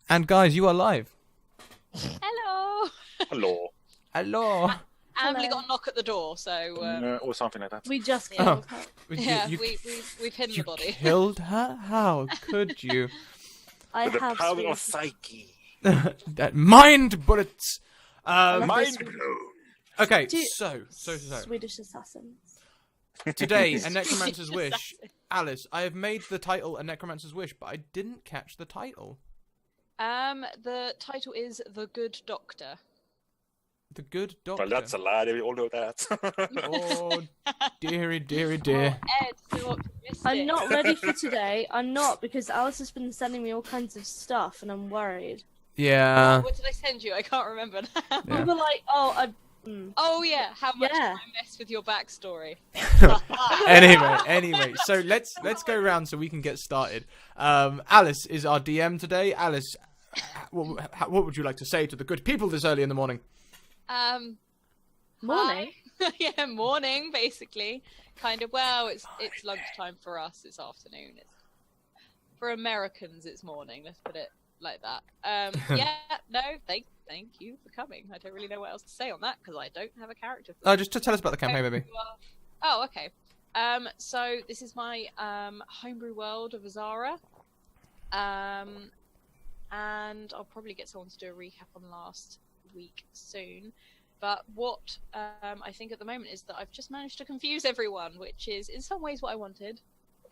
And guys, you are live. Hello. Hello. Hello. Emily got a knock at the door, so Or something like that. We just Yeah. killed her. we've hidden you the body. killed her? How could you? I With the have power Swedish- of psyche. That mind bullets. love Mind this. blown. Okay, Do- so. Swedish assassins. Today, A Necromancer's Wish. Alice, I have made the title A Necromancer's Wish, but I didn't catch the title. The title is The Good Doctor. The Good Doctor. Well, that's a lie. We all know that. Oh, dearie, dear. Oh, Ed, you missed it. I'm not ready for today. I'm not, because Alice has been sending me all kinds of stuff, and I'm worried. Yeah. What did I send you? I can't remember now. Yeah. People are like, Oh yeah, how much Yeah. did I mess with your backstory? Anyway, so let's go around so we can get started. Alice is our DM today. Alice, what would you like to say to the good people this early in the morning? Morning? Hi. Yeah, morning, basically. Kind of. Well, it's lunchtime for us. It's afternoon. For Americans, it's morning. Let's put it like that. Yeah. No. Thank you for coming. I don't really know what else to say on that because I don't have a character. Just to tell us about the campaign, maybe. Oh, okay. So this is my homebrew world of Azara. And I'll probably get someone to do a recap on last week soon. But what I think at the moment is that I've just managed to confuse everyone, which is in some ways what I wanted,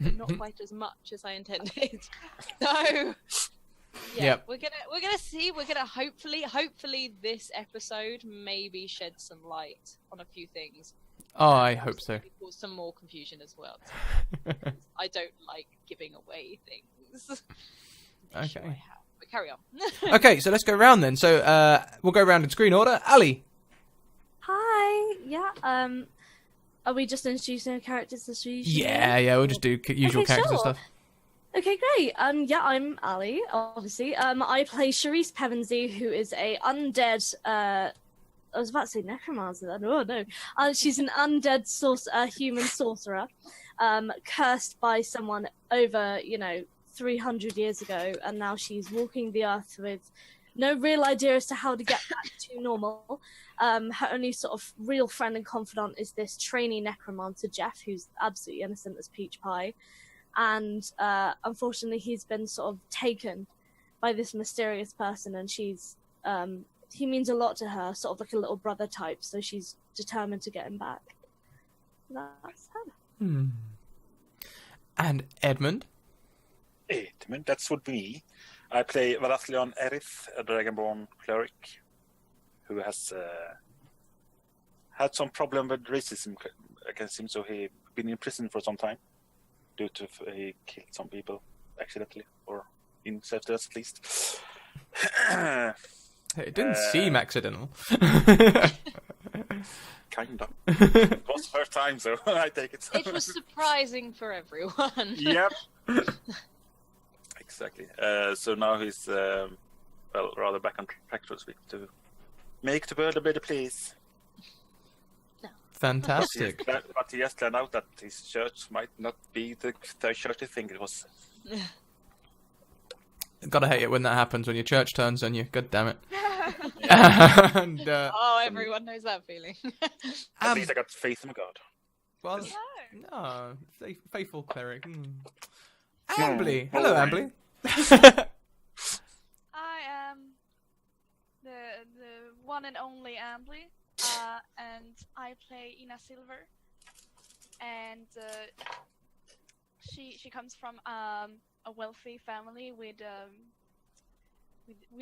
but not quite as much as I intended. So yeah, Yep. we're gonna see. We're gonna hopefully this episode maybe shed some light on a few things. Oh, I hope so. Cause some more confusion as well. I don't like giving away things. Okay. Sure I have, but carry on. Okay, so let's go around then. So we'll go around in screen order. Ali. Hi. Yeah. Are we just introducing our characters as usual? Yeah. We'll just do usual Okay, characters and sure. stuff. Okay, great. Yeah, I'm Ali, obviously. I play Charisse Pevensey, who is a undead. I was about to say necromancer. Then. Oh no, she's an undead human sorcerer, cursed by someone over 300 years ago, and now she's walking the earth with no real idea as to how to get back to normal. Her only sort of real friend and confidant is this trainee necromancer, Jeff, who's absolutely innocent as peach pie. And unfortunately, he's been sort of taken by this mysterious person, and she's he means a lot to her, sort of like a little brother type. So she's determined to get him back. That's her. And Edmund. Edmund, that's what me. I play Varaslion Erith, a dragonborn cleric who has had some problem with racism against him, so he's been in prison for some time due to he killed some people accidentally, or in self-defense at least. It didn't seem accidental. Kind of. It was the first time, so I take it. It was surprising for everyone. Yep. Exactly. So now he's rather back on track, so to speak, to make the world a better place. Fantastic. But he has turned out that his church might not be the church you think it was. Gotta hate it when that happens, when your church turns on you. God damn it. And, Oh, everyone knows that feeling. At least I got faith in God. well, no, faithful cleric. Ambly. Hello, Ambly. I am the one and only Ambly, and I play Ina Silver, and she comes from a wealthy family with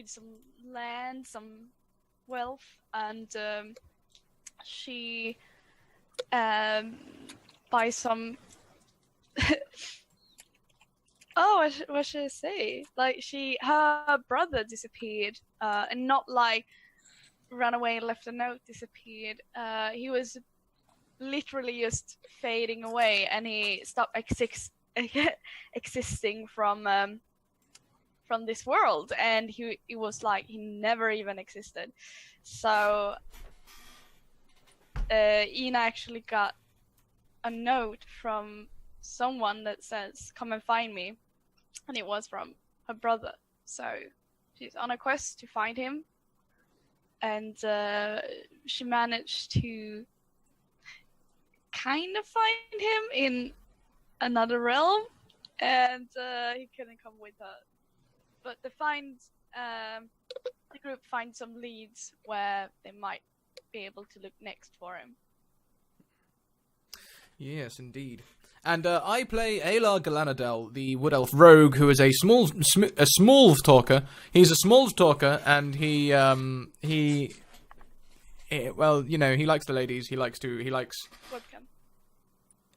some land, some wealth, and she buys some. Oh, what should I say? Like her brother disappeared, and not like ran away and left a note. Disappeared. He was literally just fading away, and he stopped existing from this world, and it was like he never even existed. So Ina actually got a note from someone that says, "Come and find me," and it was from her brother. So she's on a quest to find him, and she managed to kind of find him in another realm, and he couldn't come with her. But the group finds some leads where they might be able to look next for him. Yes, indeed. And I play Alar Galanadel, the Wood Elf rogue, who is a small talker. He's a small talker, and he well, you know, he likes the ladies. He likes Webcam.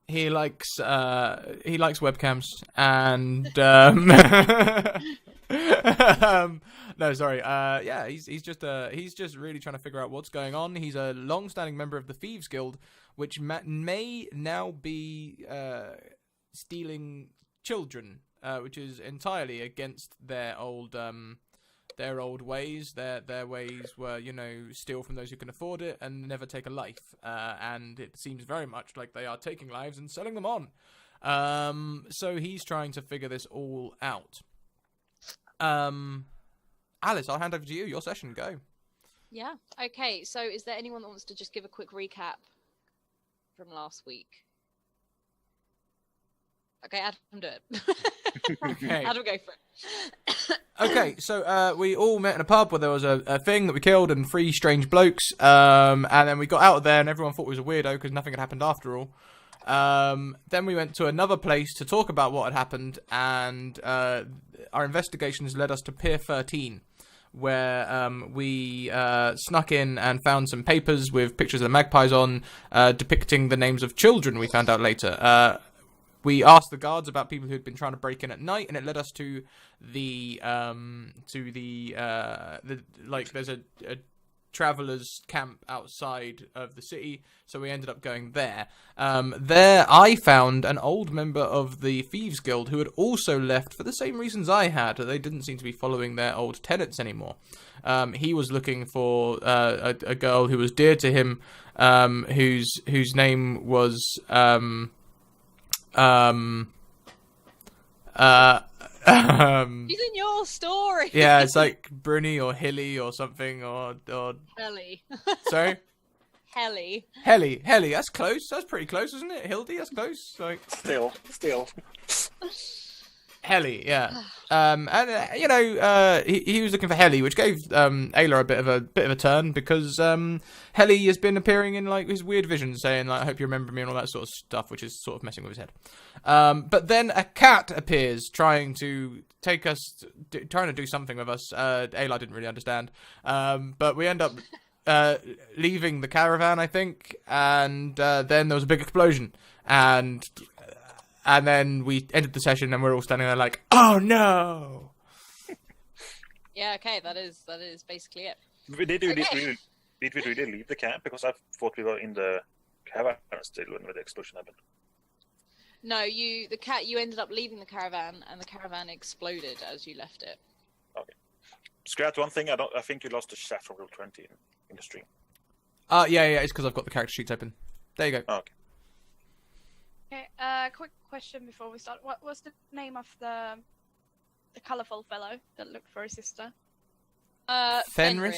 he likes webcams, and no, sorry. Yeah, he's just really trying to figure out what's going on. He's a long-standing member of the Thieves Guild, which may now be stealing children, which is entirely against their old ways. Their ways were, you know, steal from those who can afford it and never take a life. And it seems very much like they are taking lives and selling them on. So he's trying to figure this all out. Alice, I'll hand over to you. Your session, go. Yeah. Okay. So, is there anyone that wants to just give a quick recap from last week? Okay, Adam, do it. Okay. Adam, go for it. Okay, so we all met in a pub where there was a thing that we killed and 3 strange blokes, and then we got out of there and everyone thought we was a weirdo because nothing had happened after all. Then we went to another place to talk about what had happened, and our investigations led us to Pier 13, where we snuck in and found some papers with pictures of the magpies on, depicting the names of children we found out later. We asked the guards about people who'd been trying to break in at night, and it led us to the there's a travelers camp outside of the city, so we ended up going there. There I found an old member of the Thieves Guild who had also left for the same reasons I had. They didn't seem to be following their old tenets anymore. He was looking for a girl who was dear to him, whose name was He's in your story. yeah, it's like Bruni or Hilly or something, or Helly. sorry, Helly. Helly. That's close. That's pretty close, isn't it? Hildy, that's close. Like Still. Helly, yeah. And you know, he was looking for Helly, which gave Ayla a bit of a turn, because Helly has been appearing in like his weird visions, saying like, "I hope you remember me" and all that sort of stuff, which is sort of messing with his head. But then a cat appears, trying to do something with us. Ayla didn't really understand, but we end up leaving the caravan, I think, and then there was a big explosion, and then we ended the session, and we're all standing there like, "Oh no!" Yeah. Okay. That is basically it. Did we really leave the camp? Because I thought we were in the caravan still when the explosion happened. No, you ended up leaving the caravan, and the caravan exploded as you left it. Okay. Scratch one thing. I think you lost the chat from Roll 20 in the stream. Yeah, it's because I've got the character sheets open. There you go. Oh, okay. Okay, quick question before we start. What was the name of the colourful fellow that looked for his sister? Fenris?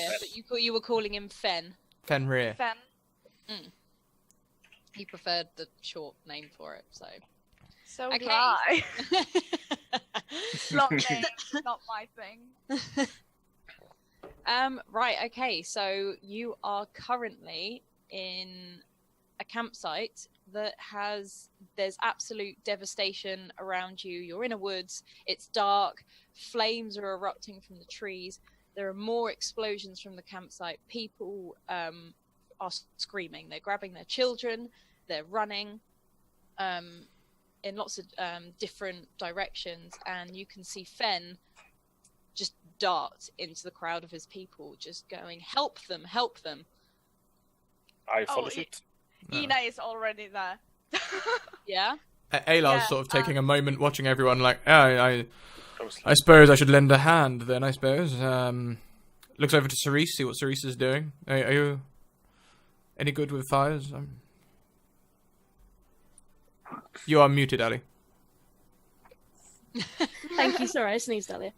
But you were calling him Fen. Fenrir. Fen. He preferred the short name for it, so. So Okay. do I. Long name, not my thing. Right, okay, so you are currently in a campsite that there's absolute devastation around you. You're in a woods, it's dark, flames are erupting from the trees, there are more explosions from the campsite. People are screaming, they're grabbing their children, they're running in lots of different directions, and you can see Fen just dart into the crowd of his people, just going, help them. I follow suit. Ina is already there. Yeah? Aylar's sort of taking a moment, watching everyone like, I Closely. suppose I should lend a hand then, I suppose. Looks over to Cerise, see what Cerise is doing. Are you any good with fires? You are muted, Ali. Thank you. Sorry, I sneezed earlier.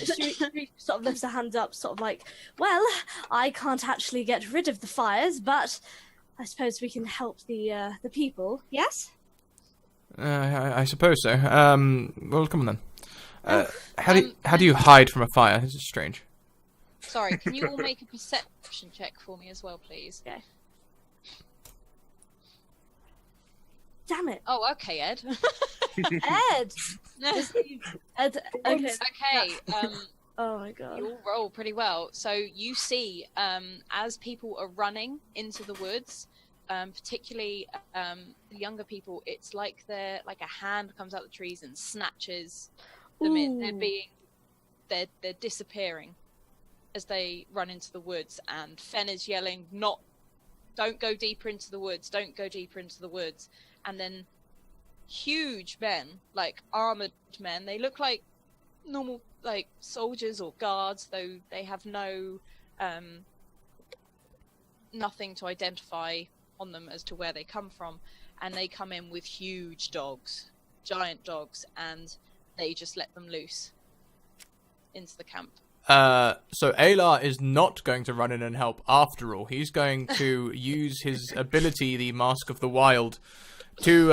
She sort of lifts her hand up, sort of like, well, I can't actually get rid of the fires, but I suppose we can help the people. Yes. I suppose so. Well, come on then. How do you hide from a fire? This is strange. Sorry, can you all make a perception check for me as well, please? Okay. Damn it. Oh, okay, Ed. Ed. Ed. Okay. Okay. Oh my god. You all roll pretty well. So you see, as people are running into the woods, particularly the younger people, it's like a hand comes out of the trees and snatches them in. They're disappearing as they run into the woods, and Fen is yelling, don't go deeper into the woods, don't go deeper into the woods. And then huge men, like armored men, they look like normal like soldiers or guards, though they have nothing to identify on them as to where they come from, and they come in with huge dogs, giant dogs, and they just let them loose into the camp. So Alar is not going to run in and help after all. He's going to use his ability, the Mask of the Wild, to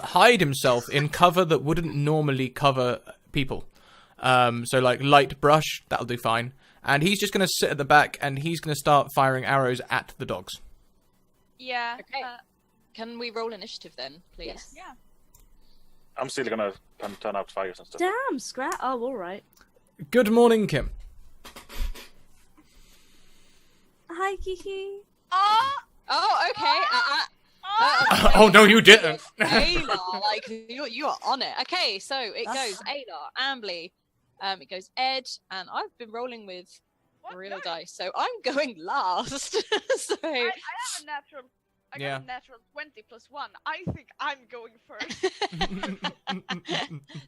hide himself in cover that wouldn't normally cover people. So like light brush, that'll do fine. And he's just going to sit at the back and he's going to start firing arrows at the dogs. Yeah. Okay. Can we roll initiative then, please? Yes. Yeah. I'm still gonna turn out fires and stuff. Damn, Scrat. Oh, all right. Good morning, Kim. Hi, Kiki. Oh, okay. Oh, no, you didn't. Alar, like you are on it. Okay, so it goes Alar, Ambly, it goes Ed, and I've been rolling with real dice, so I'm going last. So I have a natural. I got a natural 20 plus 1. I think I'm going first.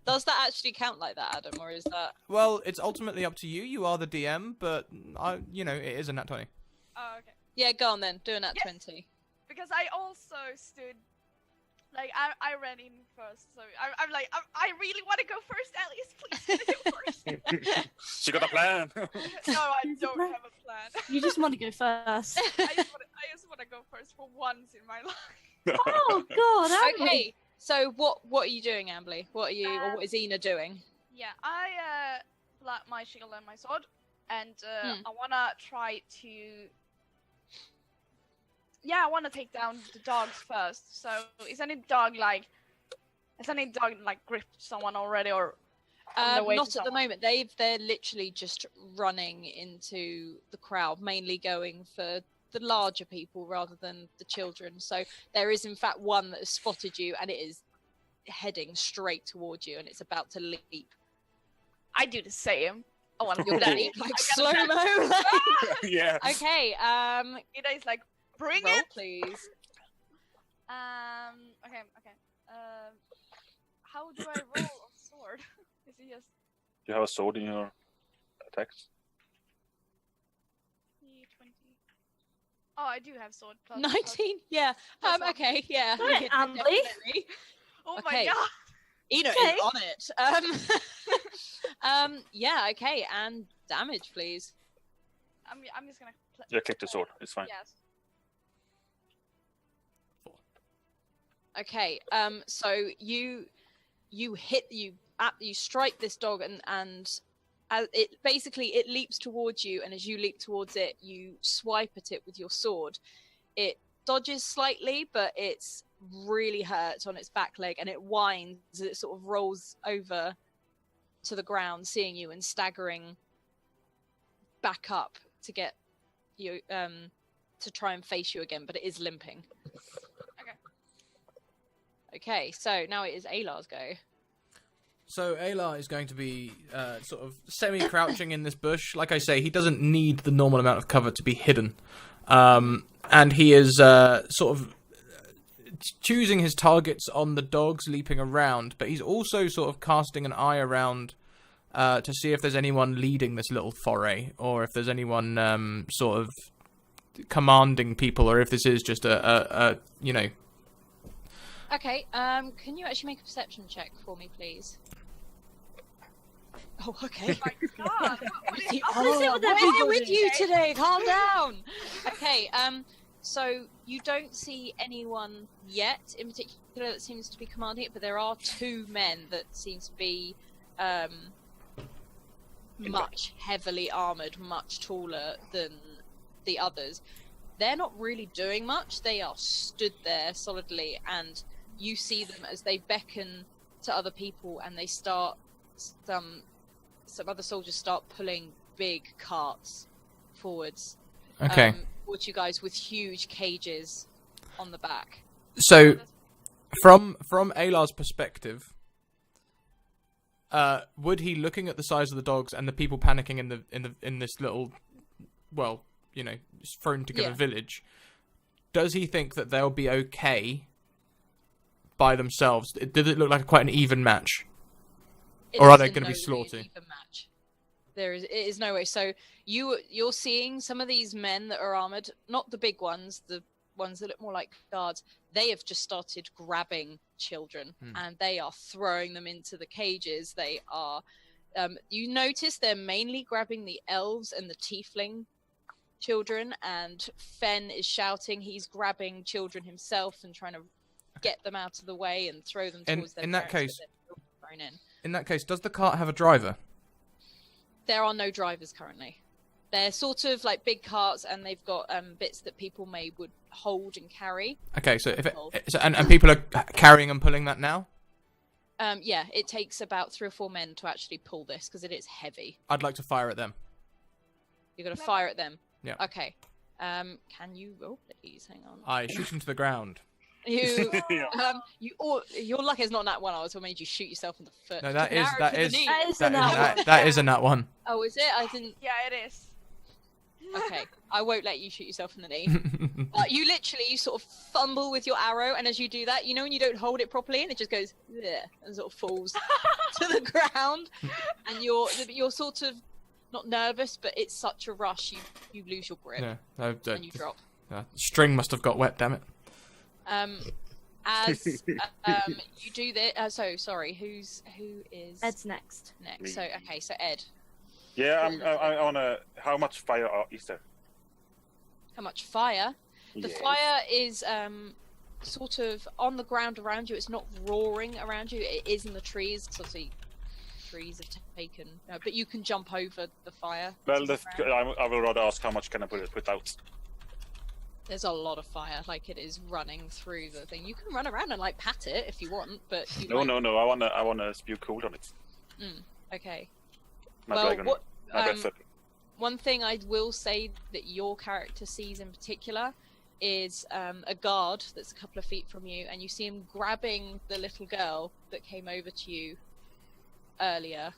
Does that actually count like that, Adam, or is that? Well, it's ultimately up to you. You are the DM, but it is a nat 20. Oh, okay. Yeah, go on then. Do a nat 20. Because I also stood, like, I ran in first, so I'm like, I really want to go first, Alice, please let me go first. She got a plan. No, I don't have a plan. You just want to go first. I just want to go first for once in my life. Oh God! Ambly. Okay, so what are you doing, Ambly? What are you, or what is Ina doing? Yeah, I flat my shield and my sword, and I wanna try to. Yeah, I want to take down the dogs first. So, is any dog gripped someone already, or on the way not to at the someone? moment. They're literally just running into the crowd, mainly going for the larger people rather than the children. So there is in fact one that has spotted you, and it is heading straight towards you, and it's about to leap. I do the same. I want to You're gonna leap like slow mo. Yeah. Okay. Ida is like, bring Roll, it. please. Okay. How do I roll a sword? Is it just You have a sword in your attacks. D20? Oh, I do have sword plus 19. Yeah. Plus one. Okay. Yeah. Right, yeah, Ambly. definitely. Oh Okay. my god! Ina Okay. is on it. Yeah. Okay. And damage, please. I'm just gonna. Yeah, click the sword. It's fine. Yes. Okay. So you strike this dog, and as it leaps towards you, and as you leap towards it, you swipe at it with your sword. It dodges slightly, but it's really hurt on its back leg, and it whines as it sort of rolls over to the ground, seeing you and staggering back up to get you to try and face you again, but it is limping. Okay, so now it is Alar's go. So Alar is going to be sort of semi-crouching in this bush. Like I say, he doesn't need the normal amount of cover to be hidden. And he is sort of choosing his targets on the dogs leaping around, but he's also sort of casting an eye around to see if there's anyone leading this little foray, or if there's anyone sort of commanding people, or if this is just a Okay, can you actually make a perception check for me, please? Oh, okay. My God, what is What is it with you today? Calm down. Okay. So you don't see anyone yet in particular that seems to be commanding it, but there are 2 men that seem to be much heavily armored, much taller than the others. They're not really doing much. They are stood there solidly, and you see them as they beckon to other people, and they start some other soldiers start pulling big carts forwards. Okay. Towards you guys with huge cages on the back. So, from Alar's perspective, would he, looking at the size of the dogs and the people panicking in this little, well, you know, thrown together village, does he think that they'll be okay by themselves? Did it look like quite an even match, or are they going to be slaughtered? It is no way. So you're seeing some of these men that are armored, not the big ones, the ones that look more like guards. They have just started grabbing children and they are throwing them into the cages. They are, you notice they're mainly grabbing the elves and the tiefling children, and Fen is shouting. He's grabbing children himself and trying to get them out of the way and throw them towards their parents. In that case, does the cart have a driver? There are no drivers currently. They're sort of like big carts, and they've got bits that people would hold and carry. Okay, so and people are carrying and pulling that now? Yeah, it takes about 3 or 4 men to actually pull this because it is heavy. I'd like to fire at them. You're gonna fire at them. Yeah. Okay. Can you roll, please? Hang on. I shoot him to the ground. Your luck is not nat 1. I was made you shoot yourself in the foot. No, that is a nat 1. Oh, is it? I didn't. Yeah, it is. Okay, I won't let you shoot yourself in the knee. You sort of fumble with your arrow, and as you do that, you know when you don't hold it properly, and it just goes and sort of falls to the ground, and you're sort of not nervous, but it's such a rush, you lose your grip and you drop. String must have got wet, damn it. As you do this, sorry, who is Ed's next. Me. So Ed. Yeah, I wanna. How much fire is there? How much fire? The fire is sort of on the ground around you. It's not roaring around you. It is in the trees. So obviously, trees have taken, but you can jump over the fire. Well, I will rather ask how much can I put out. There's a lot of fire. Like, it is running through the thing. You can run around and like pat it if you want, but no. I wanna spew cold on it. Okay. Well, one thing I will say that your character sees in particular is a guard that's a couple of feet from you, and you see him grabbing the little girl that came over to you earlier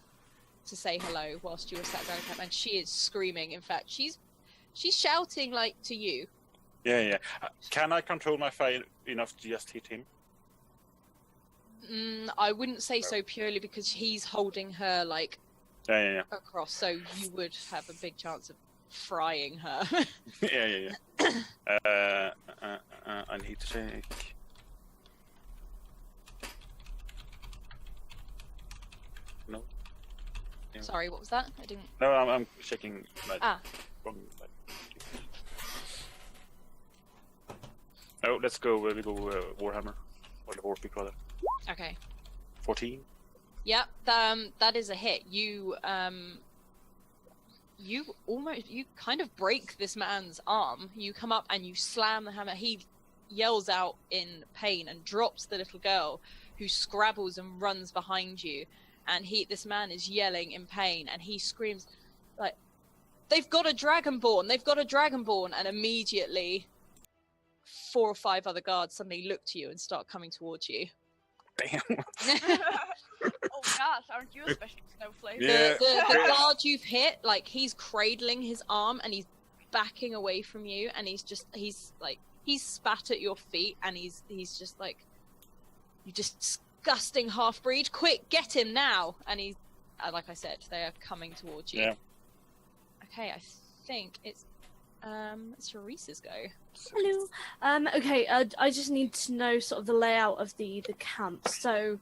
to say hello whilst you were sat down, and she is screaming. In fact, she's shouting like to you. Yeah. Can I control my fire enough to just hit him? I wouldn't say so, purely because he's holding her like across, so you would have a big chance of frying her. Yeah. I need to check. No. Yeah. Sorry, what was that? I didn't. No, I'm checking. Oh, let's go. We go Warhammer, or the Warpic rather. Okay. 14. Yeah, that is a hit. You kind of break this man's arm. You come up and you slam the hammer. He yells out in pain and drops the little girl, who scrabbles and runs behind you. And this man is yelling in pain, and he screams like, "They've got a dragonborn! They've got a dragonborn!" And immediately 4 or 5 other guards suddenly look to you and start coming towards you. Damn. Oh gosh, aren't you a special snowflake? Yeah. The guard you've hit, like, he's cradling his arm and he's backing away from you, and he's spat at your feet, and he's just like, "You disgusting half-breed, quick, get him now!" And he's, like I said, they are coming towards you. Yeah. Okay, I think it's It's Reese's go. Hello. Okay. I just need to know sort of the layout of the camp. So,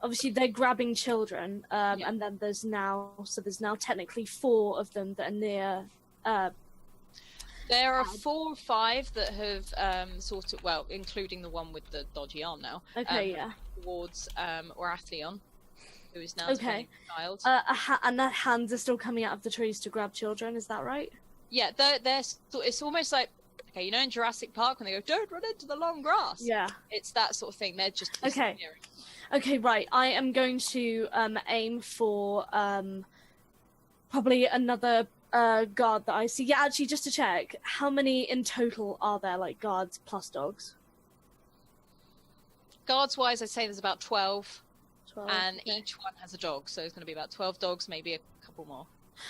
obviously they're grabbing children, and then there's now technically 4 of them that are near. There are 4 or 5 that have sort of, well, including the one with the dodgy arm now. Okay. Yeah. Towards Orathlion, who is now Okay. a child. And their hands are still coming out of the trees to grab children. Is that right? Yeah, it's almost like, okay, you know in Jurassic Park when they go, don't run into the long grass? Yeah. It's that sort of thing. They're just Okay. disappearing. Okay, right. I am going to aim for probably another guard that I see. Yeah, actually, just to check, how many in total are there, like guards plus dogs? Guards-wise, I'd say there's about 12, 12. and okay. each one has a dog, so it's going to be about 12 dogs, maybe a couple more.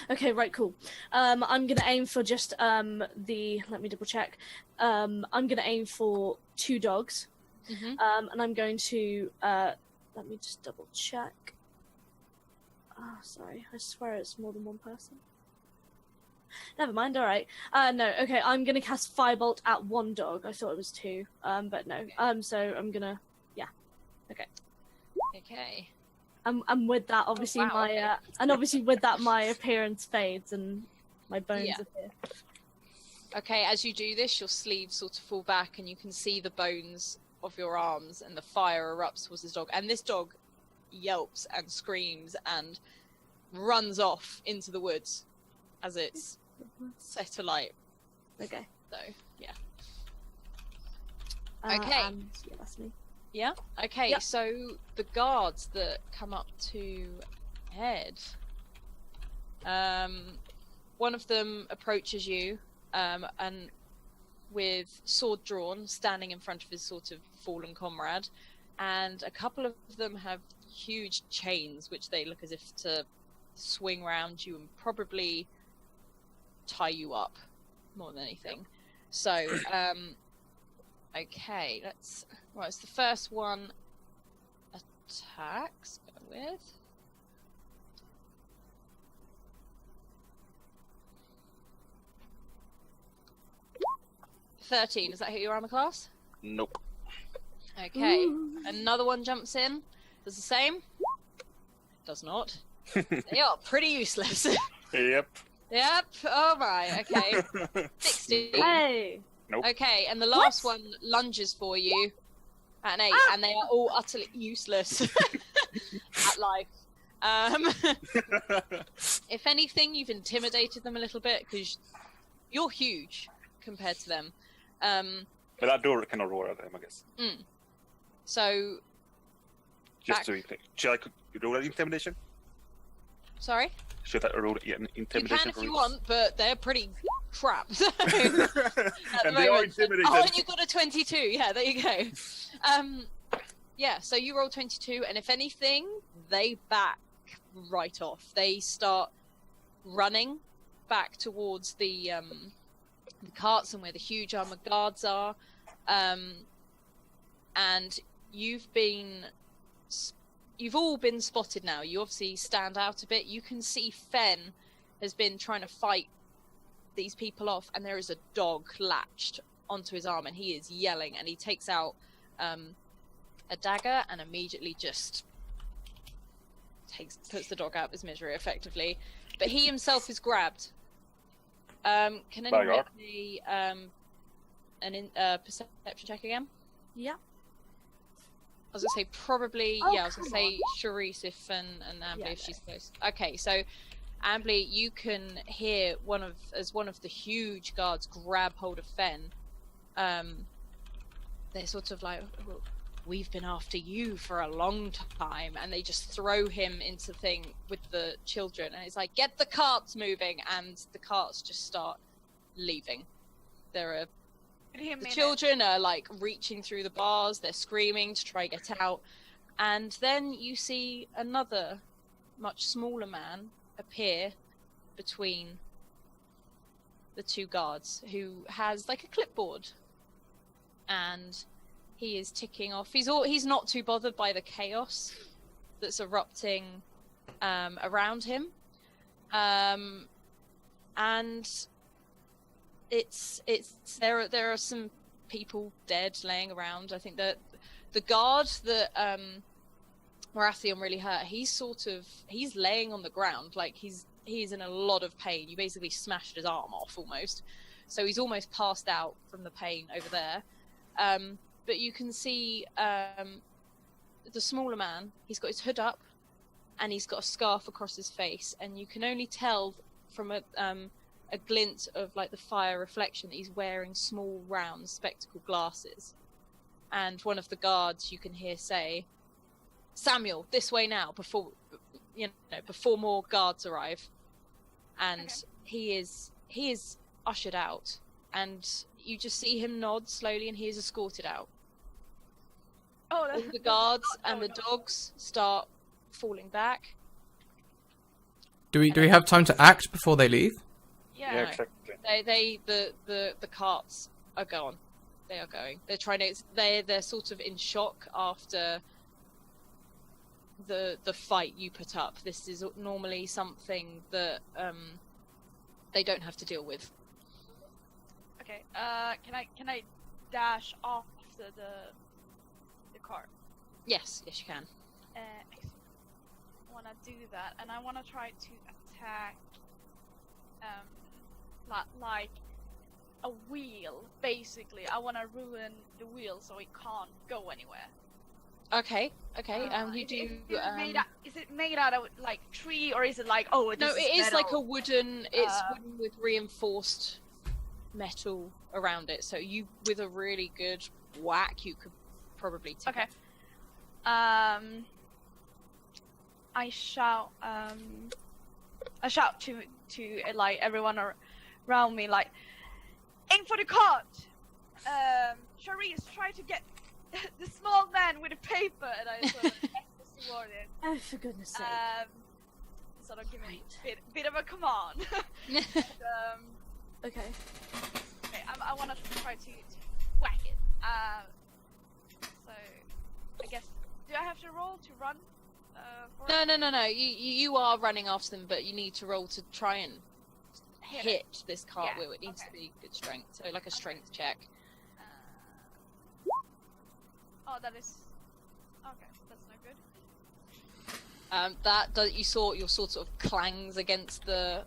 Okay, right, cool. I'm gonna aim for just let me double check. I'm gonna aim for 2 dogs. Mm-hmm. And I'm going to let me just double check. Oh, sorry, I swear it's more than 1 person. Never mind, alright. No, okay, I'm gonna cast Firebolt at 1 dog. I thought it was 2, but no. So I'm gonna, yeah. Okay. And with that, obviously wow, okay. obviously with that, my appearance fades and my bones Yeah. appear. Okay, as you do this, your sleeves sort of fall back and you can see the bones of your arms and the fire erupts towards this dog. And this dog yelps and screams and runs off into the woods as it's set alight. Okay. So, yeah. Okay. And, yeah, that's me. Yeah? Okay, Yep. so the guards that come up to Ed, one of them approaches you, and with sword drawn, standing in front of his sort of fallen comrade, and a couple of them have huge chains which they look as if to swing round you and probably tie you up more than anything. So, okay, right, it's the first one attacks, go with. $13, is that hit your armor class? Nope. Okay, Ooh. another one jumps in, does the same? Does not. They are pretty useless. Yep. Yep, oh my, okay. 16. Hey! Nope. Okay, and the last one lunges for you at an 8, and they are all utterly useless at life. If anything, you've intimidated them a little bit because you're huge compared to them. But I do kind of roar at them, I guess. So, Just to should I roll an intimidation? sorry? Should I roll an You intimidation? can if you want, but they're pretty crap. So, at the And they are moment. intimidated. Oh, and you got a 22. Yeah, there you go. Yeah, so you roll 22, and if anything, they back right off. They start running back towards the carts and where the huge armored guards are. And you've all been spotted now. You obviously stand out a bit. You can see Fen has been trying to fight these people off, and there is a dog latched onto his arm, and he is yelling, and he takes out a dagger and immediately just puts the dog out of his misery effectively. But he himself is grabbed. Can anyone make me a perception check again? Yeah. I was gonna say probably, Oh, yeah, I was gonna come say Charisse if and Ambly Yeah, if she's close. Okay, so Ambly, you can hear one of the huge guards grab hold of Fen. They're sort of like, we've been after you for a long time, and they just throw him into the thing with the children, and it's like, get the carts moving, and the carts just start leaving. There are the children are like reaching through the bars, they're screaming to try get out, and then you see another much smaller man appear between the 2 guards, who has like a clipboard, and he is ticking off. He's not too bothered by the chaos that's erupting around him, and it's there are some people dead laying around. I think that the guard that Marathion really hurt, he's laying on the ground, like he's in a lot of pain. You basically smashed his arm off almost, so he's almost passed out from the pain over there. But you can see the smaller man. He's got his hood up, and he's got a scarf across his face, and you can only tell from a glint of like the fire reflection that he's wearing small round spectacle glasses. And one of the guards you can hear say, "Samuel, this way now, before more guards arrive." And he is ushered out, and you just see him nod slowly, and he is escorted out. Oh, All the guards and the dogs start falling back. Do we have time to act before they leave? Yeah, No. exactly. The carts are gone. They are going. They're trying to. They're sort of in shock after the fight you put up. This is normally something that they don't have to deal with. Okay. Can I dash off the car? Yes, you can. Excellent. I want to do that, and I want to try to attack, like a wheel. Basically, I want to ruin the wheel so it can't go anywhere. Okay. You do. Is it made out of like tree, or is it like no? No, it is metal? like a wooden. It's wooden with reinforced metal around it. So you, with a really good whack, you could probably take Okay. it. I shout to like everyone around me, like, aim for the cart. Charisse, try to get the small man with the paper, and I sort of the sword in. Oh, for goodness sake. Sort of give me a bit of a command. Okay. I want to try to whack it. So I guess, do I have to roll to run? For it? No. You are running after them, but you need to roll to try and hit this cart wheel. It needs to be good strength, so like a strength check. Oh, that is okay. That's no good. That does, you saw your sort of clangs against the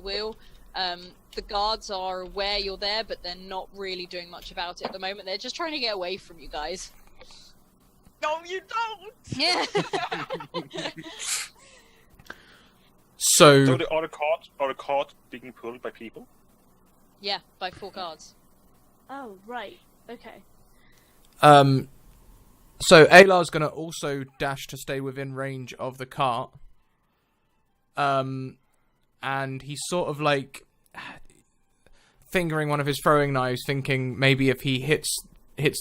wheel. The guards are aware you're there, but they're not really doing much about it at the moment. They're just trying to get away from you guys. No, you don't. Yeah. So So the other cart being pulled by people? Yeah, by 4 guards. Oh, right. Okay. so Alar's gonna also dash to stay within range of the cart. And he's sort of like fingering one of his throwing knives, thinking maybe if he hits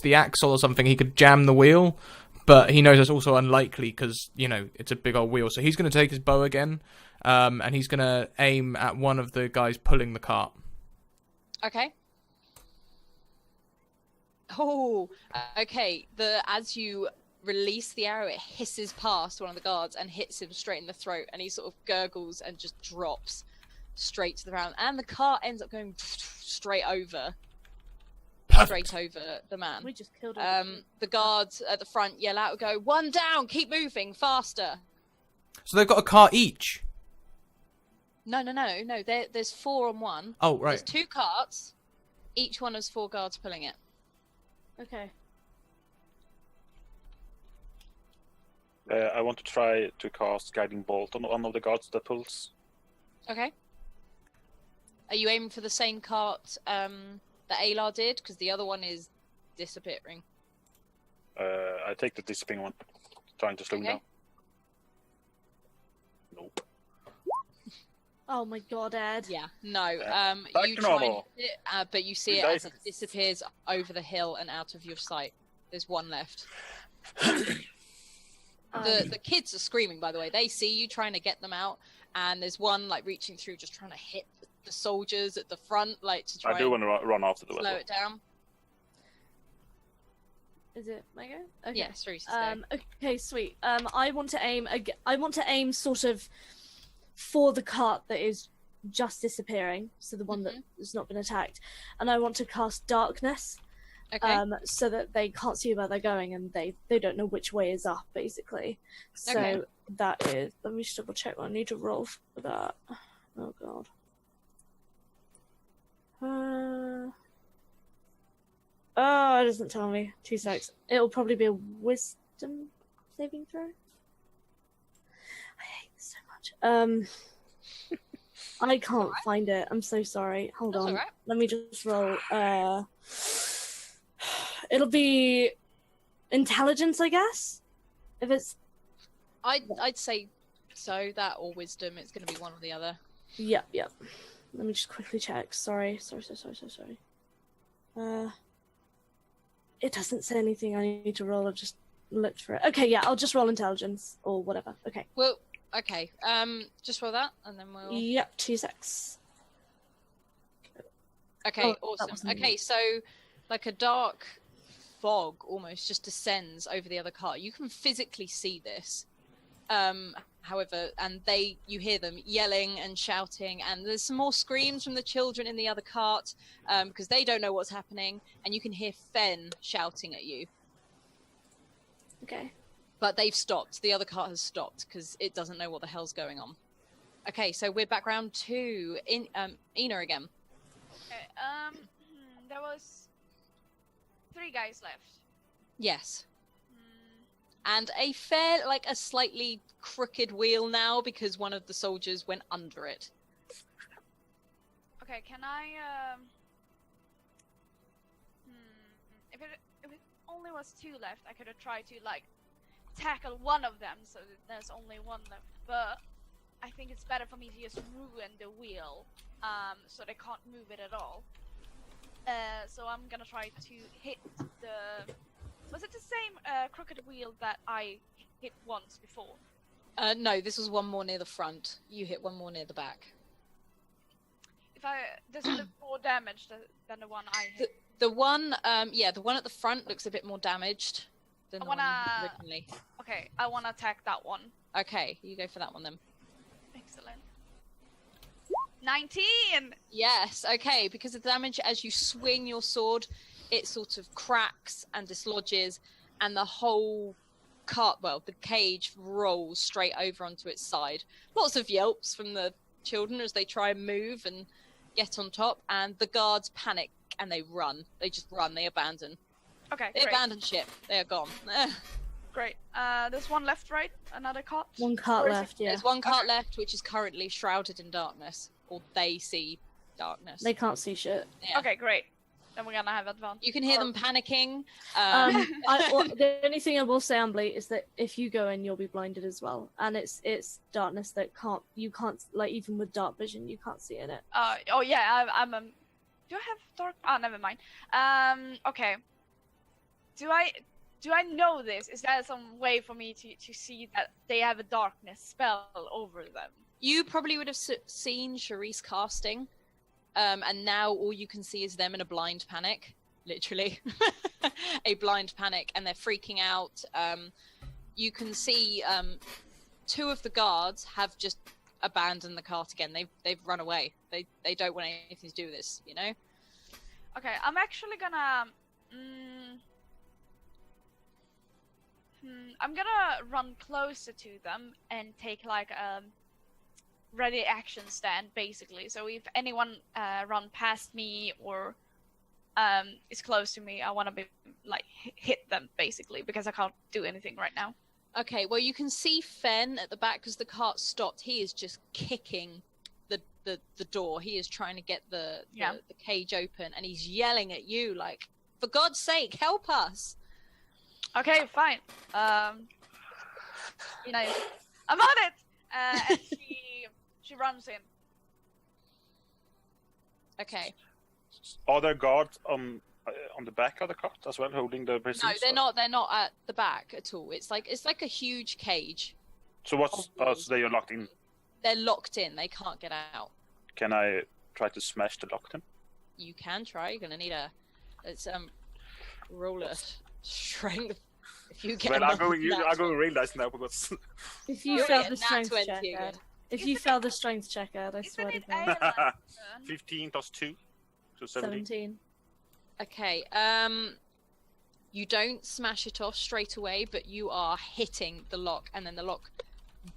the axle or something, he could jam the wheel. But he knows that's also unlikely because, it's a big old wheel. So he's going to take his bow again, and he's going to aim at one of the guys pulling the cart. Okay. Oh, okay. As you release the arrow, it hisses past one of the guards and hits him straight in the throat, and he sort of gurgles and just drops straight to the ground. And the cart ends up going straight over the man. We just killed him. The guards at the front yell out, go, "One down, keep moving, faster." So they've got a cart each. No. There's 4 on one. Oh, right. There's 2 carts. Each one has 4 guards pulling it. Okay. I want to try to cast Guiding Bolt on one of the guards that pulls. Okay. Are you aiming for the same cart that Alar did? Because the other one is disappearing. I take the disappearing one, trying to slow him Okay. down. Nope. Oh my god, Ed. Yeah, no. Back You to try and normal. hit it, but you see it as it disappears over the hill and out of your sight. There's one left. The kids are screaming, by the way. They see you trying to get them out, and there's one like reaching through, just trying to hit the soldiers at the front, like to try I do and want to run after the slow vessel. it down. Is it my go? Okay. Yeah, Cerise is go. Okay, sweet. I want to aim sort of for the cart that is just disappearing, so the one that has not been attacked, and I want to cast darkness, Okay. so that they can't see where they're going and they don't know which way is up, basically. So Okay. that is. Let me just double check what I need to roll for that. Oh god. Oh, it doesn't tell me. 2 secs. It'll probably be a wisdom saving throw. I hate this so much. I can't find it. I'm so sorry. Hold That's on. alright. Let me just roll. It'll be intelligence, I guess. If it's I'd say so, that or wisdom. It's going to be one or the other. yep. Let me just quickly check. Sorry. It doesn't say anything I need to roll. I just looked for it. Okay, yeah, I'll just roll intelligence or whatever. Okay. Well, okay. Just roll that, and then we'll. Yep, 2 secs. Okay, Oh, that awesome. wasn't Okay, me. so like a dark fog almost just descends over the other cart. You can physically see this. However, and you hear them yelling and shouting, and there's some more screams from the children in the other cart because they don't know what's happening, and you can hear Fen shouting at you. Okay. But they've stopped. The other cart has stopped because it doesn't know what the hell's going on. Okay, so we're back round to Ina again. Okay, there was 3 guys left. Yes. Hmm, And a slightly crooked wheel now because one of the soldiers went under it. Okay, can I, if it only was 2 left, I could have tried to, like, tackle one of them so that there's only 1 left, but I think it's better for me to just ruin the wheel, so they can't move it at all. So I'm gonna try to hit the... Was it the same crooked wheel that I hit once before? No, this was one more near the front. You hit one more near the back. Does it look more damaged than the one I hit? The one, the one at the front looks a bit more damaged than the one originally. Okay, I wanna attack that one. Okay, you go for that one then. Excellent. 19! Yes, okay, because of the damage as you swing your sword, it sort of cracks and dislodges, and the whole the cage rolls straight over onto its side. Lots of yelps from the children as they try and move and get on top, and the guards panic and they run. They just run, they abandon. Okay, They great. abandon ship. They are gone. Great. There's one left, right? Another cart? 1 cart Or is it- left, yeah. There's one cart left which is currently shrouded in darkness, or they see darkness. They can't see shit. Yeah. Okay, great. Then we're gonna have advantage. You can hear them panicking. The only thing I will say, Ambly, is that if you go in, you'll be blinded as well, and it's darkness that you can't like, even with dark vision, you can't see in it. Oh yeah, I'm do I have dark? Oh, never mind. Okay. Do I know this? Is there some way for me to see that they have a darkness spell over them? You probably would have seen Charisse casting, and now all you can see is them in a blind panic, literally. A blind panic, and they're freaking out. You can see 2 of the guards have just abandoned the cart again. They've run away. They don't want anything to do with this, you know? Okay, I'm actually gonna... I'm gonna run closer to them and take like a ready action stand, basically. So if anyone run past me or is close to me, I want to be like hit them, basically, because I can't do anything right now. Okay, well you can see Fen at the back because the cart stopped. He is just kicking the door. He is trying to get the cage open, and he's yelling at you like, "For God's sake, help us!" Okay, fine. You know, I'm on it. And she runs in. Okay. Are there guards on the back of the cart as well, holding the prisoners? No, they're not. They're not at the back at all. It's like a huge cage. So what's so they are locked in? They're locked in. They can't get out. Can I try to smash the lock then? You can try. You're gonna need roll a strength. If you get Well, I'm going real dice now because If you You'll fail get the a nat strength 20 check, again. If you fail the strength check, Ed, I Isn't swear to it God. Ayla's turn? 15 plus 2. So 17. 17. Okay. You don't smash it off straight away, but you are hitting the lock, and then the lock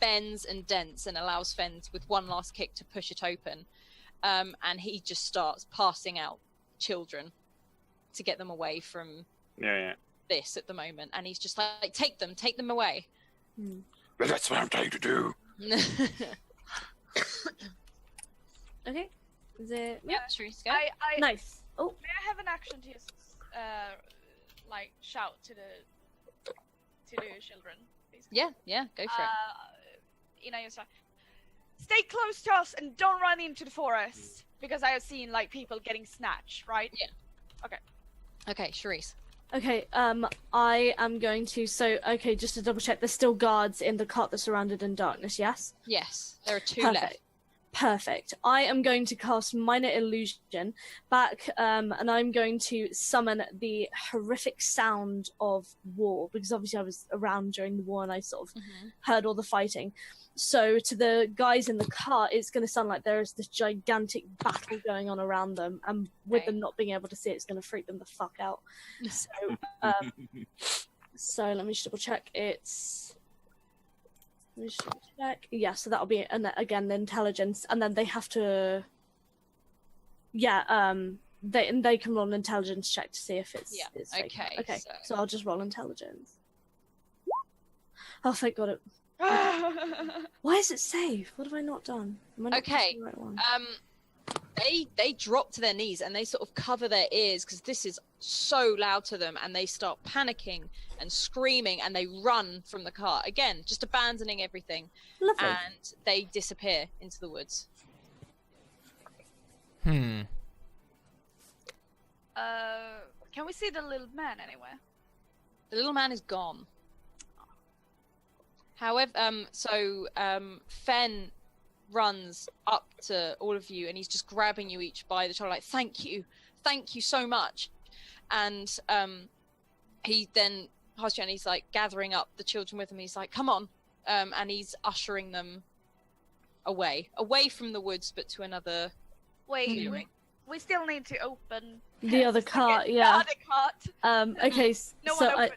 bends and dents and allows Fen with one last kick to push it open. And he just starts passing out children to get them away from Yeah. this at the moment. And he's just like, take them away. Well, that's what I'm trying to do. Okay. Is it? Yep, Sharice, go. I Nice. Oh, May I have an action to just like shout to the children, basically? Yeah, go for it. You know, just like, stay close to us and don't run into the forest because I have seen like people getting snatched, right? Yeah. Okay, Sharice. okay. I am going to. So, okay, just to double check, there's still guards in the cart that's surrounded in darkness. Yes. Yes, there are two Perfect. left. Perfect. I am going to cast Minor Illusion back, and I'm going to summon the horrific sound of war, because obviously I was around during the war and I sort of heard all the fighting. So to the guys in the cart, it's going to sound like there is this gigantic battle going on around them, and with them not being able to see it, it's going to freak them the fuck out. So let me just double check. Let me just double check. Yeah, so that'll be, and again, the intelligence, and then they have to. Yeah, they can roll an intelligence check to see if it's. Yeah, it's fake. okay, Okay. so- So I'll just roll intelligence. Oh, thank God! Why is it save? What have I not done? Am I not Okay, pressing the right one? They drop to their knees and they sort of cover their ears because this is so loud to them, and they start panicking and screaming, and they run from the car again, just abandoning everything, Lovely. and they disappear into the woods. Can we see the little man anywhere? The little man is gone. However, Fen runs up to all of you, and he's just grabbing you each by the shoulder, like, thank you so much. And he then passes you, and he's like gathering up the children with him. He's like, come on, and he's ushering them away from the woods, but to another Wait, clearing. we still need to open The other cart, the yeah. other cart. Okay, No so one opened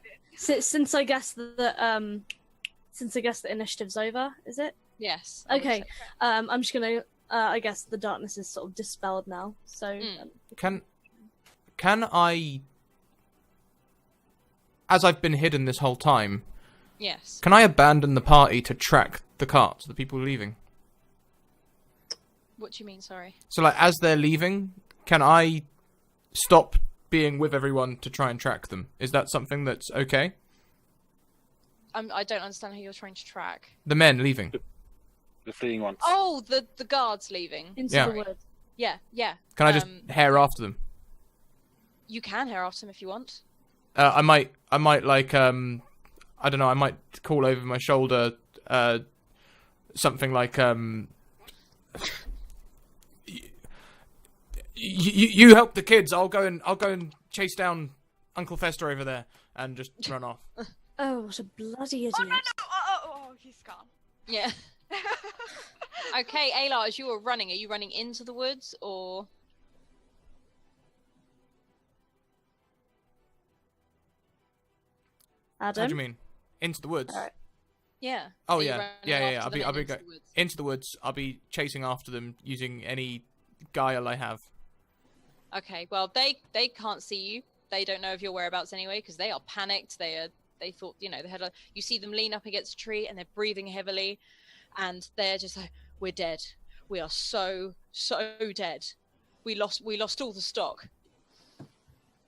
it. since I guess the initiative's over, is it? Yes. I would Okay. say. I'm just gonna. I guess the darkness is sort of dispelled now. So. Can I, as I've been hidden this whole time, Yes. can I abandon the party to track the carts, the people leaving? What do you mean? Sorry. So, like, as they're leaving, can I stop being with everyone to try and track them? Is that something that's okay? I don't understand who you're trying to track. The men leaving. The fleeing ones. Oh, the guards leaving. Into Yeah. the woods. Yeah. Can I just hair after them? You can hair after them if you want. I might like, I don't know, I might call over my shoulder, something like, you help the kids. I'll go and chase down Uncle Fester over there and just run off. Oh, what a bloody idiot! Oh no! Oh, he's gone. Yeah. Okay, Ayla, as you are running, are you running into the woods or? Adam. How do you mean? Into the woods? Alright. Yeah. Oh Are you yeah, running yeah. after I'll them be into the woods? into the woods. I'll be chasing after them using any guile I have. Okay, well they can't see you. They don't know of your whereabouts anyway because they are panicked. They thought, you know, they had you see them lean up against a tree and they're breathing heavily, and they're just like, we're dead. We are so dead. We lost all the stock.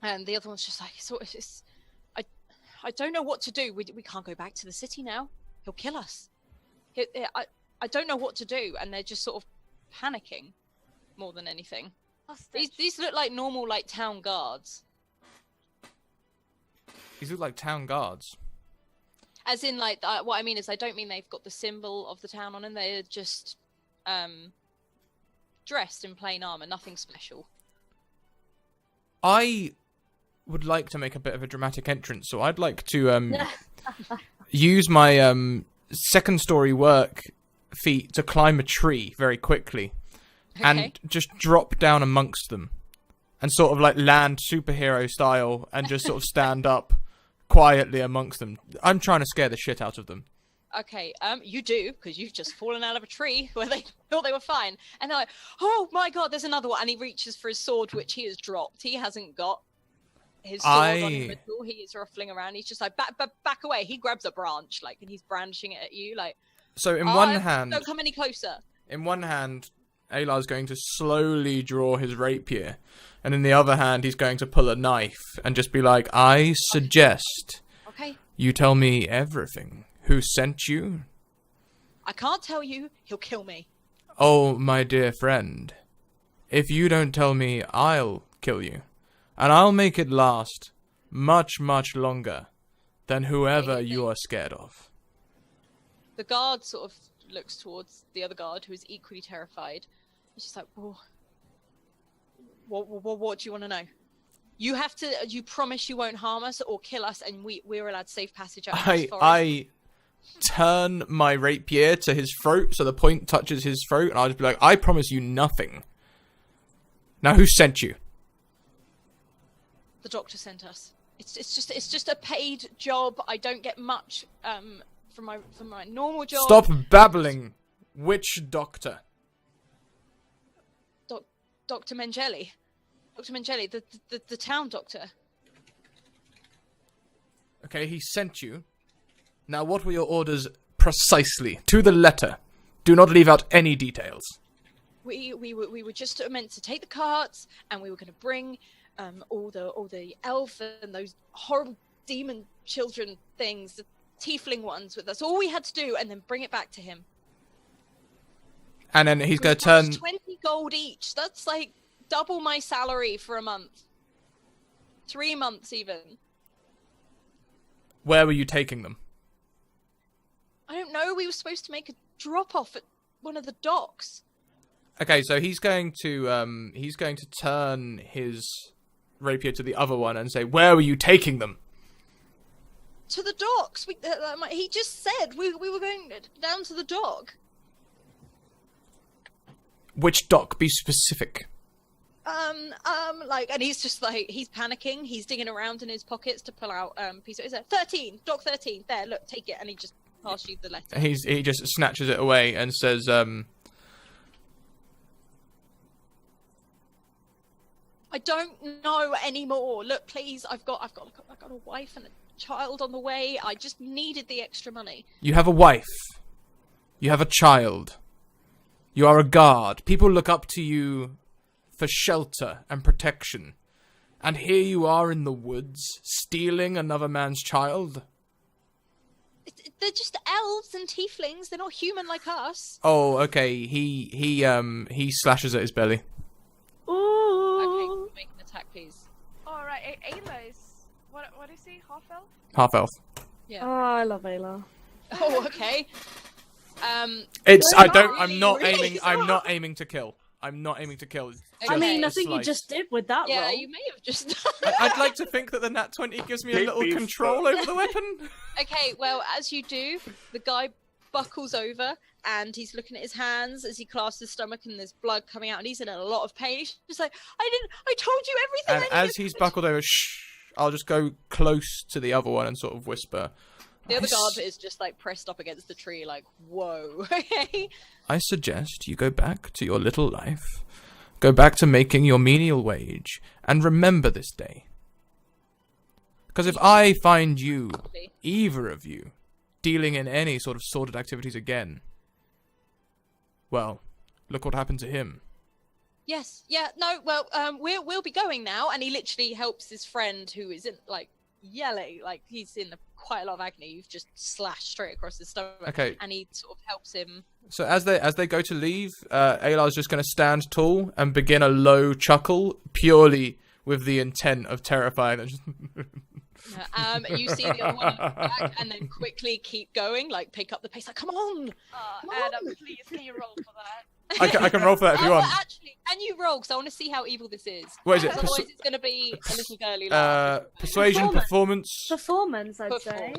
And the other one's just like, I don't know what to do. We can't go back to the city now. He'll kill us. I don't know what to do, and they're just sort of panicking more than anything. These look like normal like town guards. These look like town guards. As in, like, what I mean is, I don't mean they've got the symbol of the town on them. They're just dressed in plain armor, nothing special. I would like to make a bit of a dramatic entrance, so I'd like to use my second story work feet to climb a tree very quickly Okay. and just drop down amongst them and sort of like land superhero style and just sort of stand up quietly amongst them. I'm trying to scare the shit out of them. Okay, you do, because you've just fallen out of a tree where they thought they were fine. And they're like, oh my god, there's another one. And he reaches for his sword, which he has dropped. He hasn't got his sword on him at all. He is ruffling around. He's just like, back away. He grabs a branch, like, and he's brandishing it at you, like... So in one hand... Don't come any closer. In one hand, Alar's going to slowly draw his rapier. And in the other hand, he's going to pull a knife and just be like, I suggest Okay. you tell me everything. Who sent you? I can't tell you. He'll kill me. Oh, my dear friend. If you don't tell me, I'll kill you. And I'll make it last much, much longer than whoever you are scared of. The guard sort of looks towards the other guard, who is equally terrified. He's just like, whoa. What do you want to know? You have to. You promise you won't harm us or kill us, and we're allowed safe passage out of this forest. I turn my rapier to his throat, so the point touches his throat, and I'll just be like, I promise you nothing. Now, who sent you? The doctor sent us. It's just a paid job. I don't get much from my normal job. Stop babbling. Which doctor? Dr. Mengeli. Dr. Mengeli, the town doctor. Okay, he sent you. Now, what were your orders precisely? To the letter. Do not leave out any details. We were just meant to take the carts, and we were going to bring all the elf and those horrible demon children things, the tiefling ones, with us. All we had to do, and then bring it back to him. And then he's going to turn... 20 gold each. That's like double my salary for a month. 3 months even. Where were you taking them? I don't know. We were supposed to make a drop off at one of the docks. Okay, so he's going to turn his rapier to the other one and say, "Where were you taking them?" To the docks. He just said we were going down to the dock. Which dock? Be specific. And he's just like, he's panicking. He's digging around in his pockets to pull out piece of. Is it 13? Dock 13. There, look, take it, and he just passes you the letter. He just snatches it away and says, I don't know anymore. Look, please, I've got a wife and a child on the way. I just needed the extra money. You have a wife. You have a child. You are a guard. People look up to you for shelter and protection. And here you are in the woods, stealing another man's child? They're just elves and tieflings. They're not human like us. Oh, okay. He slashes at his belly. Okay, make an attack, please. All right, Ayla is what is he? Half elf? Half elf. Yeah. Oh, I love Ayla. Oh, okay. I'm not aiming to kill. I'm not aiming to kill. I mean, Okay. nothing you just did with that Yeah, roll. you may have just. I'd like to think that the nat 20 gives me a little Beef. control over the weapon. Okay, well, as you do, the guy buckles over and he's looking at his hands as he clasps his stomach and there's blood coming out and he's in a lot of pain. He's just like, I told you everything. And as he's buckled over, I'll just go close to the other one and sort of whisper. The other guard is just like pressed up against the tree, like, whoa. Okay. I suggest you go back to your little life. Go back to making your menial wage. And remember this day. Because if I find you, either of you, dealing in any sort of sordid activities again, well, look what happened to him. Yes. Yeah. No. Well, we'll be going now, and he literally helps his friend who is in like yelling, like he's in quite a lot of agony. You've just slashed straight across his stomach. Okay. And he sort of helps him. So as they go to leave, Alar's just going to stand tall and begin a low chuckle, purely with the intent of terrifying them. You see the other one back, and then quickly keep going, like pick up the pace. Like, come on. Adam, please, can you roll for that? I can roll for that if you want. Well, actually, can you roll? Because I want to see how evil this is. What is it? Otherwise, it's going to be a little girly laugh. Persuasion, performance. Performance, I'd say.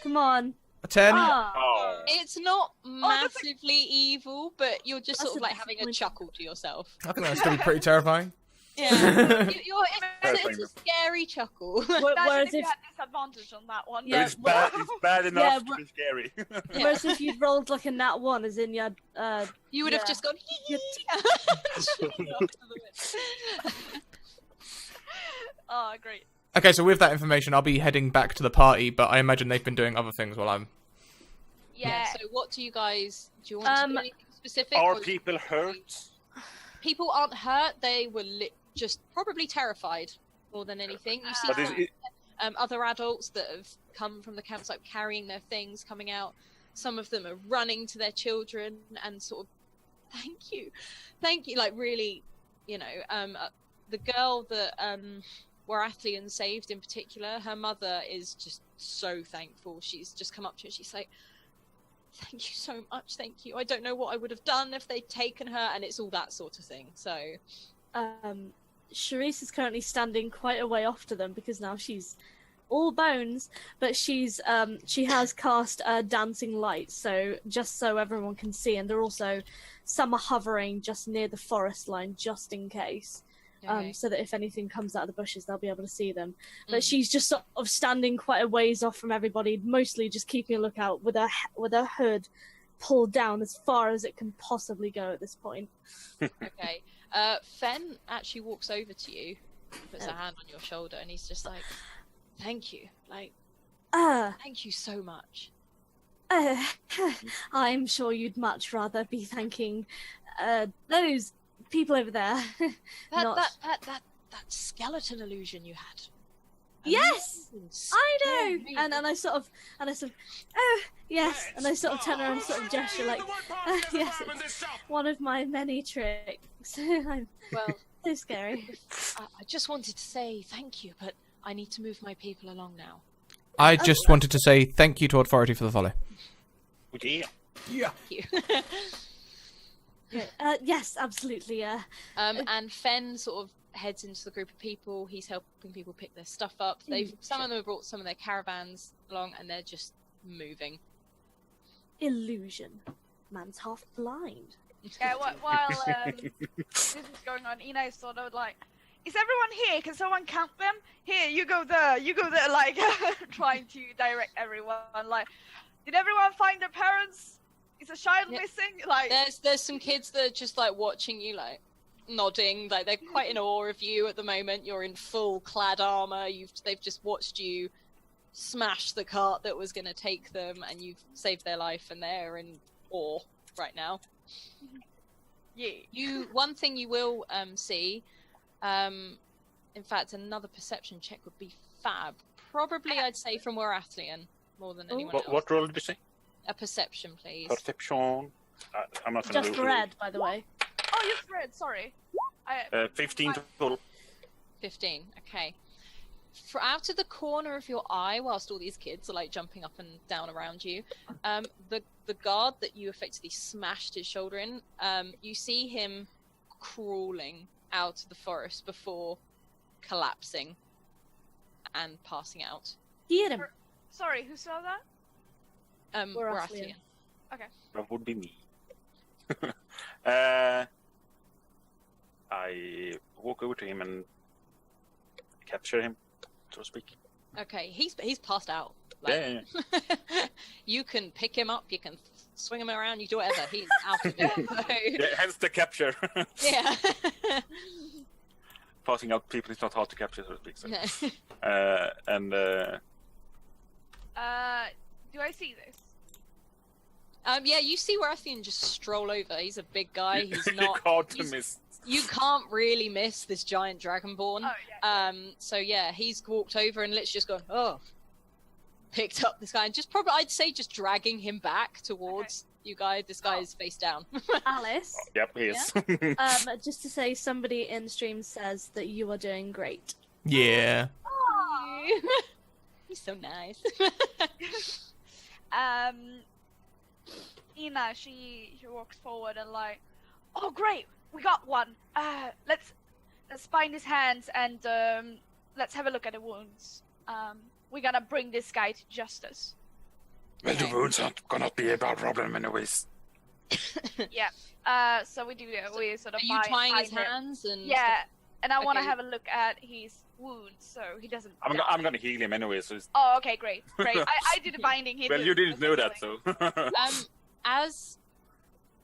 Come on. A 10. Oh. It's not that's massively evil, but you're just That's sort of a like having a disappointing- chuckle to yourself. I think that's going to be pretty terrifying. Yeah, it's a scary chuckle. Imagine Whereas if you if had disadvantage on that one. Yeah, It's bad enough Yeah, to be scary. whereas if you'd rolled like a nat 1, as in you had You would have Yeah. just gone. Yeah. Oh, great. Okay, so with that information, I'll be heading back to the party, but I imagine they've been doing other things while I'm... Yeah. So what do you guys? Do you want to do anything specific? Are or- people hurt? People aren't hurt. They were just probably terrified more than anything. You see But is some, it, other adults that have come from the campsite carrying their things, coming out. Some of them are running to their children and sort of, thank you, like really, you know, the girl that Warathlian saved in particular, her mother is just so thankful. She's just come up to her and she's like, thank you so much, thank you. I don't know what I would have done if they'd taken her, and it's all that sort of thing. So, Charisse is currently standing quite a way off to them because now she's all bones, but she has cast dancing lights, so just so everyone can see, and they're also some are hovering just near the forest line just in case. okay. So that if anything comes out of the bushes, they'll be able to see them. But she's just sort of standing quite a ways off from everybody, mostly just keeping a lookout with her hood pulled down as far as it can possibly go at this point. Okay. Fen actually walks over to you, puts a hand on your shoulder, and he's just like, thank you. Like, thank you so much. I'm sure you'd much rather be thanking those people over there. Not- That skeleton illusion you had. Yes! Amazing, I scary, know, and I sort of, oh yes, and I sort of turn around and sort of gesture like, yes, it's one of my many tricks. I'm Well, so scary. I just wanted to say thank you, but I need to move my people along now. I just wanted to say thank you to Authority for the follow. yeah. Yeah. Thank you. Yes, absolutely. And Fen sort of heads into the group of people. He's helping people pick their stuff up. Some of them have brought some of their caravans along, and they're just moving. Illusion. Man's half blind. Yeah, while this is going on, Ina is sort of like, is everyone here? Can someone count them? Here, you go there, like, trying to direct everyone. Like, did everyone find their parents? Is a child missing? Like, There's some kids that are just like watching you, like nodding, like they're quite in awe of you at the moment. You're in full clad armor. They've just watched you smash the cart that was going to take them, and you've saved their life, and they're in awe right now. yeah. One thing you will see, in fact, another perception check would be fab. Probably, I'd say from Warathlian more than anyone else. What role did you say? A perception, please. Perception. I'm not gonna Just roll. red, by the way. Oh, you Fred, sorry. 15 total. 15. Okay. Out of the corner of your eye, whilst all these kids are like jumping up and down around you, the guard that you effectively smashed his shoulder in, you see him crawling out of the forest before collapsing and passing out. Get him. Sorry, who saw that? Warathlian. That would be me. I walk over to him and capture him, so to speak. Okay, he's passed out. Yeah. You can pick him up, you can swing him around, you do whatever. He's out of it. Yeah, hence the capture. Yeah. Passing out people is not hard to capture, so to speak. So. No. Do I see this? Yeah, you see Warathlian just stroll over. He's a big guy. He's not. hard to he's- miss. You can't really miss this giant dragonborn. Oh, yeah. So yeah, he's walked over and literally just gone, oh, picked up this guy and just probably, I'd say, just dragging him back towards you guys. This guy is face down. Alice, Yep, he is. just to say, somebody in stream says that you are doing great. Yeah. He's so nice. Ina, she walks forward and like, oh great, we got one. Let's bind his hands and let's have a look at the wounds. We're gonna bring this guy to justice. Well, the wounds aren't gonna be a bad problem anyways. Yeah. So we do that. We sort of Are you tying his bind him. hands and Yeah, and I want to Okay. have a look at his wounds so he doesn't. I'm die. gonna heal him anyway, so it's... Oh, okay, great. I did the binding. He Well, did you didn't the know that, healing. so... As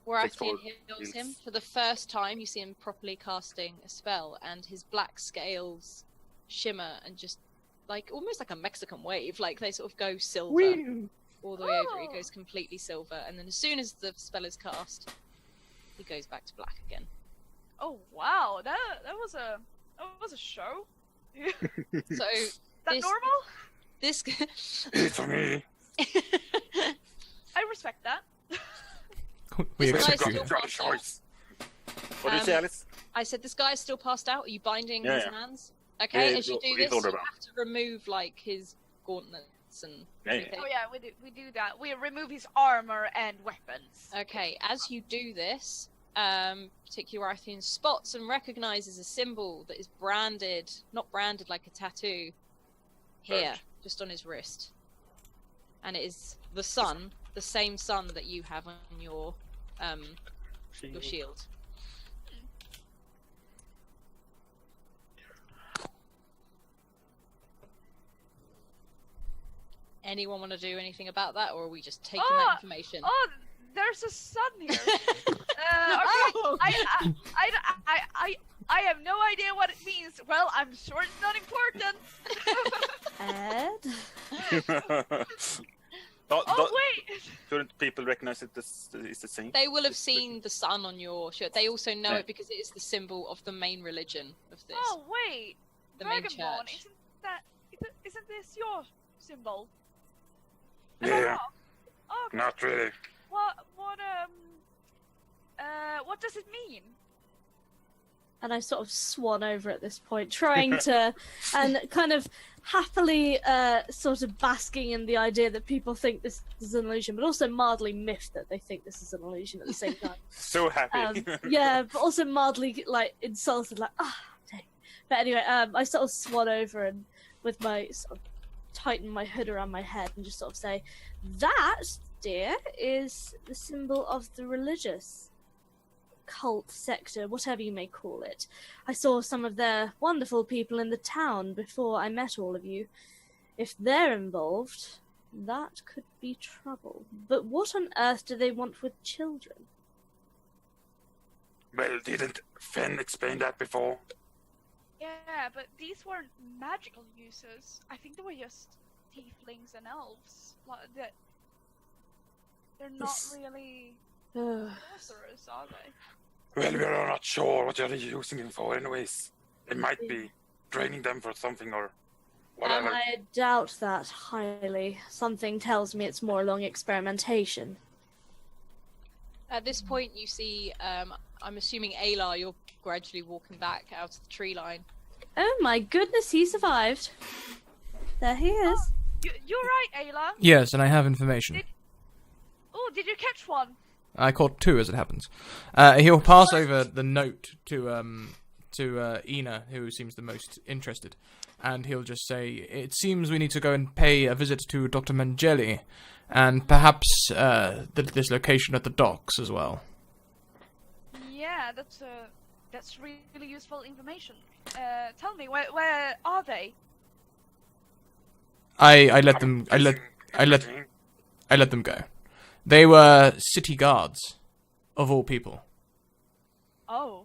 Warathian It's heals called him for the first time, you see him properly casting a spell, and his black scales shimmer and just like almost like a Mexican wave, like they sort of go silver all the way over. He Oh. goes completely silver, and then as soon as the spell is cast, he goes back to black again. Oh wow, that was a show. So That This- normal? this It's for me. I respect that. We This accept guy's you. still Got a choice. What did you say, Alice? I said this guy is still passed out. Are you binding Yeah, his yeah. hands? Okay, Yeah, as you do he's this, older you now. have to remove like his gauntlets and. Yeah, yeah. everything. Oh yeah, we do that. We remove his armor and weapons. Okay, as you do this, particular Warathian spots and recognizes a symbol that is branded, not branded like a tattoo, here, Right. just on his wrist. And it is the sun, the same sun that you have on your shield. Anyone want to do anything about that, or are we just taking that information? Oh, there's a sun here. Okay, Oh! I have no idea what it means. Well, I'm sure it's not important. Ed? Oh wait. Shouldn't people recognize it as it's the same? They will have seen the sun on your shirt. They also know Yeah. it because it is the symbol of the main religion of this. Oh wait. The main Dragonborn, church. isn't this your symbol? Am I Yeah, wrong? Oh, okay. not really. What does it mean? And I sort of swan over at this point, trying to, and kind of happily sort of basking in the idea that people think this is an illusion, but also mildly miffed that they think this is an illusion at the same time. So happy. Yeah, but also mildly like insulted, like dang. But anyway, I sort of swan over and with my sort of tighten my hood around my head and just sort of say, "That, dear, is the symbol of the religious cult sector, whatever you may call it. I saw some of their wonderful people in the town before I met all of you. If they're involved, that could be trouble. But what on earth do they want with children?" Well, didn't Fenn explain that before? Yeah, but these weren't magical users. I think they were just tieflings and elves. They're not This- really Ugh. sorcerers, are they? Well, we're not sure what they're using them for anyways. They might be draining them for something or whatever. I doubt that highly. Something tells me it's more along experimentation. At this point, you see, I'm assuming Aylar, you're gradually walking back out of the tree line. Oh my goodness, he survived. There he is. You're right, Ayla. Yes, and I have information. Oh, did you catch one? I caught two, as it happens. He'll pass over the note to Ina, who seems the most interested, and he'll just say, "It seems we need to go and pay a visit to Dr. Mangeli, and perhaps this location at the docks as well." Yeah, that's really useful information. Tell me, where are they? I let them go. They were city guards, of all people. Oh.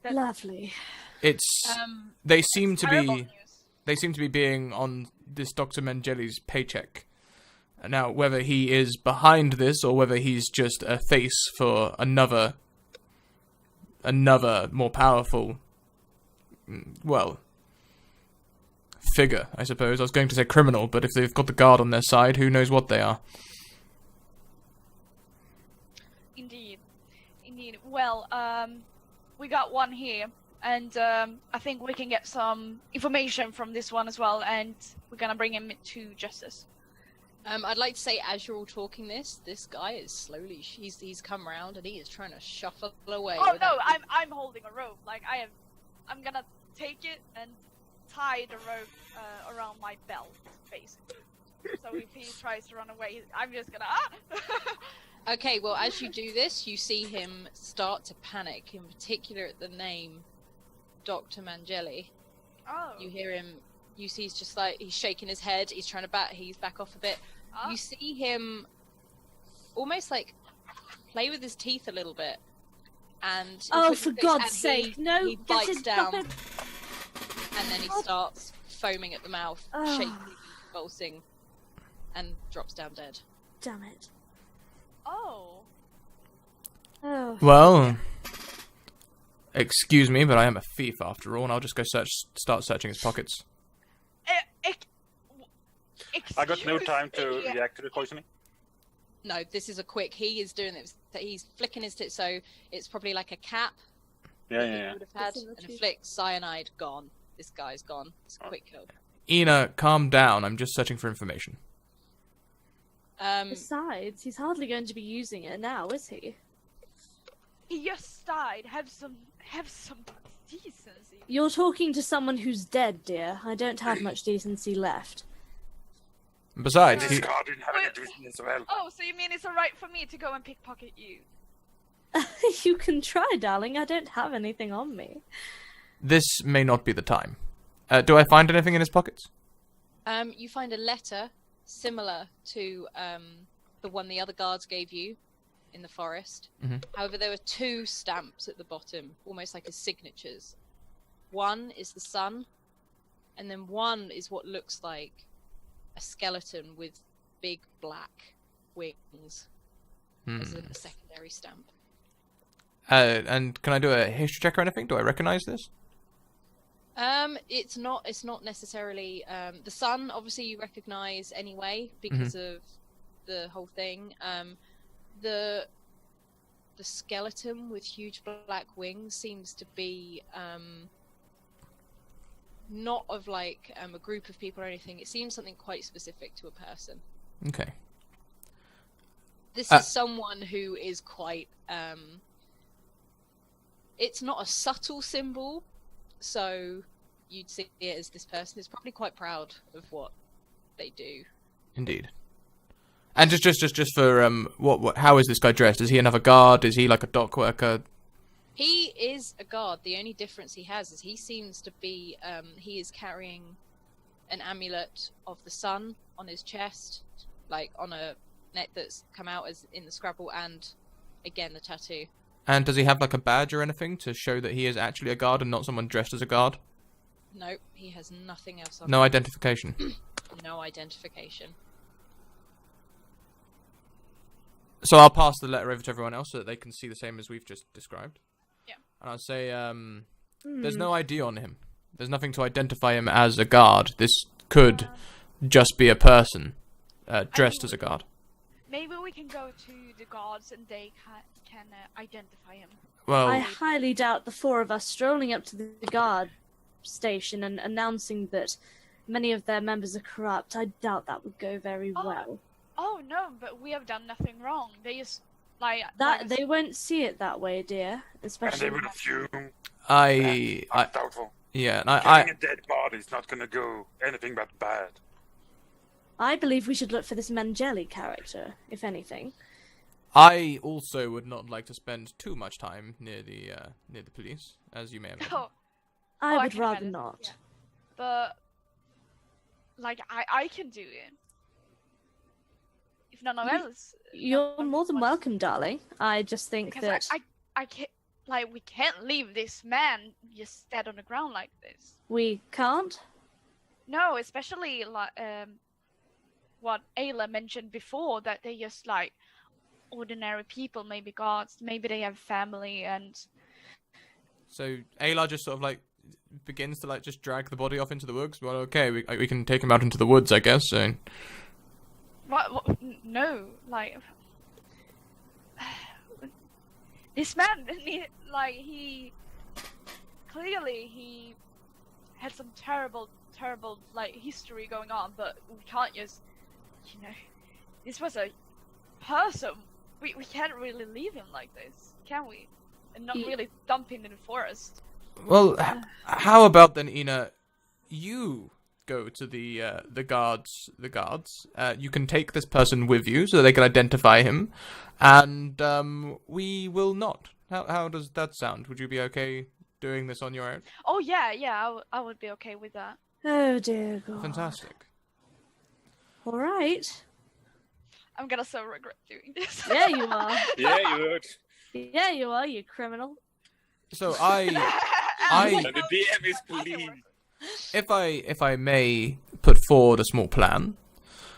Lovely. It's they seem to Terrible be news. they seem to be being on this Dr. Mangeli's paycheck. Now, whether he is behind this or whether he's just a face for another more powerful, well, figure, I suppose. I was going to say criminal, but if they've got the guard on their side, who knows what they are. Indeed. Well, we got one here, and I think we can get some information from this one as well, and we're gonna bring him to justice. I'd like to say, as you're all talking this guy is slowly, he's come around and he is trying to shuffle away. Oh no, without- I'm holding a rope. Like I'm gonna take it and tie the rope around my belt, basically. So if he tries to run away, I'm just gonna Okay, well, as you do this, you see him start to panic, in particular at the name Dr. Mangelli. Oh. You hear him, you see he's just like, he's shaking his head, he's trying to he's back off a bit. You see him almost like play with his teeth a little bit. And for God's sake, no, he get bites it, down, stop it. and then he starts foaming at the mouth, shaking, convulsing, and drops down dead. Damn it. Oh. Oh. Well, excuse me, but I am a thief after all, and I'll just go start searching his pockets. I got no time to react to the poisoning. No, this is a quick. He is doing it. He's flicking his tip, so it's probably like a cap. Yeah. Would have had and a flick. Cyanide gone. This guy's gone. It's a quick kill. Ina, calm down. I'm just searching for information. Besides, he's hardly going to be using it now, is he? He just died. Have some decency. You're talking to someone who's dead, dear. I don't have much decency left. Besides, This guy didn't have any decency as well. Oh, so you mean it's alright for me to go and pickpocket you? You can try, darling. I don't have anything on me. this may not be the time. Do I find anything in his pockets? You find a letter similar to the one the other guards gave you in the forest. Mhm. However, there were two stamps at the bottom, almost like as signatures. One is the sun, and then one is what looks like a skeleton with big black wings as a secondary stamp. And can I do a history check or anything? Do I recognize this? It's not necessarily the sun. Obviously, you recognize anyway because of the whole thing. The skeleton with huge black wings seems to be not of like a group of people or anything. It seems something quite specific to a person. Okay. This is someone who is quite it's not a subtle symbol, so you'd see it as this person is probably quite proud of what they do. Indeed. And just for what how is this guy dressed? Is he another guard? Is he like a dock worker? He is a guard. The only difference he has is he seems to be he is carrying an amulet of the sun on his chest, like on a neck that's come out as in the Scrabble, and again the tattoo. And does he have like a badge or anything to show that he is actually a guard and not someone dressed as a guard? Nope, he has nothing else on No him. identification. No identification. So I'll pass the letter over to everyone else so that they can see the same as we've just described. Yeah. And I'll say, there's no ID on him. There's nothing to identify him as a guard. This could just be a person dressed as a guard. Maybe we can go to the guards and they can identify him. Well, I highly doubt the four of us strolling up to the guard station and announcing that many of their members are corrupt. I doubt that would go very well. Oh no, but we have done nothing wrong. They just They won't see it that way, dear. And Especially. they would assume. I Doubtful. yeah, and Killing a dead body is not gonna go anything but bad. I believe we should look for this Mangelli character, if anything. I also would not like to spend too much time near the police, as you may imagine. I would can rather imagine, not. yeah. But I can do it. If none else. You're more than welcome, darling. I just think Because that I can't, we can't leave this man just dead on the ground like this. we can't. No, especially what Ayla mentioned before, that they just ordinary people, maybe guards, maybe they have family, and So Ayla just sort of begins to just drag the body off into the woods. Well, okay, we can take him out into the woods, I guess. So what no, this man, he clearly he had some terrible history going on, but we can't just, this was a person. We can't really leave him like this, can we? And not really dump him in the forest. well, how about then, Ina? You go to the guards. You can take this person with you so they can identify him, and we will not. How does that sound? Would you be okay doing this on your own? Oh yeah, I would be okay with that. Oh dear God. Fantastic. All right. I'm gonna so regret doing this. Yeah, you are. Yeah, you would. Yeah, you are. You criminal. So I And the DM is pleased. if I may put forward a small plan,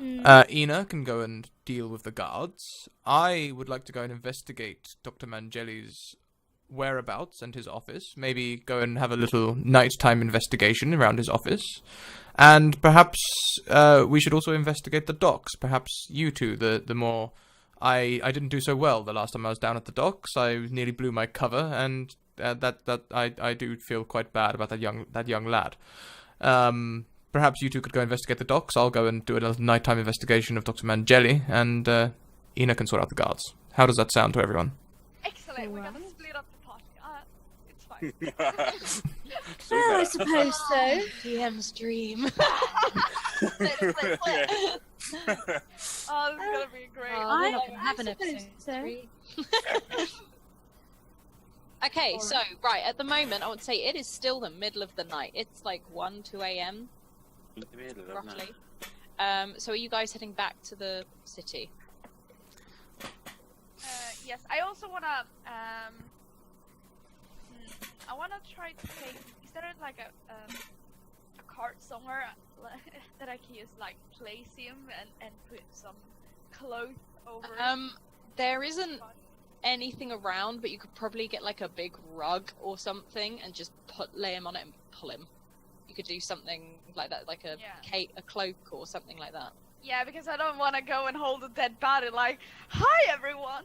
Ina can go and deal with the guards. I would like to go and investigate Dr. Mangeli's whereabouts and his office. Maybe go and have a little nighttime investigation around his office. And perhaps we should also investigate the docks. Perhaps you two, the more... I didn't do so well the last time I was down at the docks. I nearly blew my cover, and I do feel quite bad about that young lad. Perhaps you two could go investigate the docks. I'll go and do a little nighttime investigation of Dr. Mangeli, and Ina can sort out the guards. How does that sound to everyone? Excellent. We're gonna split up the party. It's fine. Well, I suppose so. DM's dream. Split. Oh, this is gonna be great. We're not gonna have an suppose episode so. 3. Okay, so right at the moment, I would say it is still the middle of the night. It's like 2 a.m. roughly. So are you guys heading back to the city? Yes, I also wanna. I wanna try to take. Is there like a cart somewhere that I can use, like place him and put some clothes over? There isn't anything around, but you could probably get like a big rug or something and just lay him on it and pull him. You could do something like that, like a cloak or something like that. Yeah, because I don't want to go and hold a dead body like, "Hi everyone."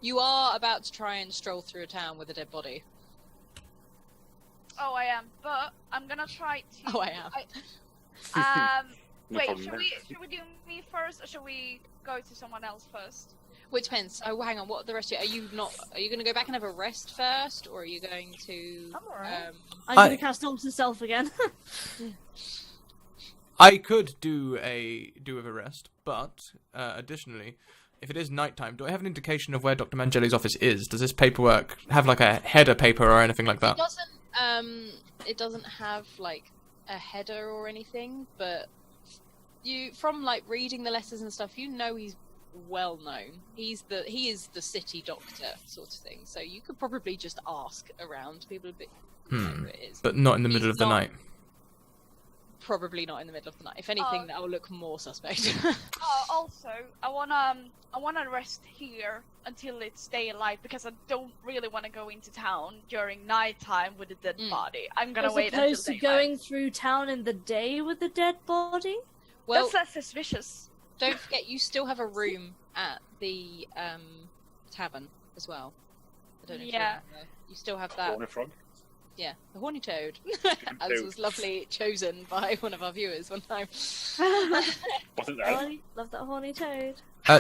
You are about to try and stroll through a town with a dead body. Oh, I am, but I'm gonna try to. Oh, I am. No Wait, problem should there. we do me first, or should we go to someone else first? Well, it depends. Oh, hang on. What are the rest of you? Are you going to go back and have a rest first, or are you going to? I'm alright. I'm I- gonna cast Alter Self again. I could do with a rest, but additionally, if it is nighttime, do I have an indication of where Dr. Mangeli's office is? Does this paperwork have like a header paper or anything like that? It doesn't. It doesn't have like a header or anything, but from like reading the letters and stuff, you know he's well known. He is the city doctor sort of thing. So you could probably just ask around. People would know who it is. But not in the middle He's of the not- night. Probably not in the middle of the night. If anything, that will look more suspect. Also, I wanna rest here until it's daylight because I don't really want to go into town during nighttime with a dead body. I'm gonna As wait until opposed to daylight. going through town in the day with a dead body. Well, That's less suspicious. don't forget, you still have a room at the tavern as well. I don't know if you Yeah. remember. You still have that. Horny frog. Yeah, the horny toad, as was lovely chosen by one of our viewers one time. Wasn't that? Love that horny toad.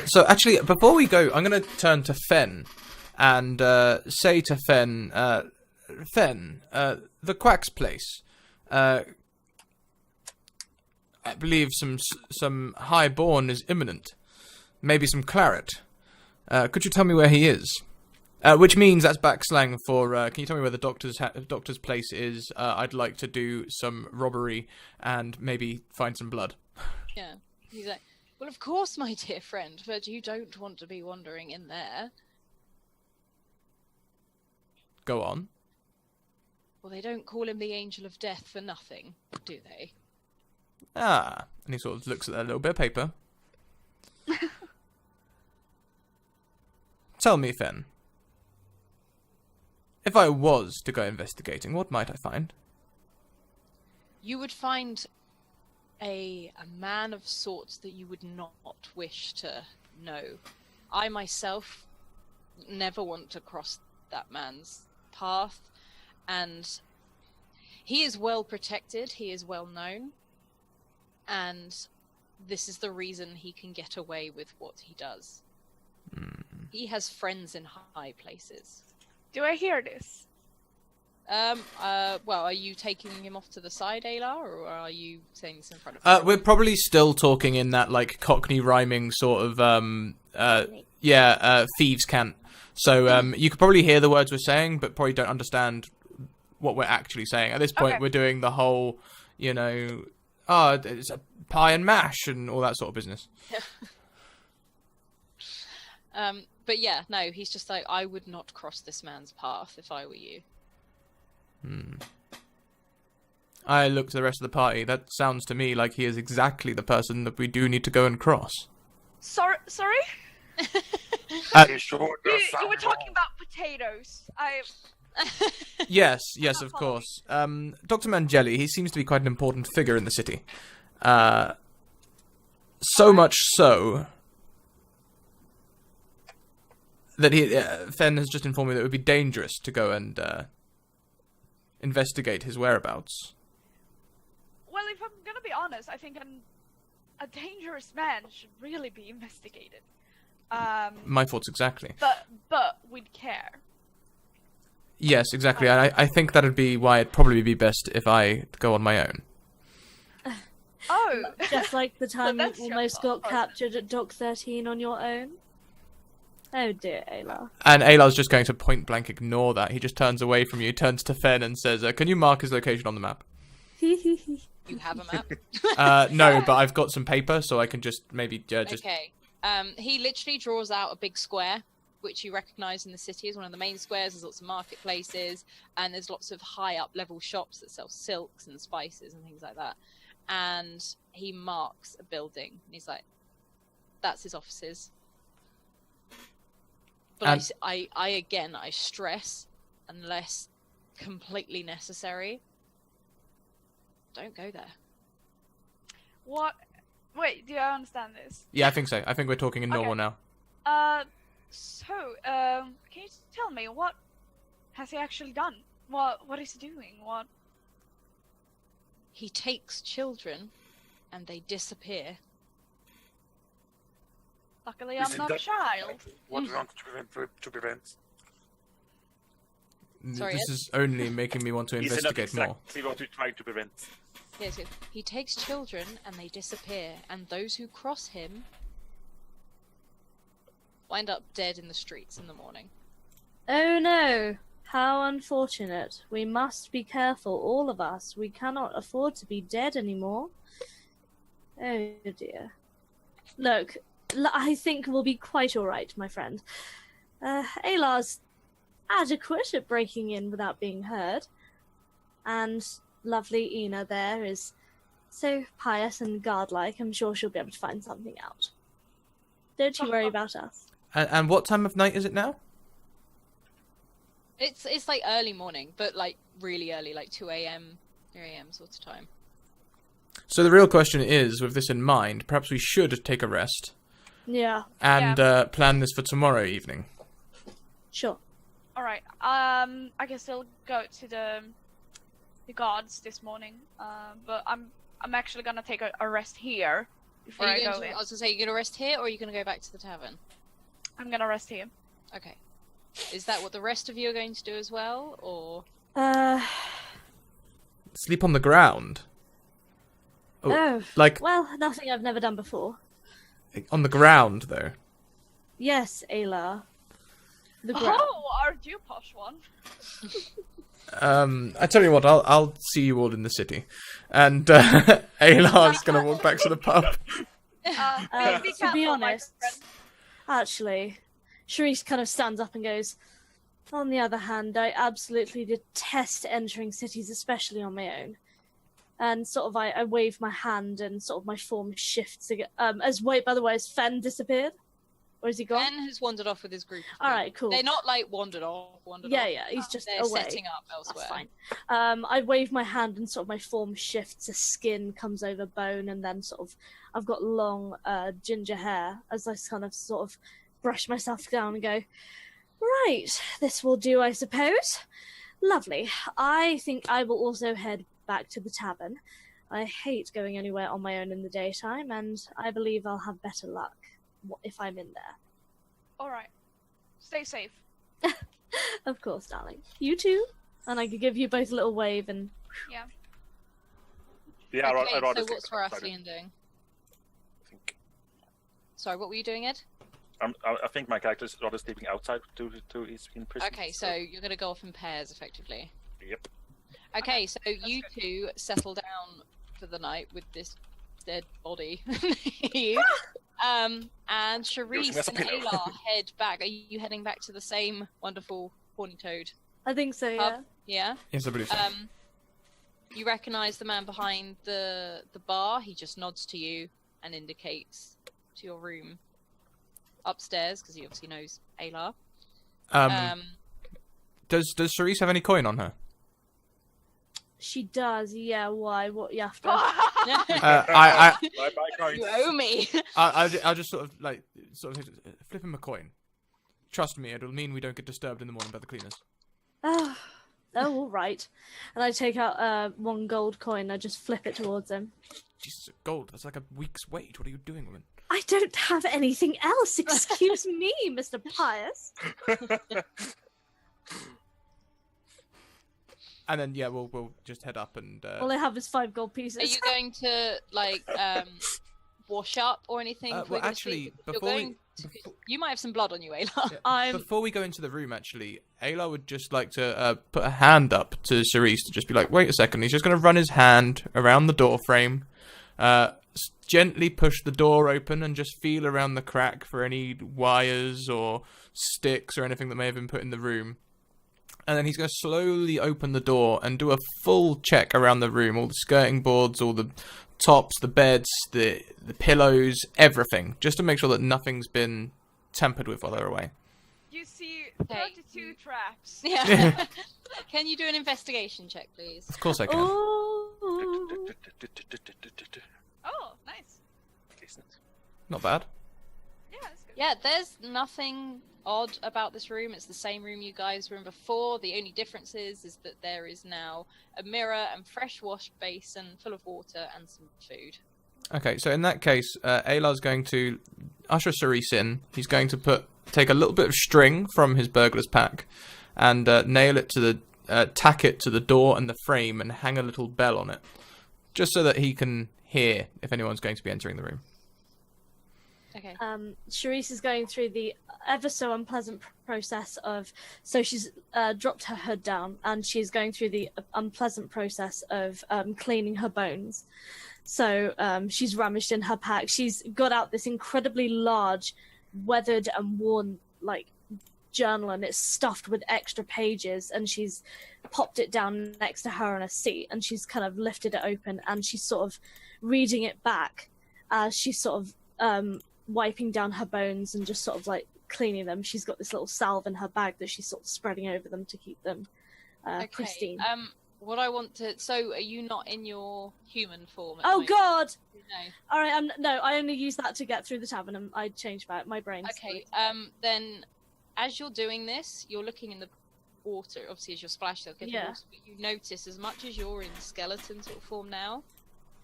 So actually, before we go, I'm going to turn to Fen and say to Fen, Fen, the Quack's place. I believe some highborn is imminent. Maybe some claret. Could you tell me where he is? Which means that's back slang for, can you tell me where the doctor's place is? I'd like to do some robbery and maybe find some blood. Yeah, he's like, well, of course, my dear friend, but you don't want to be wandering in there. Go on. Well, they don't call him the Angel of Death for nothing, do they? Ah, and he sort of looks at that little bit of paper. Tell me, Fen. If I was to go investigating, what might I find? You would find a man of sorts that you would not wish to know. I myself never want to cross that man's path, and he is well protected, he is well known, and this is the reason he can get away with what he does. He has friends in high places. Do I hear this? Well, are you taking him off to the side, Ayla, or are you saying this in front of him? We're probably still talking in that like Cockney rhyming sort of thieves' cant. So you could probably hear the words we're saying, but probably don't understand what we're actually saying. At this point, Okay. we're doing the whole, it's a pie and mash and all that sort of business. But yeah, no, he's just like, I would not cross this man's path if I were you. I look to the rest of the party. That sounds to me like he is exactly the person that we do need to go and cross. Sorry? Are you sure You there's were something talking wrong? about potatoes. Yes, of course. Dr. Mangelli, he seems to be quite an important figure in the city. So much so that Fen has just informed me that it would be dangerous to go and investigate his whereabouts. Well, if I'm gonna be honest, I think a dangerous man should really be investigated. My thoughts exactly. But with care. Yes, exactly. And I think that'd be why it'd probably be best if I go on my own. Oh, Just like the time you that's your almost fault. got captured at Dock 13 on your own. Oh dear, Ayla. And Aylar's just going to point blank ignore that. He just turns away from you, turns to Fen and says, can you mark his location on the map? You have a map? No, but I've got some paper, so I can just maybe just... Okay. He literally draws out a big square, which you recognise in the city as one of the main squares. There's lots of marketplaces, and there's lots of high up level shops that sell silks and spices and things like that. And he marks a building, and he's like, that's his offices. But I stress, unless completely necessary, don't go there. what? Wait, do I understand this? Yeah, I think so. I think we're talking in normal Okay. now. Can you tell me what has he actually done? What is he doing? What? He takes children, and they disappear. Luckily, Is I'm it not a that- child. What do you want to prevent? Sorry, This Ed? is only making me want to Is it not investigate more. exactly what you're trying to prevent? Yes, yes. He takes children, and they disappear, and those who cross him wind up dead in the streets in the morning. Oh no, how unfortunate. We must be careful, all of us. We cannot afford to be dead anymore. Oh dear. Look, I think we'll be quite alright, my friend. Aylar's adequate at breaking in without being heard. And lovely Ina there is so pious and godlike. I'm sure she'll be able to find something out. Don't you worry about us. And what time of night is it now? It's like early morning, but like really early, like 2 a.m., 3 a.m. sort of time. So the real question is, with this in mind, perhaps we should take a rest Yeah, and plan this for tomorrow evening. sure. All right. I can still go to the guards this morning. But I'm actually gonna take a rest here before Are I you go going to, in. I was going to say, you're going to rest here, or are you going to go back to the tavern? I'm gonna rest here. Okay. Is that what the rest of you are going to do as well, or...? Sleep on the ground. Oh, Like, well, nothing I've never done before. on the ground, though. Yes, Ayla. The ground. Oh, aren't you posh one? I tell you what, I'll see you all in the city. And Aylar's gonna walk back to the pub. Be to be careful, my honest, friend. actually, Sharice kind of stands up and goes, on the other hand, I absolutely detest entering cities, especially on my own. And sort of, I wave my hand and sort of my form shifts again. By the way, has Fen disappeared? Or is he gone? Ben has wandered off with his group. of Alright, people. cool. They're not like wandered off. Yeah, he's just They're away. setting up elsewhere. That's fine. I wave my hand and sort of my form shifts, a skin comes over bone, and then sort of I've got long ginger hair as I kind of sort of brush myself down and go, right, this will do, I suppose. Lovely. I think I will also head back to the tavern. I hate going anywhere on my own in the daytime, and I believe I'll have better luck if I'm in there. All right. Stay safe. Of course, darling. You too? And I could give you both a little wave and... Yeah. Yeah, Okay, I'd rather so sleep what's outside, Horathian doing? I think. Sorry, what were you doing, Ed? I think my character is rather sleeping outside to he's in prison. Okay, so you're going to go off in pairs, effectively. Yep. Okay, so you two settle down for the night with this dead body. And Charisse as a and pillow. Aylar head back. Are you heading back to the same wonderful horny toad? I think so, yeah. Yeah? Yes, I believe so. You recognise the man behind the bar. He just nods to you and indicates to your room upstairs, because he obviously knows Aylar. Does Cerise have any coin on her? She does, yeah, why? What you after? I Bye-bye, coins. You owe me. I'll just sort of flip him a coin. Trust me, it'll mean we don't get disturbed in the morning by the cleaners. Oh, all right. And I take out one gold coin. I just flip it towards him. Jesus, gold. That's like a week's wage. What are you doing, woman? I don't have anything else. Excuse me, Mr. Pius. And then yeah, we'll just head up and. All I have is 5 gold pieces. Are you going to wash up or anything? Well, before you go to actually, sleep? If you're before going you might have some blood on you, Aylar. Yeah, before we go into the room, actually, Aylar would just like to put a hand up to Cerise to just be like, wait a second. He's just going to run his hand around the door frame, gently push the door open and just feel around the crack for any wires or sticks or anything that may have been put in the room. And then he's going to slowly open the door and do a full check around the room. All the skirting boards, all the tops, the beds, the pillows, everything. Just to make sure that nothing's been tampered with while they're away. You see Okay. 32 traps. Yeah. Can you do an investigation check, please? Of course I can. Oh, Oh, nice. Not bad. Yeah, that's good. Yeah, there's nothing odd about this room. It's the same room you guys were in before. The only difference is that there is now a mirror and fresh wash basin full of water and some food. Okay, so in that case, Aylar's going to usher Cerise in. He's going to take a little bit of string from his burglar's pack and nail it to the tack it to the door and the frame and hang a little bell on it, just so that he can hear if anyone's going to be entering the room. Okay. Charisse is going through the ever so unpleasant process of... So she's dropped her hood down, and she's going through the unpleasant process of cleaning her bones. So she's rummaged in her pack. She's got out this incredibly large, weathered and worn, journal, and it's stuffed with extra pages, and she's popped it down next to her on a seat, and she's kind of lifted it open, and she's sort of reading it back as she's sort of wiping down her bones and just sort of cleaning them. She's got this little salve in her bag that she's sort of spreading over them to keep them pristine. What I want to... So, are you not in your human form? At the Oh moment? God! No. All right, no, I only use that to get through the tavern, and I changed back. My brain's... Okay, then as you're doing this, you're looking in the water, obviously as you're splashed, but you notice as much as you're in skeleton sort of form now,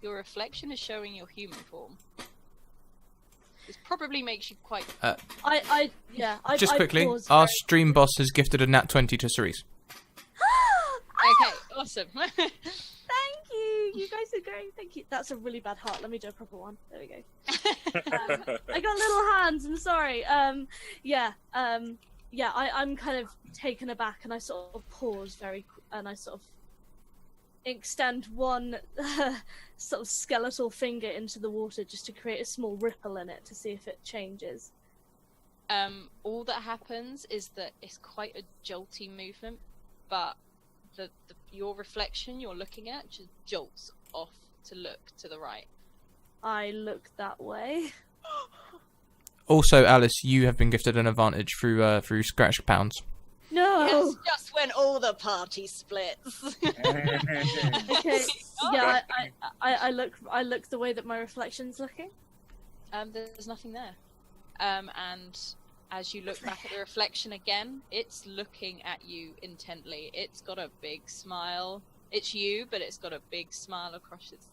your reflection is showing your human form. This probably makes you quite... Just quickly, paused our very- stream boss has gifted a nat 20 to Cerise. Okay, awesome. Thank you. You guys are great. Thank you. That's a really bad heart. Let me do a proper one. There we go. I got little hands. I'm sorry. I'm kind of taken aback, and I sort of pause and I sort of extend one sort of skeletal finger into the water just to create a small ripple in it to see if it changes. All that happens is that it's quite a jolty movement, but your reflection you're looking at just jolts off to look to the right. I look that way. Also, Alice, you have been gifted an advantage through scratch pounds. No. Yes, just when all the party splits. Okay. Yeah, I look the way that my reflection's looking. There's nothing there. And as you look back at the reflection again, it's looking at you intently. It's got a big smile. It's you, but it's got a big smile across its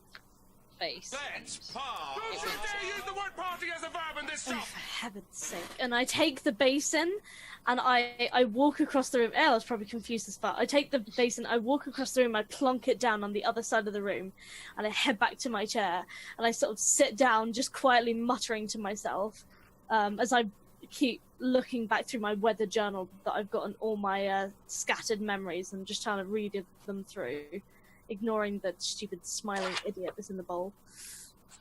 face. Who should dare use the word party as a verb in this Oh, shop? for heaven's sake. And I take the basin and I walk across the room. I was probably confused as fuck. I take the basin, I walk across the room, I plonk it down on the other side of the room, and I head back to my chair, and I sort of sit down, just quietly muttering to myself, as I keep looking back through my weather journal that I've gotten all my scattered memories and just trying to read them through, ignoring the stupid smiling idiot that's in the bowl.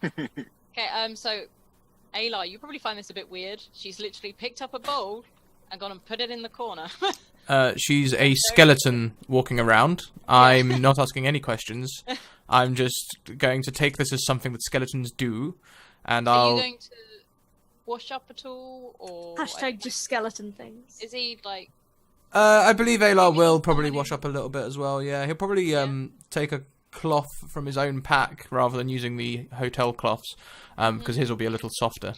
Okay, so Ayla, you probably find this a bit weird. She's literally picked up a bowl and gone and put it in the corner. She's a skeleton walking around. I'm not asking any questions. I'm just going to take this as something that skeletons do, and Are I'll... you going to wash up at all, or Hashtag just skeleton things. is he like? I believe Alar Maybe will he's probably someone wash who- up a little bit as well. Yeah, he'll probably take a cloth from his own pack rather than using the hotel cloths, because his will be a little softer.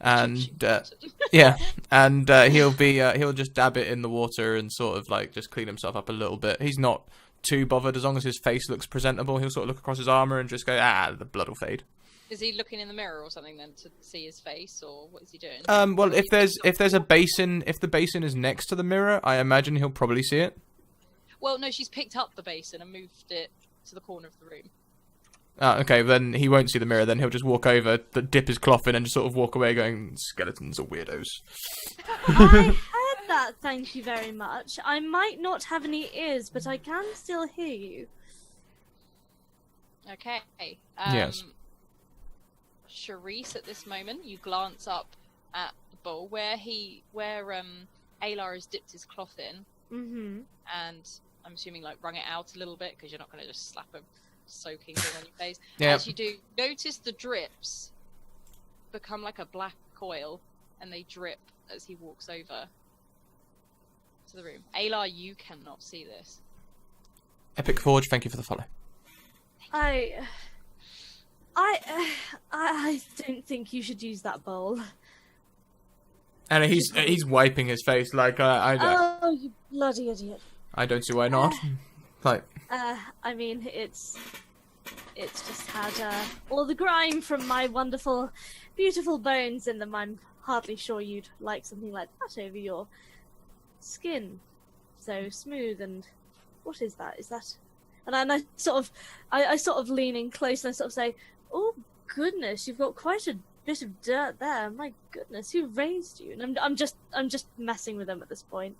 And yeah, and he'll just dab it in the water and sort of like just clean himself up a little bit. He's not too bothered as long as his face looks presentable. He'll sort of look across his armor and just go, the blood will fade. Is he looking in the mirror or something then to see his face, or what is he doing? Well, if there's a basin, if the basin is next to the mirror, I imagine he'll probably see it. Well, no, she's picked up the basin and moved it to the corner of the room. Okay, then he won't see the mirror. Then he'll just walk over, dip his cloth in, and just sort of walk away, going, "Skeletons are weirdos." I heard that, thank you very much. I might not have any ears, but I can still hear you. Okay. Yes. Charisse, at this moment, you glance up at the bowl where Alar has dipped his cloth in, Mm-hmm. and I'm assuming like wrung it out a little bit because you're not going to just slap a soaking thing on your face. Yeah. As you do, notice the drips become like a black oil, and they drip as he walks over to the room. Alar, you cannot see this. Epic Forge, thank you for the follow. I don't think you should use that bowl. And he's wiping his face like Oh, you bloody idiot. I don't see why not. Like, I mean, it's just had all the grime from my wonderful, beautiful bones in them. I'm hardly sure you'd like something like that over your skin. So smooth and... What is that? Is that... And I sort of lean in close and I sort of say, "Oh goodness, you've got quite a bit of dirt there. My goodness, who raised you?" And I'm just messing with him at this point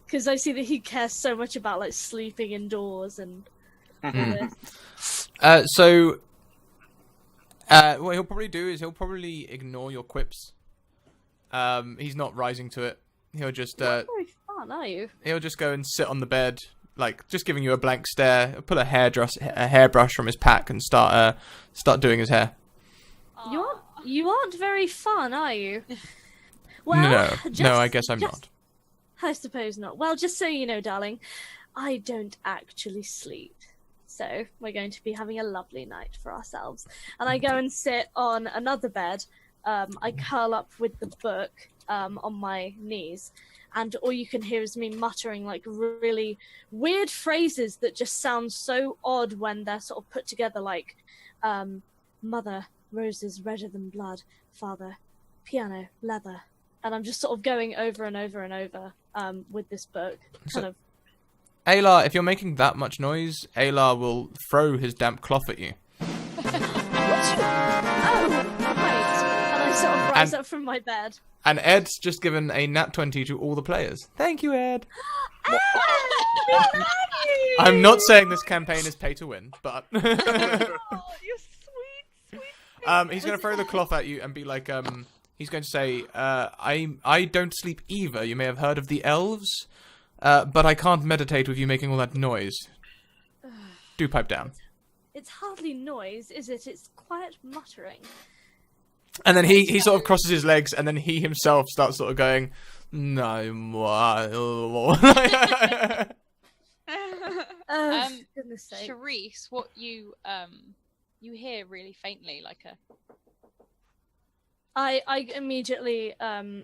because I see that he cares so much about like sleeping indoors and all this. what he'll probably do is he'll probably ignore your quips. He's not rising to it. He'll just Not very fun, are you? he'll just go and sit on the bed, like just giving you a blank stare. He'll pull a hairbrush from his pack and start doing his hair. You aren't very fun, are you? Well, No, I guess I'm not. I suppose not. Well, just so you know, darling, I don't actually sleep. So we're going to be having a lovely night for ourselves. And I go and sit on another bed. I curl up with the book on my knees. And all you can hear is me muttering like really weird phrases that just sound so odd when they're sort of put together, like mother, roses redder than blood, father, piano, leather. And I'm just sort of going over and over and over with this book. Kind of. Alar, if you're making that much noise, Alar will throw his damp cloth at you. Oh, right. And I sort of rise up from my bed. And Ed's just given a nat 20 to all the players. Thank you, Ed. Ed, we love you! I'm not saying this campaign is pay to win, but Oh, you sweet. he's going to throw the cloth at you and be like, he's going to say, I don't sleep either. You may have heard of the elves, but I can't meditate with you making all that noise. Do pipe down. It's hardly noise, is it? It's quiet muttering. And then he sort of crosses his legs, and then he himself starts sort of going, no more. Oh, for goodness sake. Charisse, what you hear really faintly, like a... I immediately I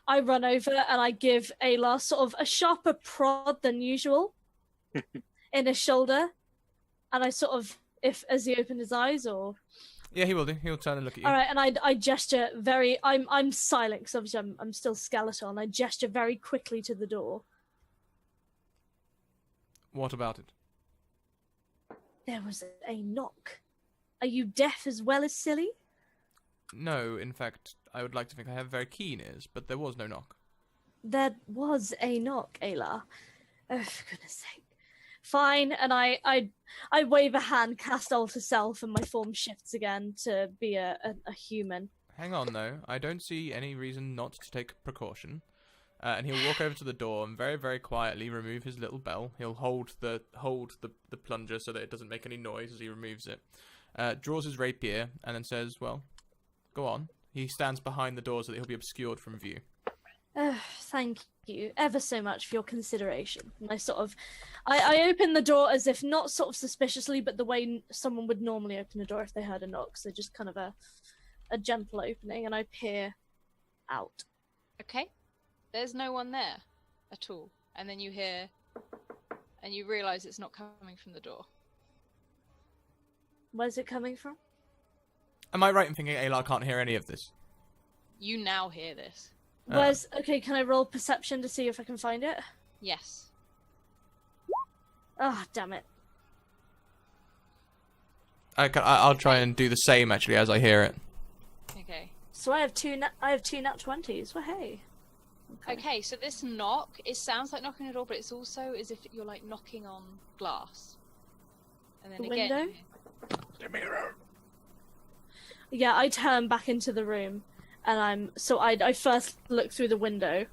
run over and I give Ayla sort of a sharper prod than usual in his shoulder, and I sort of, as he opened his eyes, or Yeah, he will do. He'll turn and look at you. all right, and I gesture very. I'm silent because obviously I'm still skeletal, and I gesture very quickly to the door. What about it? There was a knock. Are you deaf as well as silly? No, in fact, I would like to think I have very keen ears, but there was no knock. There was a knock, Ayla. Oh, for goodness sake. Fine, and I wave a hand, cast alter self, and my form shifts again to be a human. Hang on, though. I don't see any reason not to take precaution. And he'll walk over to the door and very, very quietly remove his little bell. He'll hold the plunger so that it doesn't make any noise as he removes it. Draws his rapier and then says, "Well, go on." He stands behind the door so that he'll be obscured from view. Thank you ever so much for your consideration. And I open the door as if not sort of suspiciously, but the way someone would normally open a door if they heard a knock. So just kind of a gentle opening, and I peer out. Okay. There's no one there at all. And then you hear, and you realise it's not coming from the door. Where's it coming from? Am I right in thinking Ayla can't hear any of this? You now hear this. Okay, can I roll perception to see if I can find it? Yes. Ah, damn it. I'll try and do the same actually as I hear it. Okay. So I have two nat 20s. Well, hey. Okay, so this knock, it sounds like knocking on a door, but it's also as if you're like knocking on glass. And then The again, window? The mirror. Yeah, I turn back into the room, and I first look through the window.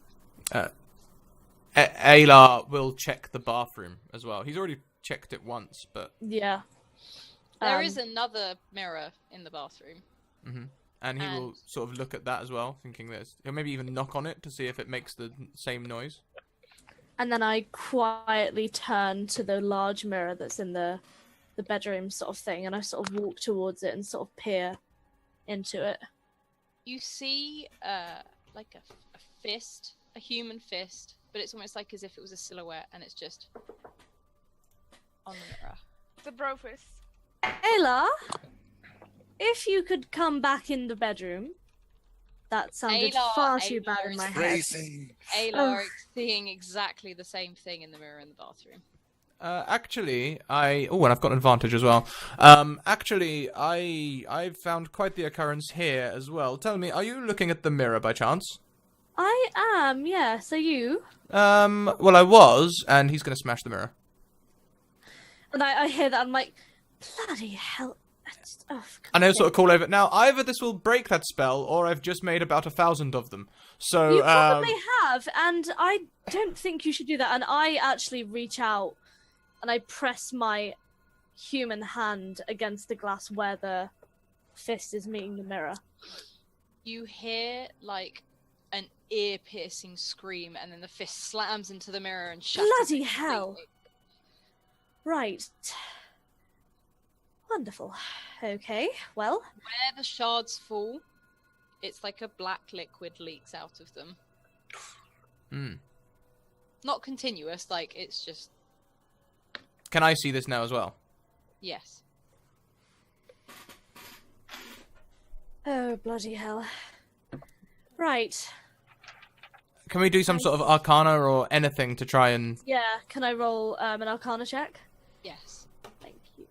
Ayla will check the bathroom as well. He's already checked it once, but Yeah. there is another mirror in the bathroom. and he will sort of look at that as well, thinking he'll maybe even knock on it to see if it makes the same noise. And then I quietly turn to the large mirror that's in the bedroom sort of thing, and I sort of walk towards it and sort of peer into it. You see like a fist, a human fist, but it's almost like as if it was a silhouette and it's just on the mirror. The bro fist. Ayla, if you could come back in the bedroom. That sounded far too bad in my head. Crazy. Ayla is seeing exactly the same thing in the mirror in the bathroom. Actually, and I've got an advantage as well. Actually, I've found quite the occurrence here as well. Tell me, are you looking at the mirror by chance? I am, yes. Are you? Well, I was, and he's gonna smash the mirror. And I hear that, I'm like, bloody hell. And he'll sort of call over. Now, either this will break that spell, or I've just made about 1,000 of them. So, you probably have, and I don't think you should do that. And I actually reach out, and I press my human hand against the glass where the fist is meeting the mirror. You hear, like, an ear-piercing scream, and then the fist slams into the mirror and shatters. Bloody hell. Right. Wonderful. Okay, well. Where the shards fall, it's like a black liquid leaks out of them. Not continuous, like, it's just... Can I see this now as well? Yes. Oh, bloody hell. Right. Can we do some sort of arcana or anything to try and... Yeah, can I roll an arcana check? Yes. Thank you.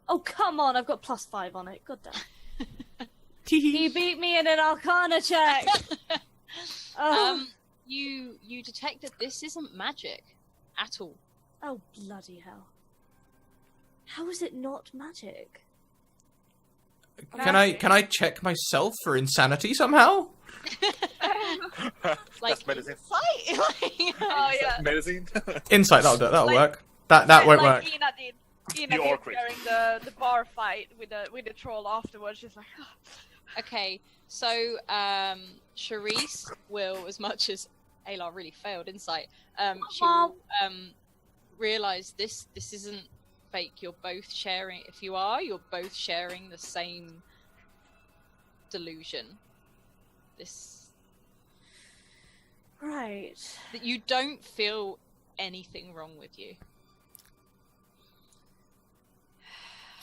Oh, come on, I've got +5 on it. God damn. He beat me in an arcana check! You detect that this isn't magic at all. Oh, bloody hell. How is it not magic? Can I check myself for insanity somehow? Like, That's medicine. Oh yeah. Medicine. Insight, that'll Like- work. That won't work. Ina did. Ina You did are crazy. during the bar fight with the troll afterwards. She's like, Okay, so Charisse will, as much as Ayla really failed insight, she will realize this isn't fake. You're both sharing. If you are, you're both sharing the same delusion. This Right. that you don't feel anything wrong with you.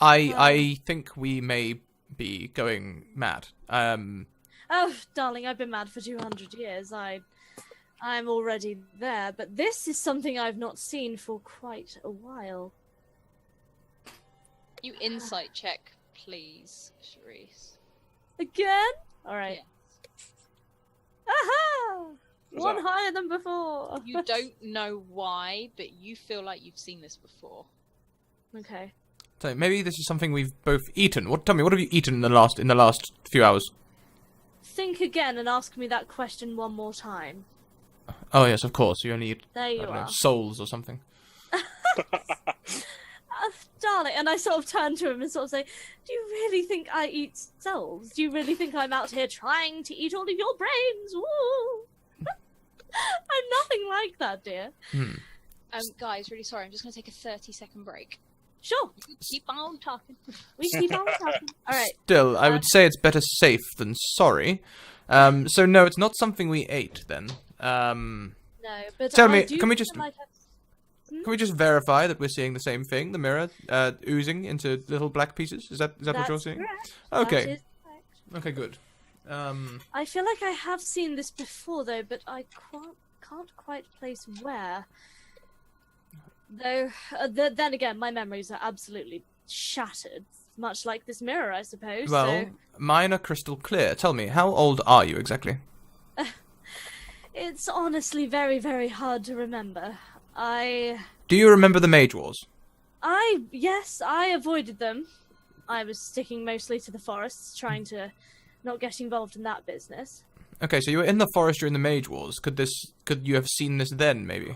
I think we may be going mad. Oh, darling, I've been mad for 200 years. I'm already there, but this is something I've not seen for quite a while. You insight check, please, Charisse. Again? Alright. Yes. Aha! What's One that? higher than before. You don't know why, but you feel like you've seen this before. Okay. So maybe this is something we've both eaten. Tell me, what have you eaten in the last few hours? Think again and ask me that question one more time. Oh yes, of course. You only eat There I you don't know, are. souls or something. Darling, and I sort of turn to him and sort of say, do you really think I eat souls? Do you really think I'm out here trying to eat all of your brains? Woo! I'm nothing like that, dear. Guys, really sorry. I'm just going to take a 30-second break. Sure, You keep on talking. we keep on talking. Alright, Still, I would say it's better safe than sorry. So no, it's not something we ate then. no, but Tell I me, do can we feel just- like Can we just verify that we're seeing the same thing? The mirror oozing into little black pieces. Is that what you're that's seeing? correct. Okay. That is correct. Okay, good. I feel like I have seen this before, though, but I can't quite place where. Though, then again, my memories are absolutely shattered, much like this mirror, I suppose. Well, so mine are crystal clear. Tell me, how old are you exactly? it's honestly very, very hard to remember. Do you remember the Mage Wars? Yes, I avoided them. I was sticking mostly to the forests, trying to not get involved in that business. Okay, so you were in the forest during the Mage Wars. Could you have seen this then, maybe?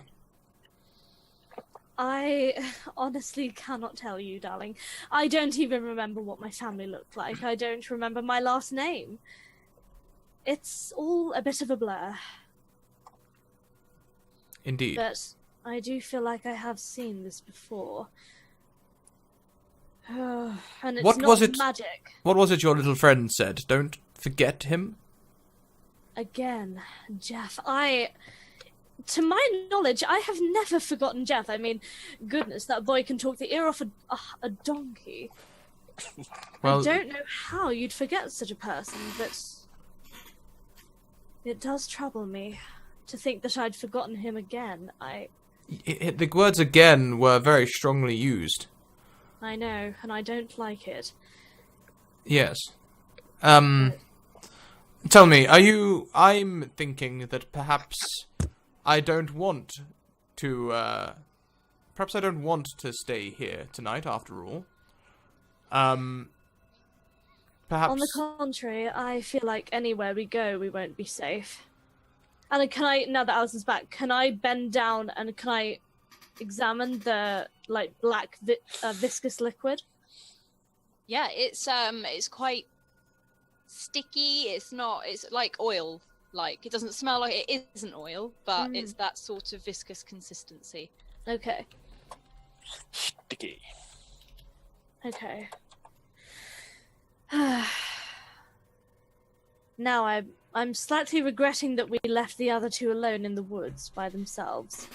I honestly cannot tell you, darling. I don't even remember what my family looked like. I don't remember my last name. It's all a bit of a blur. Indeed. But I do feel like I have seen this before. And it's What not was it- magic. What was it your little friend said? Don't forget him? Again, Jeff, to my knowledge, I have never forgotten Jeff. I mean, goodness, that boy can talk the ear off a donkey. Well, I don't know how you'd forget such a person, but it does trouble me to think that I'd forgotten him again. the words again were very strongly used. I know, and I don't like it. Yes. Tell me, I'm thinking that perhaps I don't want to, perhaps I don't want to stay here tonight after all. Perhaps... On the contrary, I feel like anywhere we go, we won't be safe. And now that Alison's back, can I bend down and can I examine the, black viscous liquid? Yeah, it's quite sticky. It's like oil. Like, it doesn't smell like it isn't oil, but it's that sort of viscous consistency. Okay. Sticky. Okay. Now I'm slightly regretting that we left the other two alone in the woods by themselves.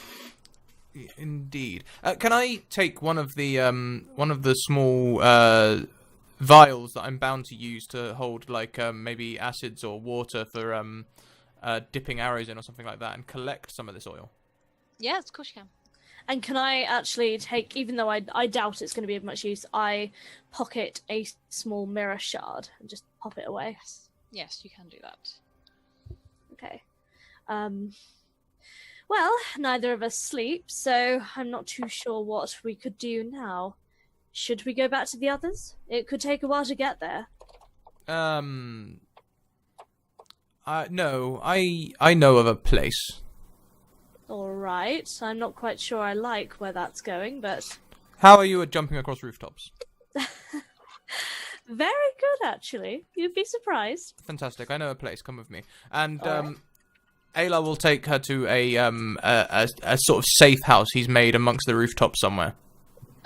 Indeed. Can I take one of the small vials that I'm bound to use to hold maybe acids or water for dipping arrows in or something like that, and collect some of this oil? Yeah, of course you can. And can I actually take, even though I doubt it's going to be of much use, I pocket a small mirror shard and just pop it away? Yes, you can do that. Okay. Well, neither of us sleep, so I'm not too sure what we could do now. Should we go back to the others? It could take a while to get there. No, I know of a place. Alright, I'm not quite sure I like where that's going, but... How are you at jumping across rooftops? Very good, actually. You'd be surprised. Fantastic. I know a place. Come with me. And Alright. Ayla will take her to a sort of safe house he's made amongst the rooftops somewhere.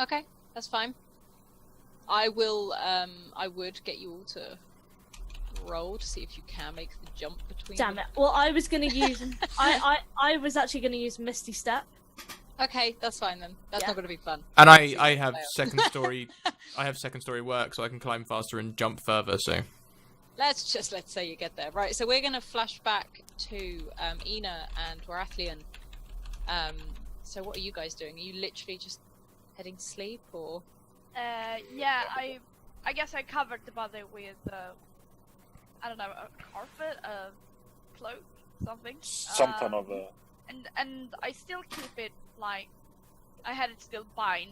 Okay, that's fine. I would get you all to roll to see if you can make the jump between Damn them. it. Well, I was going to use... I was actually going to use Misty Step. Okay, that's fine then. That's Yeah. not going to be fun. And Let's see I what have they are. second story. I have second story work, so I can climb faster and jump further. So Let's say you get there. Right, so we're going to flash back to Ina and Warathlian. So what are you guys doing? Are you literally just heading to sleep, or? Yeah, I guess I covered the body with I don't know, a carpet, a cloak, something. Some kind of And I still keep it like I had it still bind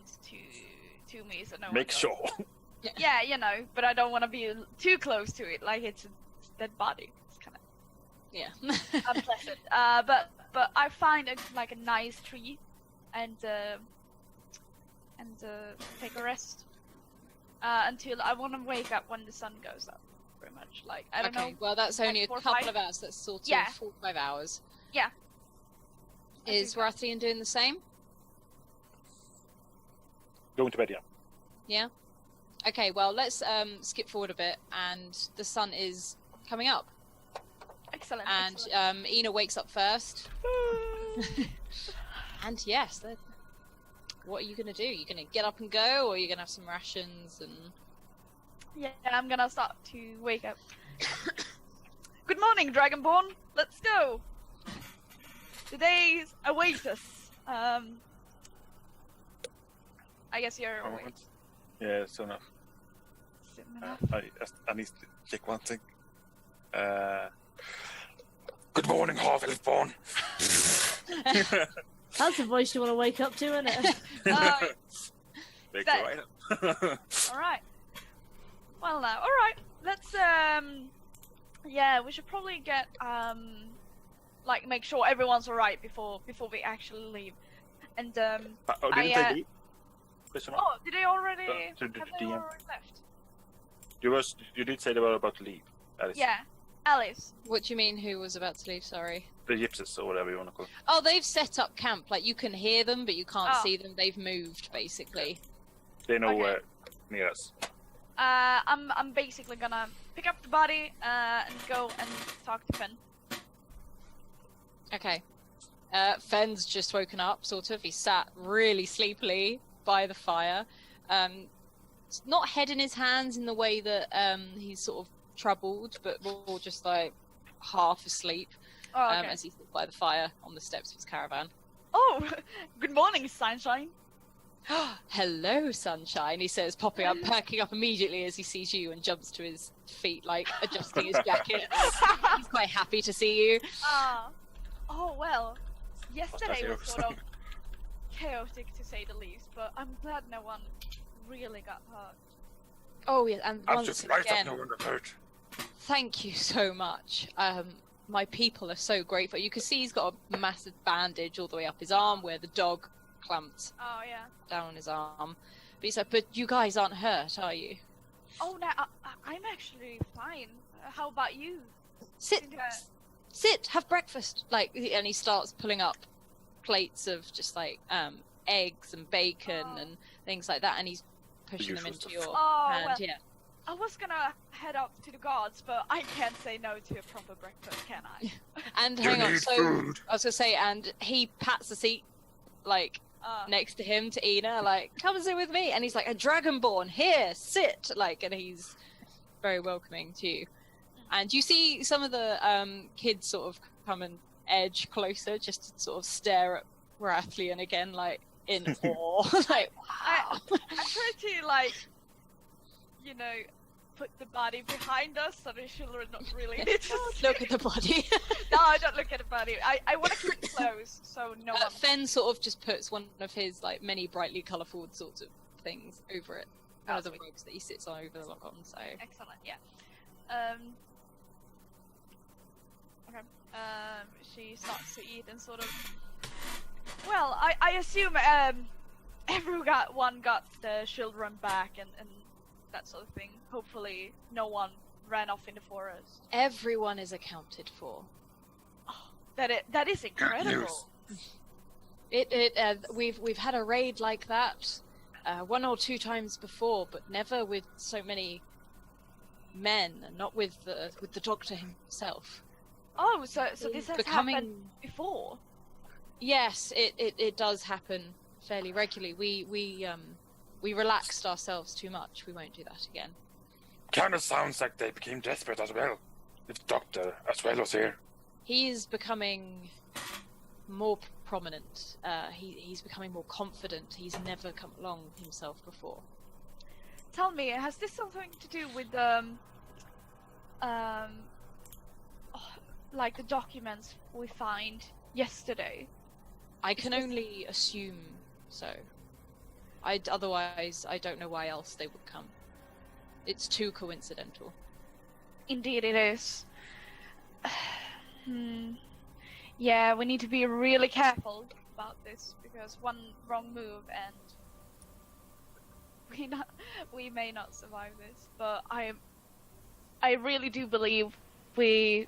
to me, so no one make goes- sure. Yeah, you know, but I don't want to be too close to it, like it's a dead body. It's kind of Yeah. unpleasant. But I find a nice tree, and take a rest until I want to wake up when the sun goes up. Pretty much, like I don't Okay, know. well that's only like 4 a or couple 5? of hours. That's sort of Yeah. 4 or 5 hours. Yeah. I Is think that- Warathlian doing the same? Going to bed, yeah. Yeah. Okay, well let's skip forward a bit, and the sun is coming up, Excellent. and excellent. Ina wakes up first. And yes, what are you gonna do? You gonna get up and go, or are you gonna have some rations and? Yeah, I'm gonna start to wake up. Good morning, Dragonborn. Let's go. The days await us. I guess you're awake. Yeah, so enough. Soon enough. I need to check one thing. Good morning, Harvilleborn. That's the voice you want to wake up to, isn't it? Wake that- you right up. All right. Well, now, all right. Let's yeah, we should probably get make sure everyone's all right before we actually leave. And Didn't I, they leave? Question mark? oh, did they already? To Have the they DM. already left? You did say they were about to leave. Alice. Yeah, Alice. What do you mean? Who was about to leave? Sorry. The gypsies or whatever you want to call it. Oh, they've set up camp. Like you can hear them, but you can't Oh. see them. They've moved, basically. They know Okay. where near us. I'm basically gonna pick up the body and go and talk to Finn. Okay. Fenn's just woken up, sort of. He sat really sleepily by the fire. Not head in his hands in the way that he's sort of troubled, but more just like half asleep Oh, okay. as he sits by the fire on the steps of his caravan. Oh, good morning, Sunshine. Hello, Sunshine, he says, popping up, perking up immediately as he sees you and jumps to his feet, like adjusting his jacket. He's quite happy to see you. Oh well. Yesterday Fantastic. was sort of chaotic to say the least, but I'm glad no one really got hurt. Oh, yeah, and I'm once surprised again, that no one got hurt. thank you so much. My people are so grateful. You can see he's got a massive bandage all the way up his arm where the dog clamped Oh yeah. down on his arm. But he's like, but you guys aren't hurt, are you? Oh no, I'm actually fine. How about you? Sit, Yeah. sit, have breakfast. Like, and he starts pulling up plates of just like eggs and bacon Oh. and things like that, and he's pushing them usual into stuff. your Oh, hand. well. Yeah. I was gonna head up to the guards, but I can't say no to a proper breakfast, can I? And You hang on, need so food. I was gonna say, and he pats the seat like next to him to Ina, like, come and sit with me. And he's like, a dragonborn, here, sit. Like, and he's very welcoming to you. And you see some of the kids sort of come and edge closer just to sort of stare at Warathlian again, like, in awe. Like, wow. I try to put the body behind us so the children not really need to Look at the body. No, I don't look at the body. I want to keep it close so no one. Fen sort of just puts one of his, like, many brightly colourful sorts of things over it. One of the rugs that he sits on over the lock on, so... Excellent, yeah. Okay. She starts to eat and sort of. Well, I assume everyone got the children back and that sort of thing. Hopefully, no one ran off in the forest. Everyone is accounted for. That is incredible. We've had a raid like that 1 or 2 times before, but never with so many men, and not with the doctor himself. Oh, so this has Becoming- happened before. Yes, it does happen fairly regularly. We relaxed ourselves too much. We won't do that again. Kind of sounds like they became desperate as well. If Doctor as well was here. He's becoming more prominent. He's becoming more confident. He's never come along himself before. Tell me, has this something to do with like the documents we find yesterday? I can only assume so. Otherwise, I don't know why else they would come. It's too coincidental. Indeed it is. Yeah, we need to be really careful about this, because one wrong move and we may not survive this. But I really do believe we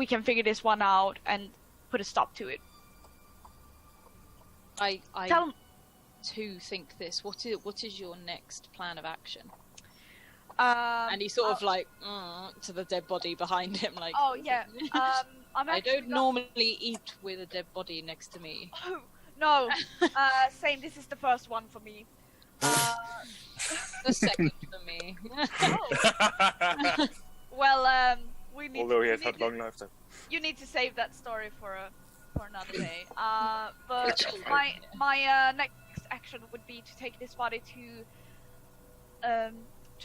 can figure this one out and put a stop to it. I Tell too think this. What is your next plan of action? And he sort of like to the dead body behind him, like. Oh yeah. I don't normally eat with a dead body next to me. Oh, no. Same. This is the first one for me. The second for me. Well, we need. Although he has had long lifetime. You need to save that story for another day. But Sure. my next action would be to take this body to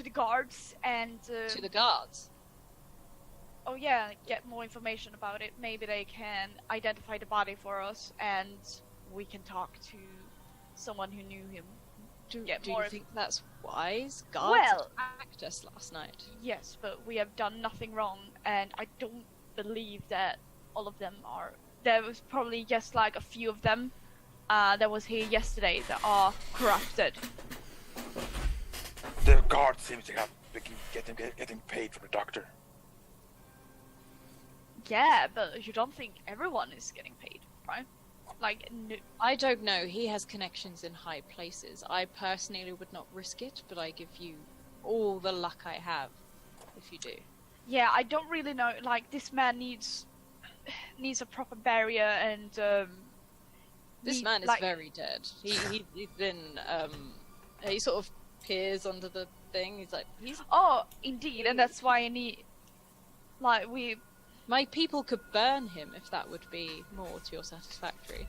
the guards and To the guards. oh yeah, get more information about it. Maybe they can identify the body for us, and we can talk to someone who knew him. Do more you think that's wise? Guards Well- attacked us last night. Yes, but we have done nothing wrong, and I don't believe that all of them are. There was probably just like a few of them that was here yesterday that are corrupted. The guard seems to have getting paid from the Doctor. Yeah, but you don't think everyone is getting paid, right? Like, I don't know. He has connections in high places. I personally would not risk it, but I give you all the luck I have if you do. yeah, I don't really know. Like, this man needs a proper barrier, and This man is very dead. He's been he sort of peers under the thing. He's like, Oh, indeed, and that's why I need. Like, my people could burn him if that would be more to your satisfactory.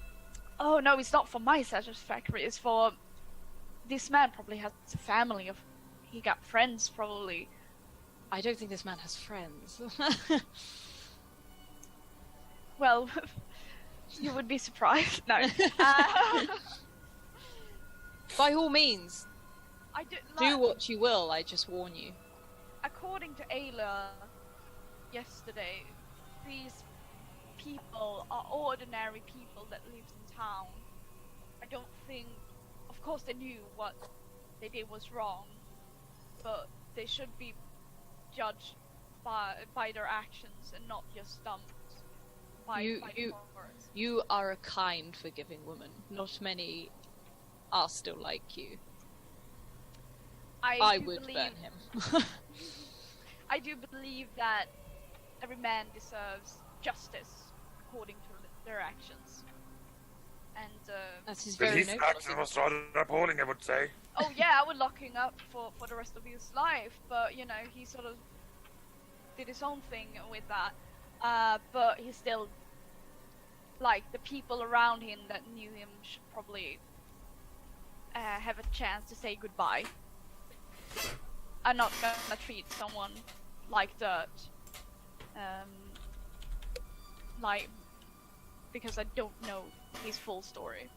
Oh no, it's not for my satisfactory. It's for this man. Probably has a family. He got friends, probably. I don't think this man has friends. Well, you would be surprised. No. By all means, I do. do what you will. I just warn you. According to Ayla, yesterday, these people are ordinary people that live in town. I don't think. Of course, they knew what they did was wrong, but they should be judged by their actions and not just dumped by words. You are a kind, forgiving woman. Not many are still like you. I do would believe, burn him. I do believe that every man deserves justice according to their actions. And That is But very his noble. action was rather appalling, I would say. oh yeah, I would lock him up for the rest of his life. But you know, he sort of did his own thing with that. But he still, like, the people around him that knew him should probably have a chance to say goodbye. I'm not gonna treat someone like dirt. Like, because I don't know his full story.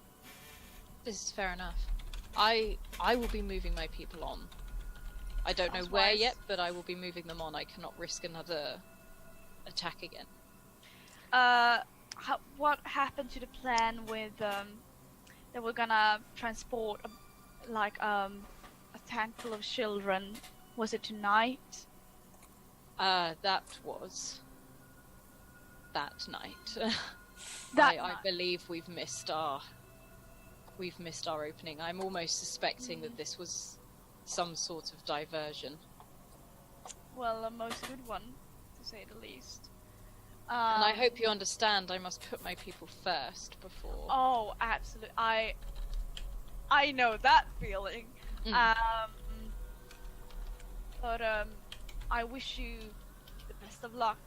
This is fair enough. I will be moving my people on. I don't know Sounds where wise. yet, but I will be moving them on. I cannot risk another attack again. What happened to the plan with that we're gonna transport a tank full of children? Was it tonight? That was that night. That I night. believe we've missed our opening. I'm almost suspecting that this was some sort of diversion. Well, a most good one, to say the least. And I hope you understand. I must put my people first before. Oh, absolutely. I know that feeling. But I wish you the best of luck.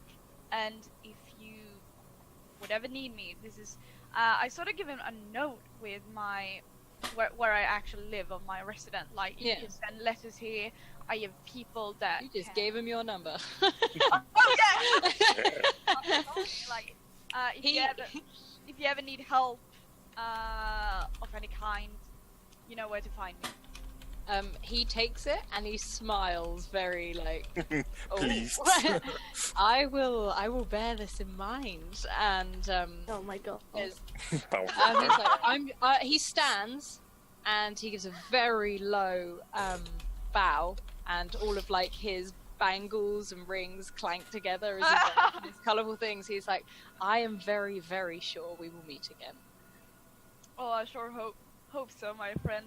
And if you would ever need me, this is. I sort of give him a note with my where I actually live on my resident. Like, you can send letters here. I have people that. You just gave him your number. Oh yeah. Like, if you ever need help of any kind, you know where to find me. He takes it and he smiles very like, Please. I will bear this in mind. And Oh my god. he's like, he stands and he gives a very low bow, and all of like his bangles and rings clank together as he does these colourful things. He's like, I am very, very sure we will meet again. Oh, I sure hope so, my friend.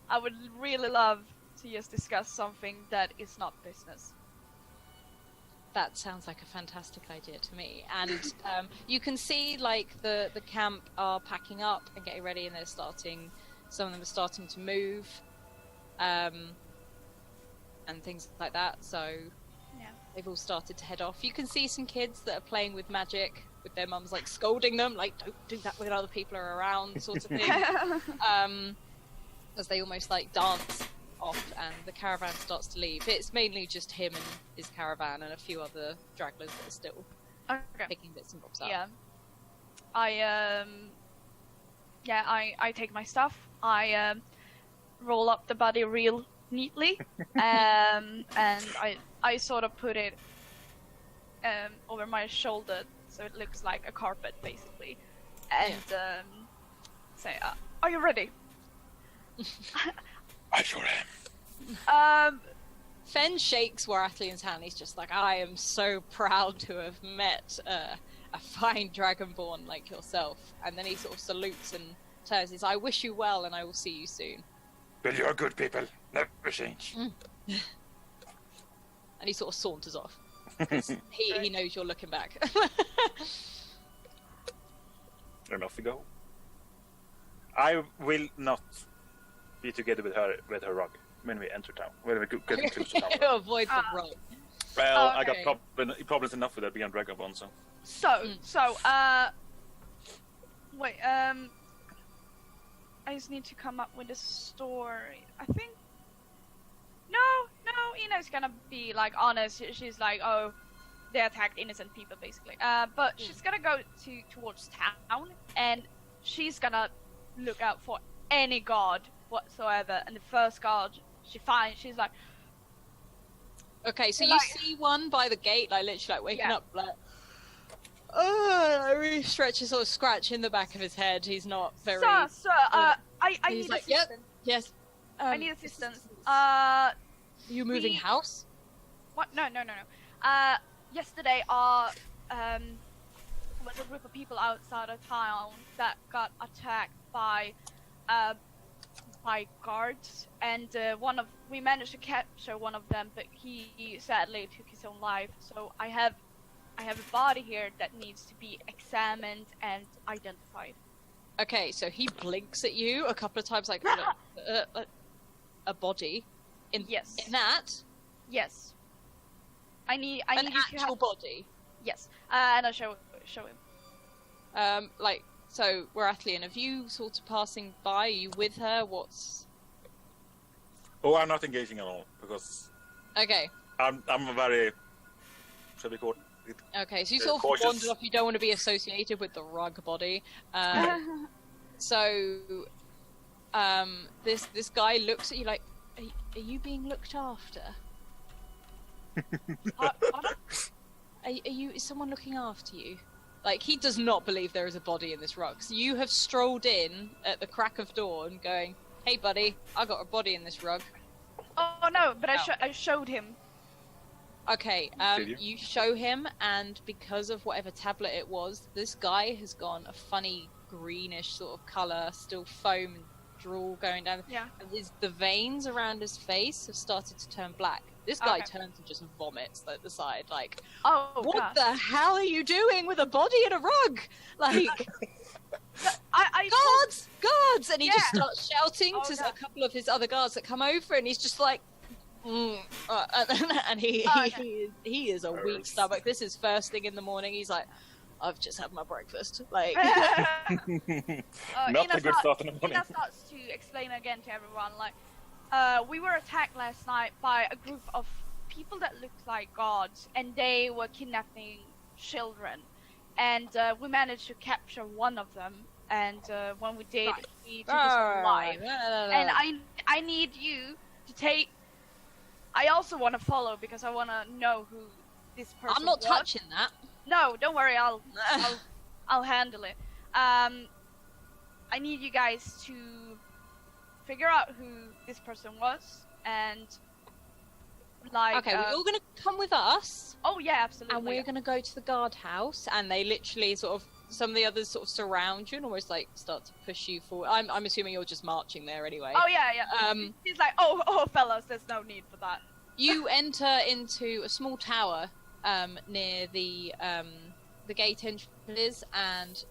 I would really love to just discuss something that is not business. That sounds like a fantastic idea to me. And you can see like the camp are packing up and getting ready, and some of them are starting to move, and things like that. So Yeah. they've all started to head off. You can see some kids that are playing with magic, with their mums like scolding them, like, don't do that when other people are around, sort of thing. As they almost like dance off, and the caravan starts to leave. It's mainly just him and his caravan and a few other dragglers that are still Okay. picking bits and bobs up. Yeah. I take my stuff. I roll up the body real neatly, and I sort of put it over my shoulder so it looks like a carpet, basically, and say, "Are you ready?" I sure am. Fen shakes Warathian's hand. He's just like, I am so proud to have met a fine dragonborn like yourself. And then he sort of salutes and turns. He's, I wish you well, and I will see you soon. Well, you're good people. Never change. And he sort of saunters off. He knows you're looking back. And off we go. I will not be together with her rug when we enter town. When we get into town. Avoid the rug. Well, I Okay. got problems enough with her being Dragonborn, so. Wait, I just need to come up with a story. I think. No, Ina's gonna be like honest. She's like, oh, they attacked innocent people, basically. But she's gonna go towards town, and she's gonna look out for any guard whatsoever. And the first guard she finds, she's like, Okay, so you like- see one by the gate, like literally like waking Yeah. up, like, I really stretch a sort of scratch in the back of his head. He's not very. Sir, I He's need like, yep. assistance. Yes. I need assistance. You moving we- house? What? No. Yesterday, was a group of people outside of town that got attacked by guards, and we managed to capture one of them, but he sadly took his own life. So I have a body here that needs to be examined and identified. Okay, so he blinks at you a couple of times, like a body. Yes. In that, Yes. I need an you to actual have... body. Yes. And I'll show him. So Warathlian, have you sort of passing by? Are you with her? What's? Oh, I'm not engaging at all because Okay. I'm a very, shall we call it? Okay, so you They're sort of cautious. wandered off. You don't want to be associated with the rug body. So, this guy looks at you like, are you being looked after? Is someone looking after you? Like, he does not believe there is a body in this rug. So you have strolled in at the crack of dawn going, hey buddy, I got a body in this rug. Oh no, but I showed him. Okay, Did you? you show him, and because of whatever tablet it was, this guy has gone a funny greenish sort of colour, still foam and drool going down. Yeah. And the veins around his face have started to turn black, This guy Okay. turns and just vomits at the side, like, Oh, what God. the hell are you doing with a body in a rug? Like, I guards! Guards! And he just Yeah. starts shouting Oh, to God. a couple of his other guards that come over, and he's just like, and he, Oh, okay. he is a weak stomach. This is first thing in the morning. He's like, I've just had my breakfast. Like, Not Ina a good start in the morning. Ina starts to explain again to everyone, like, we were attacked last night by a group of people that looked like gods, and they were kidnapping children. And we managed to capture one of them, and when we did, Right. he took his own life. And and I need you to take... I also want to follow, because I want to know who this person I'm not was. touching that. No, don't worry, I'll handle it. I need you guys to figure out who this person was, and like. Okay, we're all gonna come with us, Oh yeah, absolutely. and we're gonna go to the guardhouse, and they literally sort of, some of the others sort of surround you and almost like start to push you forward. I'm assuming you're just marching there anyway. Oh yeah. He's like, oh, fellas, there's no need for that. You enter into a small tower near the gate entrances, and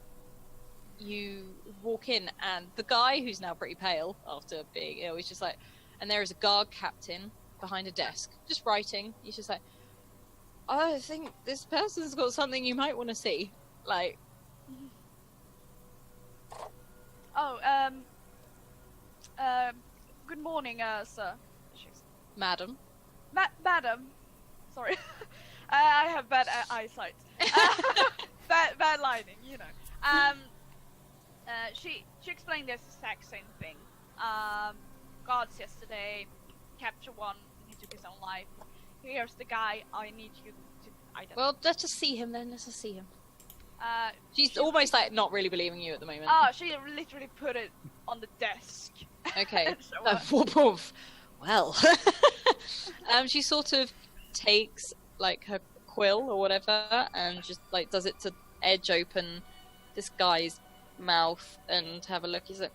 you walk in, and the guy, who's now pretty pale after being ill, he's just like, and there is a guard captain behind a desk just writing. He's just like, I think this person's got something you might want to see. Like, Oh, good morning, sir. madam. Madam. Sorry. I have bad eyesight. Bad lighting, you know. She explained this exact same thing. Guards yesterday, capture one, he took his own life. Here's the guy, I need you to identify. Well, let's just see him then. Let's just see him. She's she- almost like not really believing you at the moment. Oh, she literally put it on the desk. Okay. So, Woof, woof. Well, she sort of takes like her quill or whatever and just like does it to edge open this guy's mouth and have a look. He's like,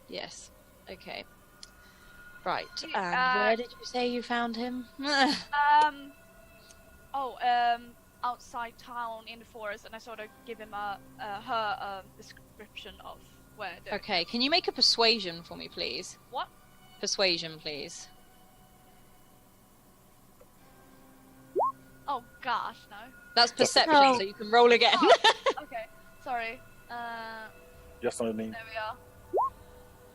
yes, okay, right. Where did you say you found him? Outside town in the forest, and I sort of give him her description of where. Okay, can you make a persuasion for me, please? What? Persuasion, please. Oh gosh, no. That's perception, No. so you can roll again. Okay, sorry. Just on the knee. There we are.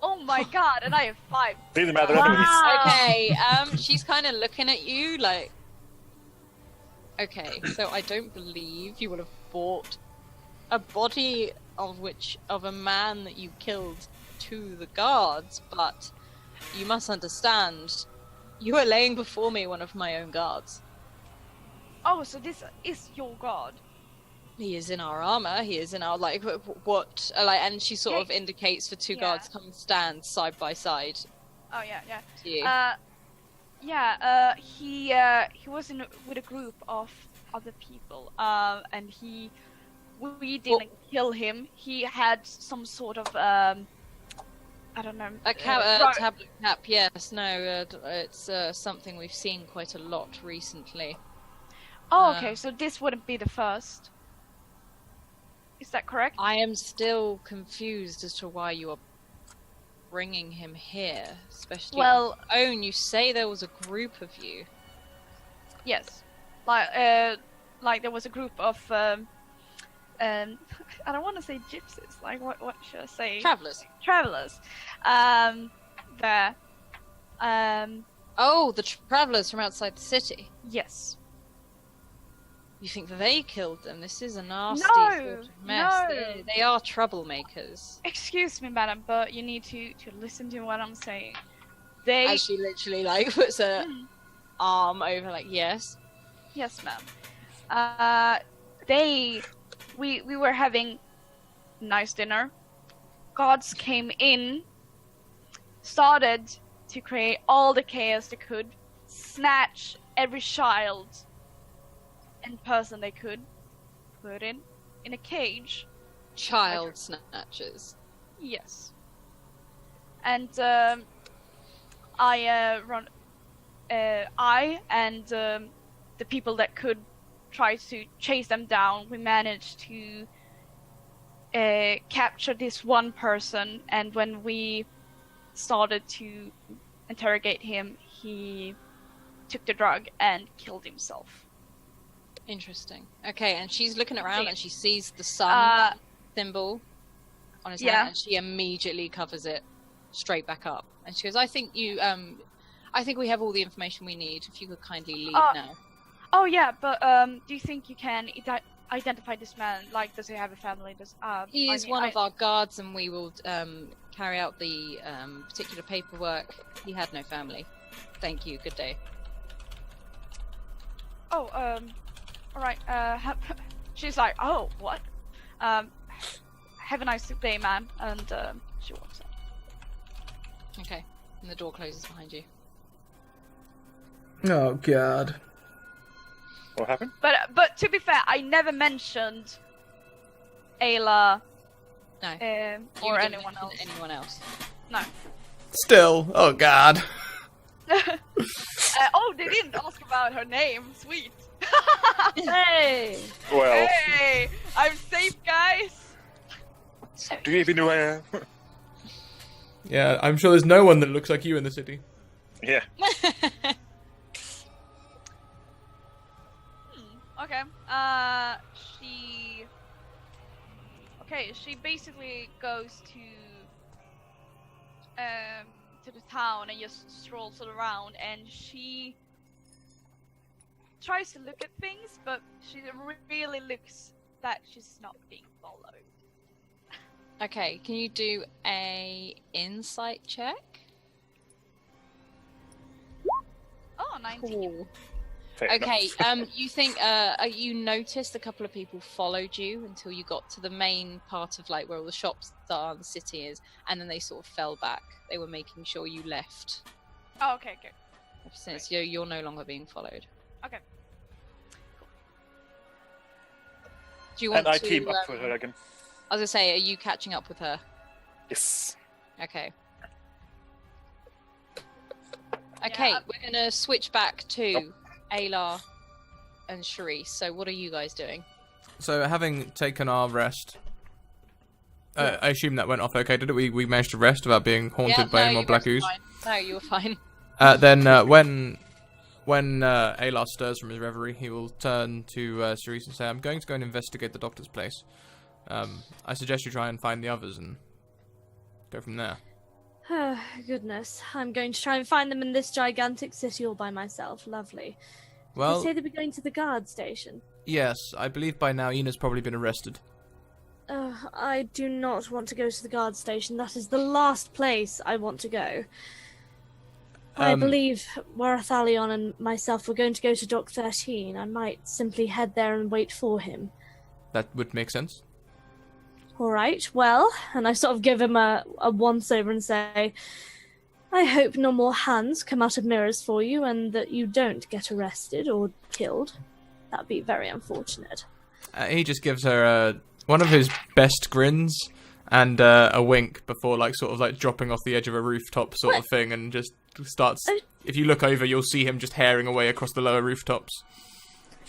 Oh my god, and I have 5. Didn't matter Wow. anyways. Okay, she's kind of looking at you like, okay, so I don't believe you would have bought a body of a man that you killed to the guards, but you must understand, you are laying before me one of my own guards. Oh, so this is your god. He is in our armor. He is in our like what like, and she sort of indicates for two Yeah. guards come stand side by side Oh yeah, yeah. to you. He was with a group of other people, and we didn't kill him. He had some sort of I don't know. A right- tablet cap, yes. No, it's something we've seen quite a lot recently. Oh, okay. So this wouldn't be the first. Is that correct? I am still confused as to why you are bringing him here, especially Well- on your own. You say there was a group of you. Yes. Like there was a group of I don't want to say gypsies. Like what should I say? Travelers. Travelers. There. Oh, the travelers from outside the city. Yes. You think that they killed them? This is a nasty No, sort of mess. no. They are troublemakers. Excuse me, madam, but you need to listen to what I'm saying. They. As she literally like puts her Hmm. arm over, like, yes. Yes, ma'am. We were having nice dinner. Gods came in, started to create all the chaos they could, snatch every child and person they could, put in a cage. Child snatchers. Yes. And I I and the people that could try to chase them down, we managed to capture this one person, and when we started to interrogate him, he took the drug and killed himself. Interesting. Okay, and she's looking around and she sees the sun symbol on his hand, and she immediately covers it straight back up. And she goes, I think we have all the information we need. If you could kindly leave now. Oh yeah, but do you think you can identify this man? Like, does he have a family? He is one of our guards, and we will carry out the particular paperwork. He had no family. Thank you. Good day. Oh, all right. She's like, oh, what? Have a nice day, man. And she walks out. Okay, and the door closes behind you. Oh God. What happened? But to be fair, I never mentioned Ayla. No. Or anyone else. Anyone else. No. Still. Oh God. Oh, they didn't ask about her name. Sweet. Hey! Well, Hey, I'm safe, guys. do you even know where? Yeah, I'm sure there's no one that looks like you in the city. Yeah. Okay. She basically goes to the town and just strolls around, and she tries to look at things, but she really looks that she's not being followed. Okay, can you do a insight check? Oh, 19. Cool. Fair Okay, enough. you think you noticed a couple of people followed you until you got to the main part of like where all the shops are, the city is, and then they sort of fell back. They were making sure you left. Oh, okay. Since you're no longer being followed. Okay. Do you want And I to? team up with her again. I was gonna say, are you catching up with her? Yes. Okay. Okay, Yeah. we're gonna switch back to Ayla and Sharice. So, what are you guys doing? So, having taken our rest, I assume that went off okay, did it? We managed to rest without being haunted by any more black ooze. No, you were fine. Then, when Ayla stirs from his reverie, he will turn to Sharice and say, I'm going to go and investigate the doctor's place. I suggest you try and find the others and go from there. Oh, goodness. I'm going to try and find them in this gigantic city all by myself. Lovely. Well, They say they were going to the guard station. yes, I believe by now Ina's probably been arrested. I do not want to go to the guard station. That is the last place I want to go. I believe Warathalion and myself were going to go to Dock 13. I might simply head there and wait for him. That would make sense. All right, well, and I sort of give him a once-over and say, I hope no more hands come out of mirrors for you and that you don't get arrested or killed. That'd be very unfortunate. He just gives her one of his best grins and a wink before, like, sort of like dropping off the edge of a rooftop sort of thing, and just starts. If you look over, you'll see him just herring away across the lower rooftops.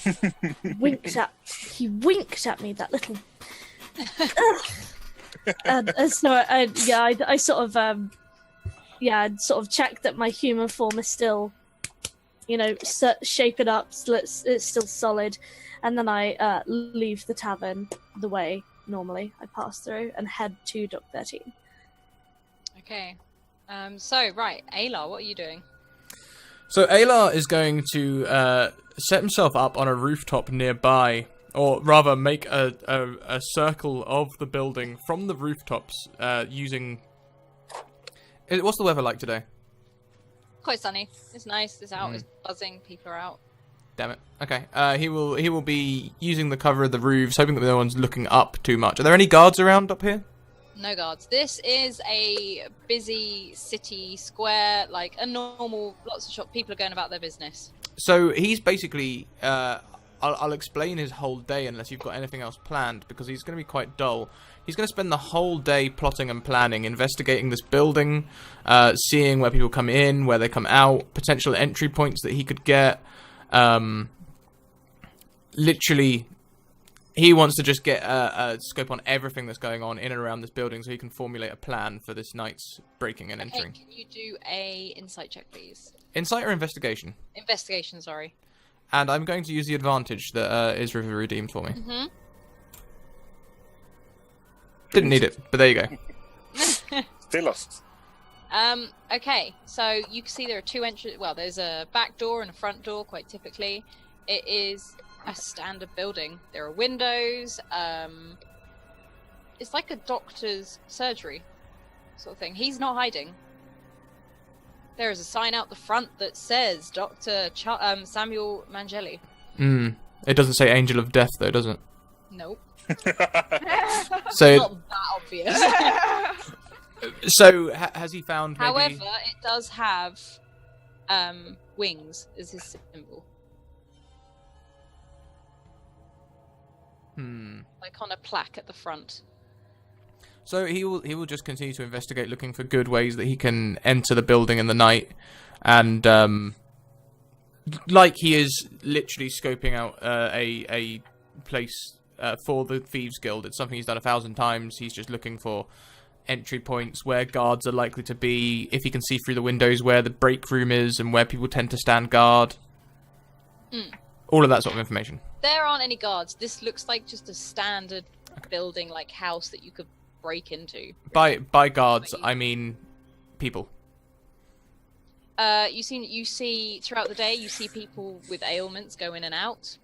He winked at me, that little. I sort of check that my human form is still, shape it up, so it's still solid, and then I leave the tavern the way normally I pass through and head to Dock 13. Okay. So, right, Ayla, what are you doing? So Ayla is going to set himself up on a rooftop nearby, or rather make a circle of the building from the rooftops using... What's the weather like today? Quite sunny. It's nice. It's out. It's buzzing. People are out. Damn it. Okay. He will be using the cover of the roofs, hoping that no one's looking up too much. Are there any guards around up here? No guards. This is a busy city square, like a normal, lots of shop. People are going about their business. So he's basically I'll explain his whole day unless you've got anything else planned, because he's going to be quite dull. He's going to spend the whole day plotting and planning, investigating this building, seeing where people come in, where they come out, potential entry points that he could get. Literally, he wants to just get a scope on everything that's going on in and around this building so he can formulate a plan for this night's breaking and entering. Can you do a insight check, please? Insight or investigation? Investigation, sorry. And I'm going to use the advantage that is redeemed for me. Mm-hmm. Didn't need it, but there you go. Still lost. Okay, so you can see there are two entrances. Well, there's a back door and a front door, quite typically. It is a standard building. There are windows. It's like a doctor's surgery sort of thing. He's not hiding. There is a sign out the front that says Dr. Samuel Mangeli. It doesn't say Angel of Death, though, does it? Nope. So, Not that obvious. so has he found? Maybe... However, it does have wings as his symbol. Like on a plaque at the front. So he will just continue to investigate, looking for good ways that he can enter the building in the night, and like he is literally scoping out a place for the Thieves Guild. It's something he's done 1,000 times. He's just looking for entry points where guards are likely to be, if he can see through the windows where the break room is and where people tend to stand guard. All of that sort of information. There aren't any guards. This looks like just a standard building, like house that you could break into. By guards, I mean people. You see throughout the day, you see people with ailments go in and out.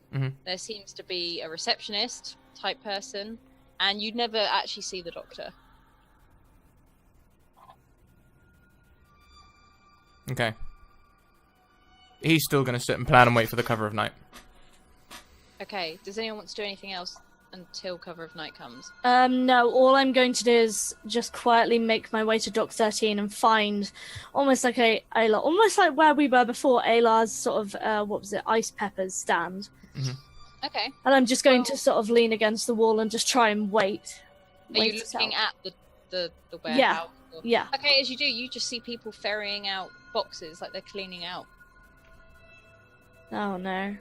There seems to be a receptionist type person, and you'd never actually see the doctor. Okay. He's still going to sit and plan and wait for the cover of night. Okay, does anyone want to do anything else until cover of night comes? No, all I'm going to do is just quietly make my way to Dock 13 and find almost like Ayla, almost like where we were before, Ayla's sort of, what was it, ice peppers stand. Okay. And I'm just going to sort of lean against the wall and just try and wait. Are you it looking out. at the warehouse? Or... Yeah. Okay, as you do, you just see people ferrying out boxes like they're cleaning out. Oh no.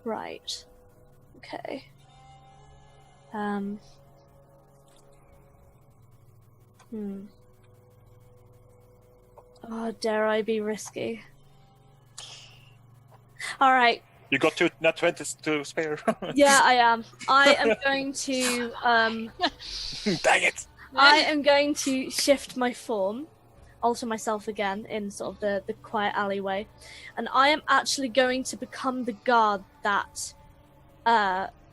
Right. Okay. Oh, dare I be risky? Alright. You got two nat 20s to spare. Yeah, I am. I am going to, Dang it! I am going to shift my form, alter myself again in sort of the quiet alleyway, and I am actually going to become the guard that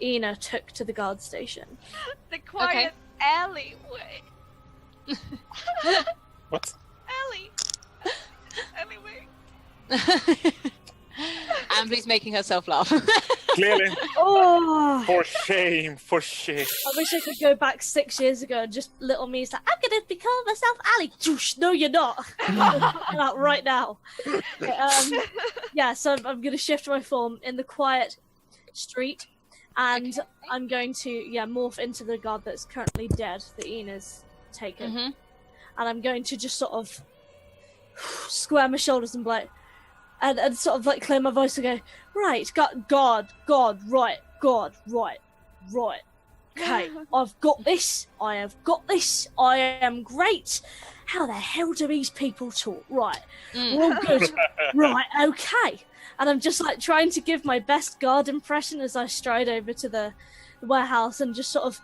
Ina took to the guard station. The quiet alleyway. What? Alleyway. Amberly's making herself laugh. Clearly. Oh, For shame, for shame. I wish I could go back 6 years ago and just little me's like, I'm gonna become myself Ali. No, you're not. Not right now. Yeah, so I'm gonna shift my form in the quiet street, and I'm going to morph into the guard that's currently dead that Ina's taken, and I'm going to just sort of square my shoulders and be like, and sort of like clear my voice and go, right, God, right. Okay, I've got this. I have got this. I am great. How the hell do these people talk? Right, we're all good. Right, okay. And I'm just like trying to give my best guard impression as I stride over to the warehouse and just sort of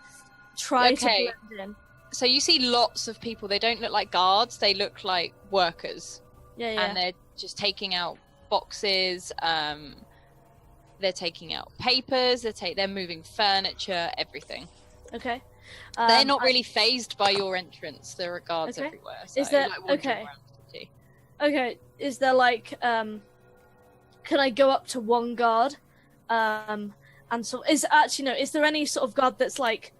try to blend in. So you see lots of people. They don't look like guards. They look like workers. Yeah. And they're just taking out boxes. They're taking out papers. They're moving furniture. Everything. Okay. They're not really phased by your entrance. There are guards everywhere. So Is there like wandering around the city. Okay? Is there like can I go up to one guard? And so is there any sort of guard that's like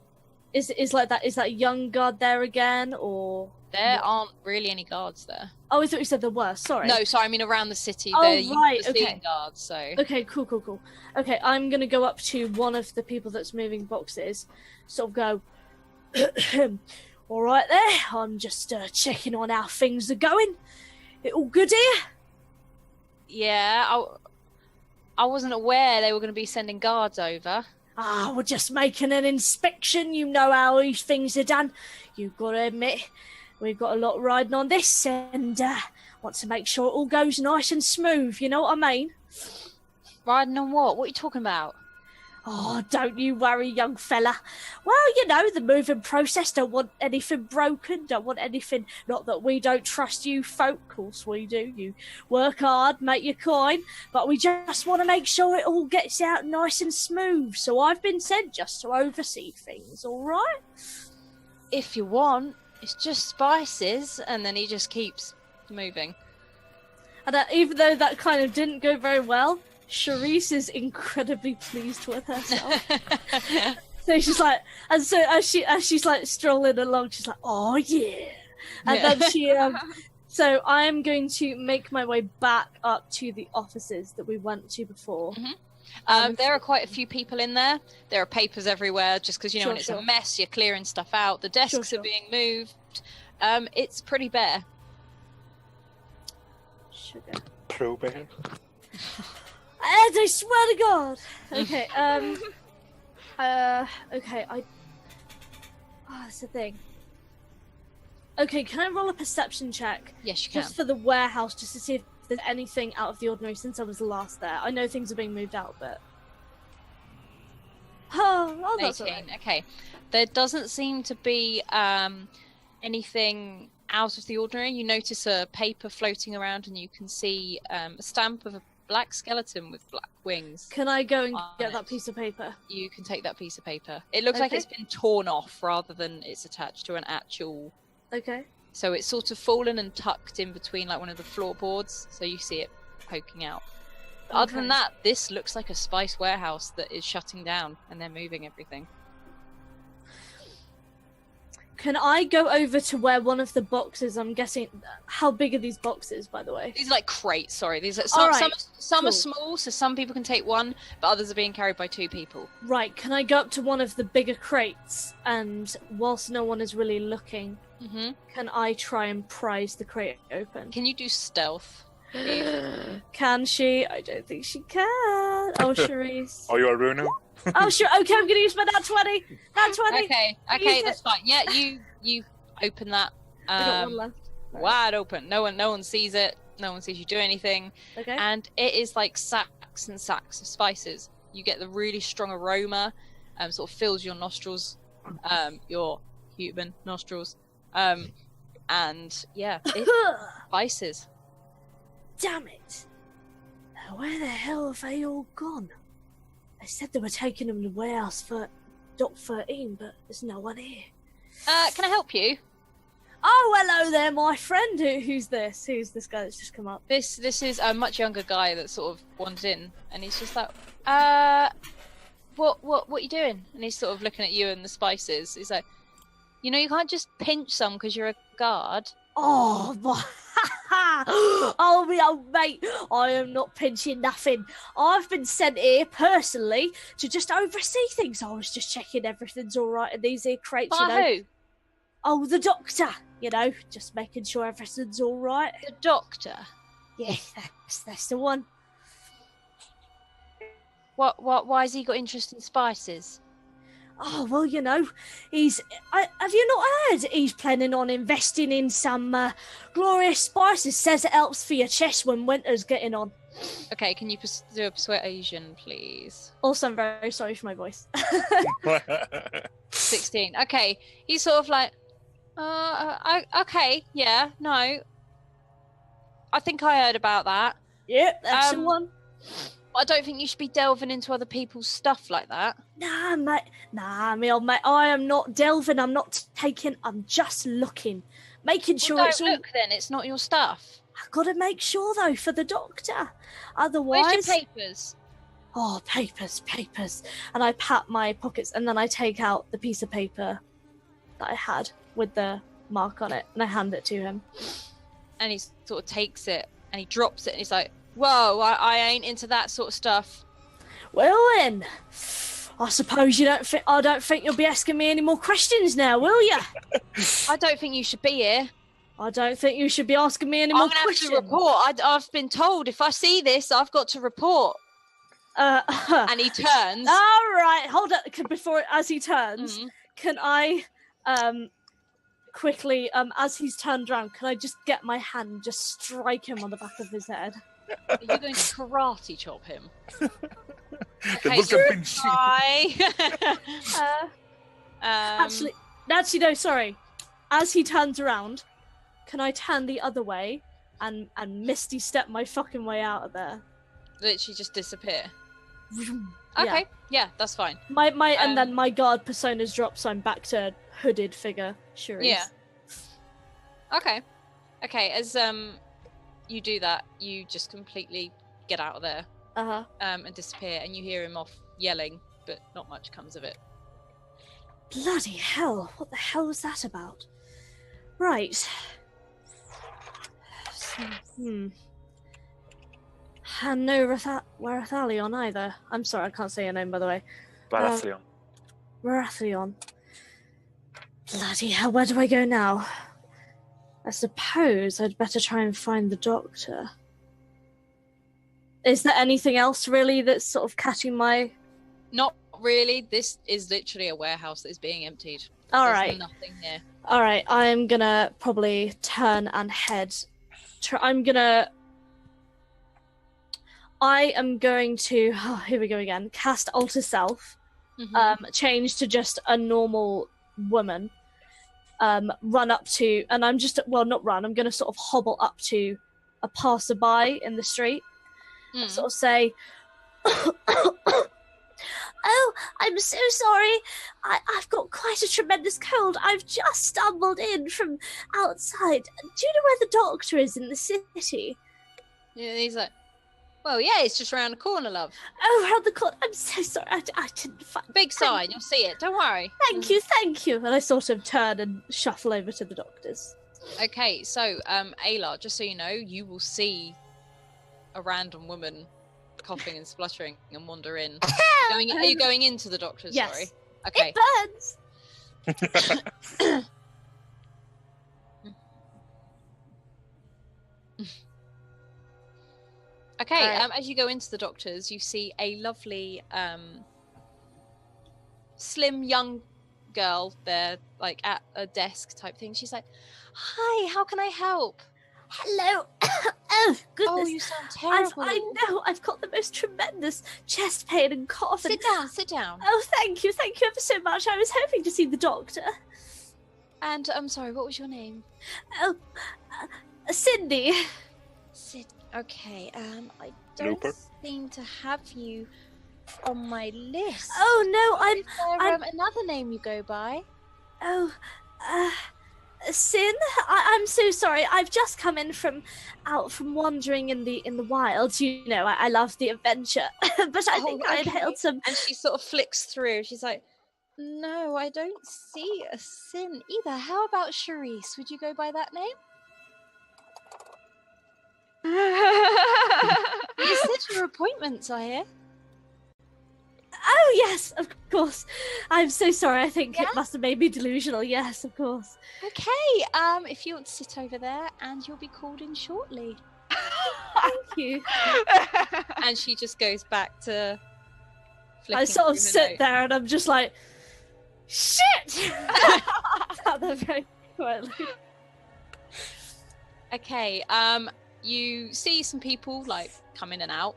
is like that? Is that young guard there again, or There aren't really any guards there. Oh, I thought you said there were. Sorry. No, sorry, I mean around the city. Oh, They're right, used to okay. seeing guards, so... Okay, cool. Okay, I'm gonna go up to one of the people that's moving boxes, sort of go, all right there, I'm just checking on how things are going. It all good here? Yeah, I wasn't aware they were going to be sending guards over. We're just making an inspection, you know how these things are done. You've got to admit, we've got a lot riding on this, and want to make sure it all goes nice and smooth, you know what I mean? Riding on what? What are you talking about? Oh, don't you worry, young fella. Well, you know, the moving process, don't want anything broken, don't want anything, not that we don't trust you folk, of course we do. You work hard, make your coin, but we just want to make sure it all gets out nice and smooth. So I've been sent just to oversee things, all right? If you want, it's just spices, and then he just keeps moving. And even though that kind of didn't go very well, Charisse is incredibly pleased with herself. So she's like, and so as she's like strolling along, she's like, "Oh yeah," and then she so I'm going to make my way back up to the offices that we went to before. There are quite a few people in there. There are papers everywhere, just because, you know, when it's a mess, you're clearing stuff out. The desks are being moved. It's pretty bare. Sugar. Pro bear. And I swear to God. Okay. Okay. That's the thing. Okay, can I roll a perception check? Yes, you can. Just for the warehouse, just to see if there's anything out of the ordinary since I was last there. I know things are being moved out, but... Oh, that's 18. alright. Okay. There doesn't seem to be anything out of the ordinary. You notice a paper floating around, and you can see a stamp of a black skeleton with black wings. Can I go and on get it. that piece of paper? You can take that piece of paper. It looks like Okay. it's been torn off rather than it's attached to an actual... Okay. So it's sort of fallen and tucked in between like one of the floorboards, so you see it poking out. But other than Okay. that, this looks like a spice warehouse that is shutting down and they're moving everything. Can I go over to where one of the boxes, I'm guessing, how big are these boxes, by the way? These are like crates, sorry. These are Alright, some cool. are small, so some people can take one, but others are being carried by 2 people. Right, can I go up to one of the bigger crates, and whilst no one is really looking, can I try and prise the crate open? Can you do stealth? Can she? I don't think she can. Oh, Charisse. Are you a Runo? Oh, sure. Okay, I'm gonna use my nat 20. Nat 20. Okay, Use that's it. fine. Yeah, you open that. I got one left. Wide open. No one sees it. No one sees you do anything. Okay. And it is like sacks and sacks of spices. You get the really strong aroma, sort of fills your nostrils, your human nostrils, and yeah, it's spices. Damn it! Now, where the hell have they all gone? They said they were taking them to the warehouse for Dock 13, but there's no one here. Can I help you? Oh, hello there, my friend. Who's this? Who's this guy that's just come up? This is a much younger guy that sort of wandered in, and he's just like, what are you doing? And he's sort of looking at you and the spices. He's like, you know, you can't just pinch some because you're a guard. Oh, my. Oh, my old mate, I am not pinching nothing. I've been sent here personally to just oversee things. I was just checking everything's all right in these here crates, you know. By who? Oh, the doctor, you know, just making sure everything's all right. The doctor. Yeah, that's the one. Why has he got interest in spices? Oh, well, you know, have you not heard he's planning on investing in some glorious spices? Says it helps for your chest when winter's getting on. Okay, can you do a persuasion, please? Also, I'm very sorry for my voice. 16. Okay, he's sort of like, okay, yeah, no. I think I heard about that. Yep, that's the one. I don't think you should be delving into other people's stuff like that. Nah, mate. Nah, me old mate. I am not delving. I'm not taking. I'm just looking, making sure Well, it's don't all. look then. It's not your stuff. I've got to make sure though for the doctor. Otherwise, Where's your papers? Oh, papers. And I pat my pockets, and then I take out the piece of paper that I had with the mark on it, and I hand it to him. And he sort of takes it and he drops it and he's like, whoa, I ain't into that sort of stuff. Well then, I suppose I don't think you'll be asking me any more questions now, will you? I don't think you should be here. I don't think you should be asking me any more I'm going to have questions. to report. I've been told if I see this, I've got to report. And he turns. All right, hold up. As he turns, can I quickly, as he's turned around, can I just get my hand and just strike him on the back of his head? Are you going to karate chop him? Okay, so bye. Actually, no, sorry. As he turns around, can I turn the other way and misty step my fucking way out of there? Literally just disappear. Yeah. Okay, yeah, that's fine. And then my guard personas drop, so I'm back to hooded figure Shuri's. Yeah. Okay. As you do that, you just completely get out of there. And disappear, and you hear him off yelling, but not much comes of it. Bloody hell! What the hell was that about? Right. So, and no Warathalion either. I'm sorry, I can't say your name, by the way. Baratheon. Baratheon. Bloody hell, where do I go now? I suppose I'd better try and find the doctor. Is there anything else really that's sort of catching my... Not really. This is literally a warehouse that is being emptied. Alright. There's nothing here. Alright, I'm gonna probably turn and head. I am going to... Oh, here we go again. Cast Alter Self. Change to just a normal woman. Run up to... And I'm just... Well, not run. I'm gonna sort of hobble up to a passerby in the street. Sort of say, oh, I'm so sorry. I've got quite a tremendous cold. I've just stumbled in from outside. Do you know where the doctor is in the city? Yeah, he's like, well, yeah, it's just around the corner, love. Oh, around the corner. I'm so sorry. I didn't find... Big sign, you'll see it. Don't worry. Thank you. And I sort of turn and shuffle over to the doctor's. Okay, so, Ayla, just so you know, you will see a random woman coughing and spluttering and wander in. Are you going into the doctor's? Yes. Sorry. Okay. It burns. Okay. As you go into the doctor's, you see a lovely, slim young girl there, like at a desk type thing. She's like, "Hi, how can I help?" Hello. Oh, goodness. Oh, you sound terrible. I know. I've got the most tremendous chest pain and cough. Sit down. Oh, thank you ever so much. I was hoping to see the doctor. And I'm sorry, what was your name? Oh, Cindy. Okay. I don't seem to have you on my list. Oh no, Is there another name you go by? Oh, Sin. I'm so sorry. I've just come in from wandering in the wilds. You know, I love the adventure, but I think I inhaled some. And she sort of flicks through. She's like, "No, I don't see a Sin either. How about Charisse? Would you go by that name?" You said your appointments, I hear. Oh, yes, of course. I'm so sorry. I think it must have made me delusional. Yes, of course. Okay, if you want to sit over there, and you'll be called in shortly. Thank you. And she just goes back to I sort of sit there and I'm just like, shit! Sat there very quietly. Okay, you see some people, like, come in and out.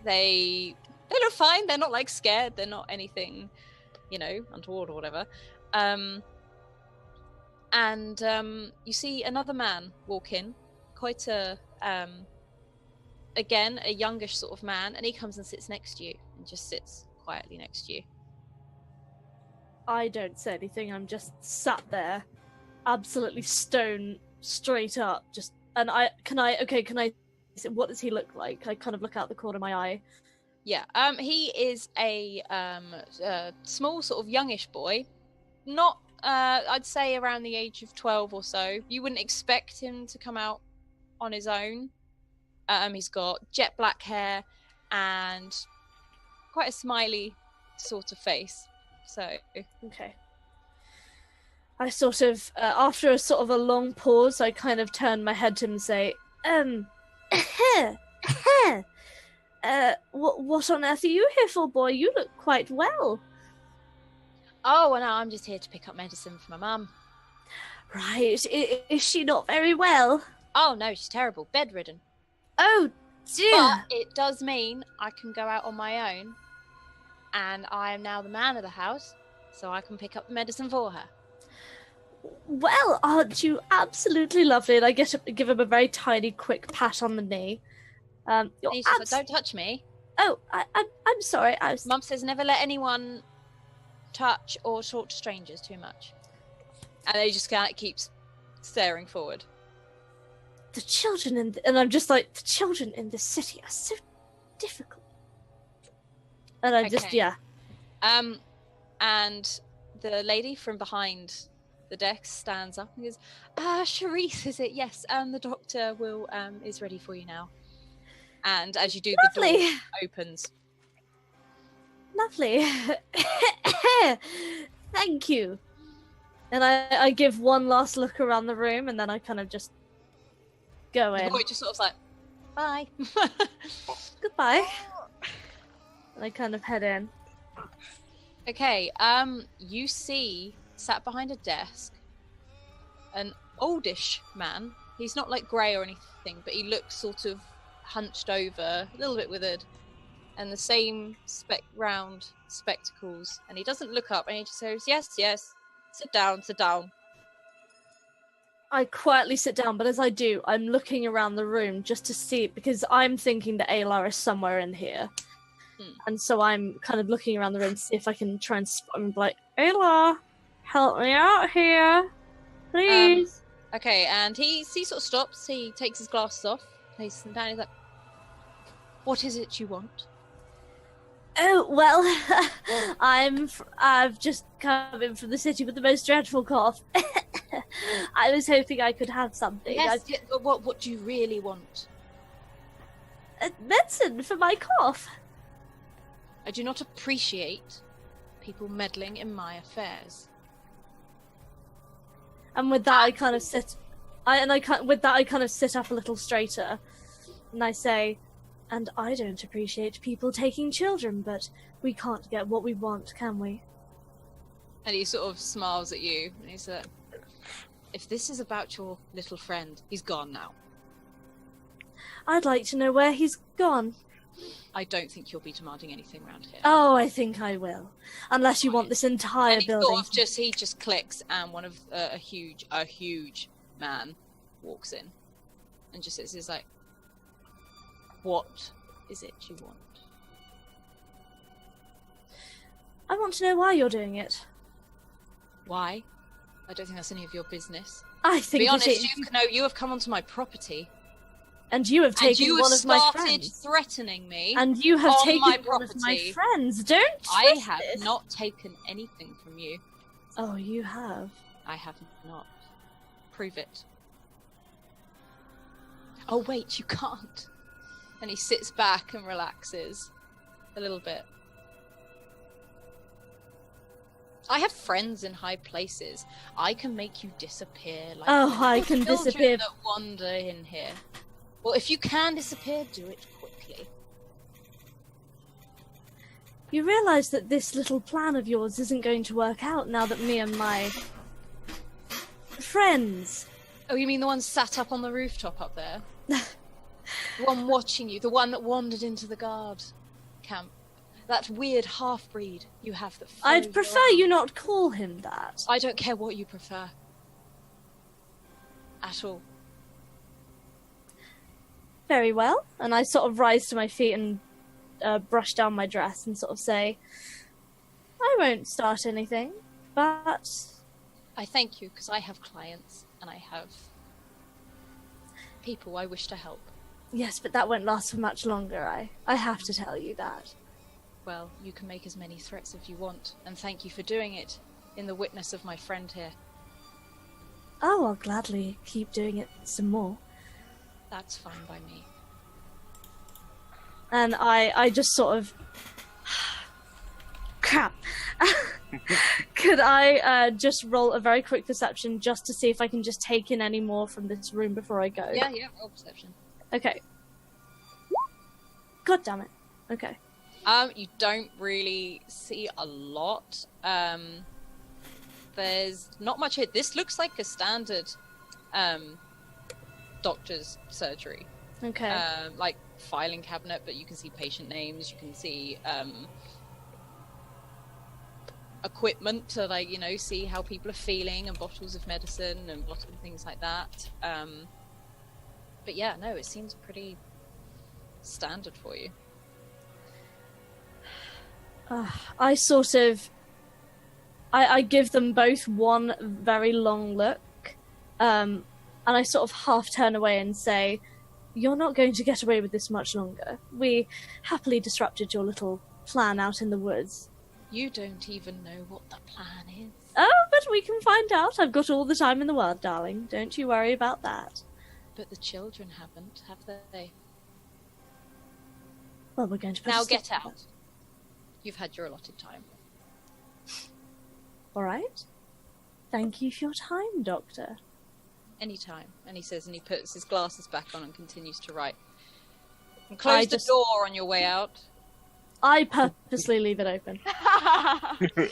They look fine. They're not like scared. They're not anything, untoward or whatever. And you see another man walk in, quite again, a youngish sort of man, and he comes and sits next to you and just sits quietly next to you. I don't say anything. I'm just sat there, absolutely stone straight up. Can I? What does he look like? I kind of look out the corner of my eye. Yeah, he is a small sort of youngish boy, not I'd say around the age of 12 or so. You wouldn't expect him to come out on his own. He's got jet black hair and quite a smiley sort of face. So Okay. I sort of, after a sort of a long pause, I kind of turn my head to him and say, what on earth are you here for, boy? You look quite well. oh, well, no, I'm just here to pick up medicine for my mum. Right, is she not very well? Oh no, she's terrible, bedridden. Oh, dear. But it does mean I can go out on my own, and I am now the man of the house, so I can pick up the medicine for her. Well, aren't you absolutely lovely? And I get up, give him a very tiny, quick pat on the knee. And he's just like, don't touch me. Oh, I'm sorry. I was... Mum says never let anyone touch or talk to strangers too much. And he just kind of keeps staring forward. The children and I'm just like, the children in this city are so difficult. And I just, Okay. yeah. And the lady from behind the desk stands up and goes, Charisse, is it? Yes, the doctor is ready for you now. And as you do, the Lovely. door opens. Lovely. Thank you. And I give one last look around the room and then I kind of just go The in. boy just sort of like, bye. Goodbye. And I kind of head in. Okay, you see, sat behind a desk, an oldish man. He's not like grey or anything, but he looks sort of hunched over, a little bit withered, and the same round spectacles. And he doesn't look up, and he just says, yes, sit down, sit down. I quietly sit down, but as I do, I'm looking around the room just to see, because I'm thinking that Aylar is somewhere in here. And so I'm kind of looking around the room to see if I can try and spot him, like, Aylar, help me out here, please. Okay, and he sort of stops, he takes his glasses off, places them down, he's like, what is it you want? Oh, well, I've just come in from the city with the most dreadful cough. I was hoping I could have something. Yes, but what do you really want? Medicine for my cough. I do not appreciate people meddling in my affairs. And with that, I kind of sit. I kind of sit up a little straighter, and I say, "And I don't appreciate people taking children, but we can't get what we want, can we?" And he sort of smiles at you, and he's like, if this is about your little friend, he's gone now. I'd like to know where he's gone. I don't think you'll be demanding anything around here. Oh, I think I will. Unless you want this entire And building. he just clicks, and one of a huge man walks in, and just sits. He's like, "What is it you want?" I want to know why you're doing it. Why? I don't think that's any of your business. I To think be honest, it is. you have come onto my property, And you have taken and you one have of my started friends. threatening me. And you have on taken my one of my property. friends. Don't I twist have this. not taken anything from you. Oh, you have. I have not. Prove it. Oh wait, you can't. And he sits back and relaxes a little bit. I have friends in high places. I can make you disappear like Oh, I the can children disappear. that wander in here. Well, if you can disappear, do it quickly. You realise that this little plan of yours isn't going to work out now that me and my friends. Oh, you mean the one sat up on the rooftop up there? The one watching you, the one that wandered into the guard camp. That weird half-breed you have that follows I'd prefer around. you not call him that. I don't care what you prefer. At all. Very well. And I sort of rise to my feet and brush down my dress and sort of say, I won't start anything, but... I thank you, because I have clients, and I have people I wish to help. Yes, but that won't last for much longer, I have to tell you that. Well, you can make as many threats if you want, and thank you for doing it. in the witness of my friend here. Oh, I'll gladly keep doing it some more. That's fine by me. And I just sort of... Crap. Could I just roll a very quick perception just to see if I can just take in any more from this room before I go? Yeah, roll perception. Okay. God damn it. Okay. You don't really see a lot. There's not much here. This looks like a standard doctor's surgery. Okay. Like filing cabinet, but you can see patient names, you can see equipment to, like, you know, see how people are feeling, and bottles of medicine and bottles of things like that. But yeah, no, it seems pretty standard for you. I sort of... I give them both one very long look, and I sort of half turn away and say, "You're not going to get away with this much longer. We happily disrupted your little plan out in the woods." You don't even know what the plan is. Oh, but we can find out. I've got all the time in the world, darling. Don't you worry about that. But the children haven't, have they? Well, we're going to... Now get out. You've had your allotted time. All right. Thank you for your time, Doctor. Anytime. And he says, and he puts his glasses back on and continues to write. And close the door on your way out. I purposely leave it open.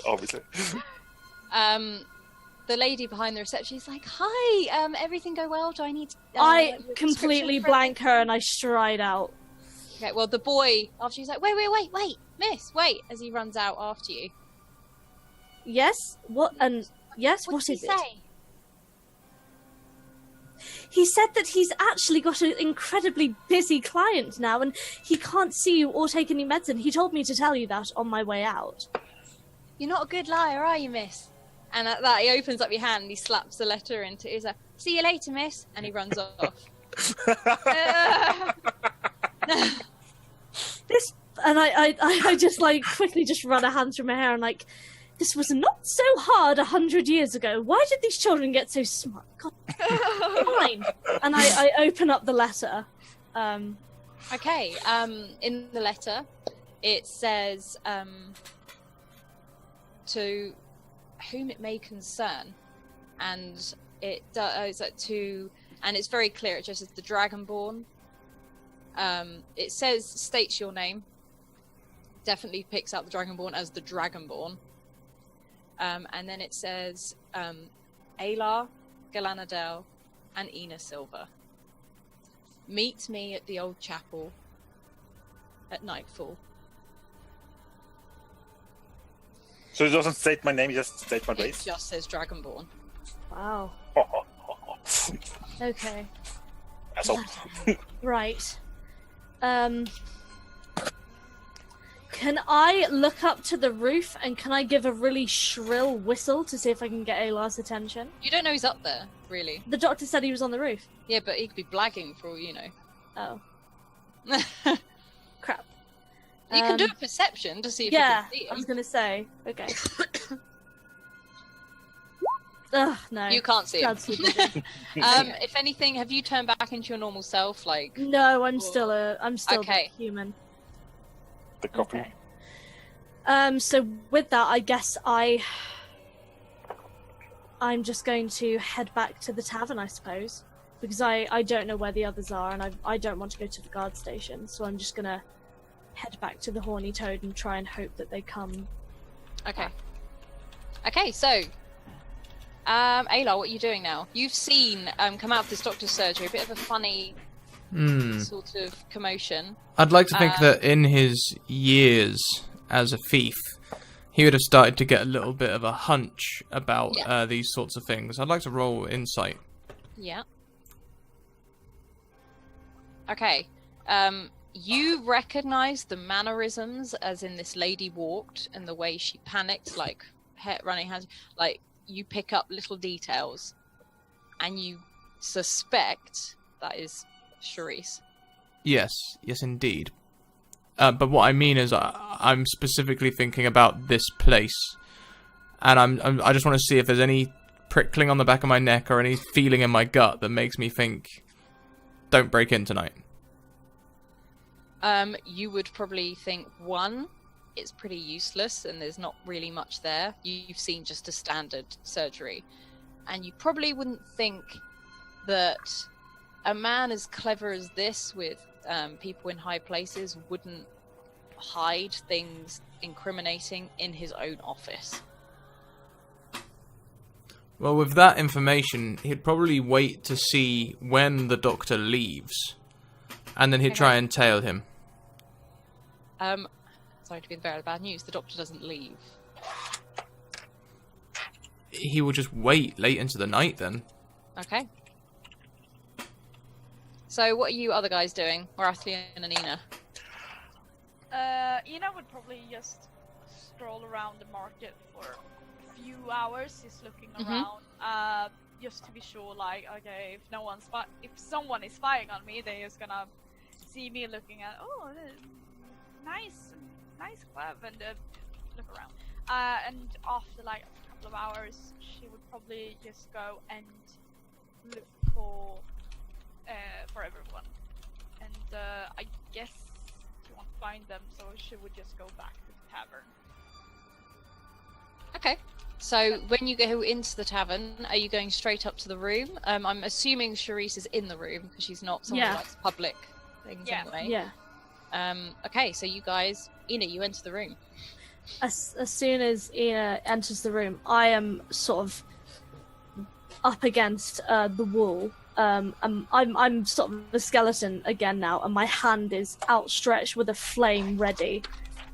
Obviously. The lady behind the reception is like, "Hi, everything go well? Do I need?" I completely blank her and I stride out. Okay, well, the boy, after he's like, wait, miss, wait, as he runs out after you. Yes? What? And yes, what did is he it? say? He said that he's actually got an incredibly busy client now and he can't see you or take any medicine. He told me to tell you that on my way out. You're not a good liar, are you, miss? And at that, he opens up your hand and he slaps the letter into his. "See you later, miss," and he runs off. This, and I just like quickly just run a hand through my hair and like, this was not so hard 100 years ago. Why did these children get so smart? God, fine. And I open up the letter. Okay. In the letter, it says, to whom it may concern, and it does and it's very clear. It just says the Dragonborn. It states your name. Definitely picks out the Dragonborn as the Dragonborn. And then it says Alar, Galanadel, and Ina Silver. Meet me at the old chapel at nightfall. So it doesn't state my name, it just state my It race? just says Dragonborn. Wow. Okay. That's all. Right. Can I look up to the roof and can I give a really shrill whistle to see if I can get Alar's attention? You don't know he's up there, really. The doctor said he was on the roof. Yeah, but he could be blagging for all you know. Oh, You crap. can do a perception to see if Yeah, you can see I was him. gonna say. Okay. Ugh, no. You can't see him. That's stupid. If anything, have you turned back into your normal self? Like, No, I'm still Okay. human. The copy. Okay. So with that, I guess I'm just going to head back to the tavern, I suppose, because I don't know where the others are, and I don't want to go to the guard station, so I'm just gonna head back to the Horny Toad and try and hope that they come. okay. Okay, so, Ayla, what are you doing now? You've seen, come out of this doctor's surgery, a bit of a funny sort of commotion. I'd like to think that in his years as a thief, he would have started to get a little bit of a hunch about these sorts of things. I'd like to roll insight. Yeah. Okay. You recognize the mannerisms as in this lady walked and the way she panicked, like running hands. Like, you pick up little details and you suspect that is Charisse. Yes, indeed. But what I mean is I'm specifically thinking about this place. and I just want to see if there's any prickling on the back of my neck or any feeling in my gut that makes me think, don't break in tonight. You would probably think, one, it's pretty useless and there's not really much there. You've seen just a standard surgery. And you probably wouldn't think that a man as clever as this with people in high places wouldn't hide things incriminating in his own office. Well, with that information, he'd probably wait to see when the doctor leaves, and then he'd try and tail him. Sorry to be the bearer of bad news, the doctor doesn't leave. He will just wait late into the night then. Okay. So what are you other guys doing? Horathian and Ina? Ina would probably just stroll around the market for a few hours, just looking around, just to be sure, like, okay, if someone is spying on me, they're just gonna see me looking at, nice glove, and look around. And after like a couple of hours, she would probably just go and look for everyone. And I guess she won't find them, so she would just go back to the tavern. Okay. So when you go into the tavern, are you going straight up to the room? I'm assuming Charisse is in the room because she's not someone who likes public things anyway. Yeah. Okay, so you guys, Ina, you enter the room. As soon as Ina enters the room, I am sort of up against the wall. I'm sort of a skeleton again now, and my hand is outstretched with a flame ready,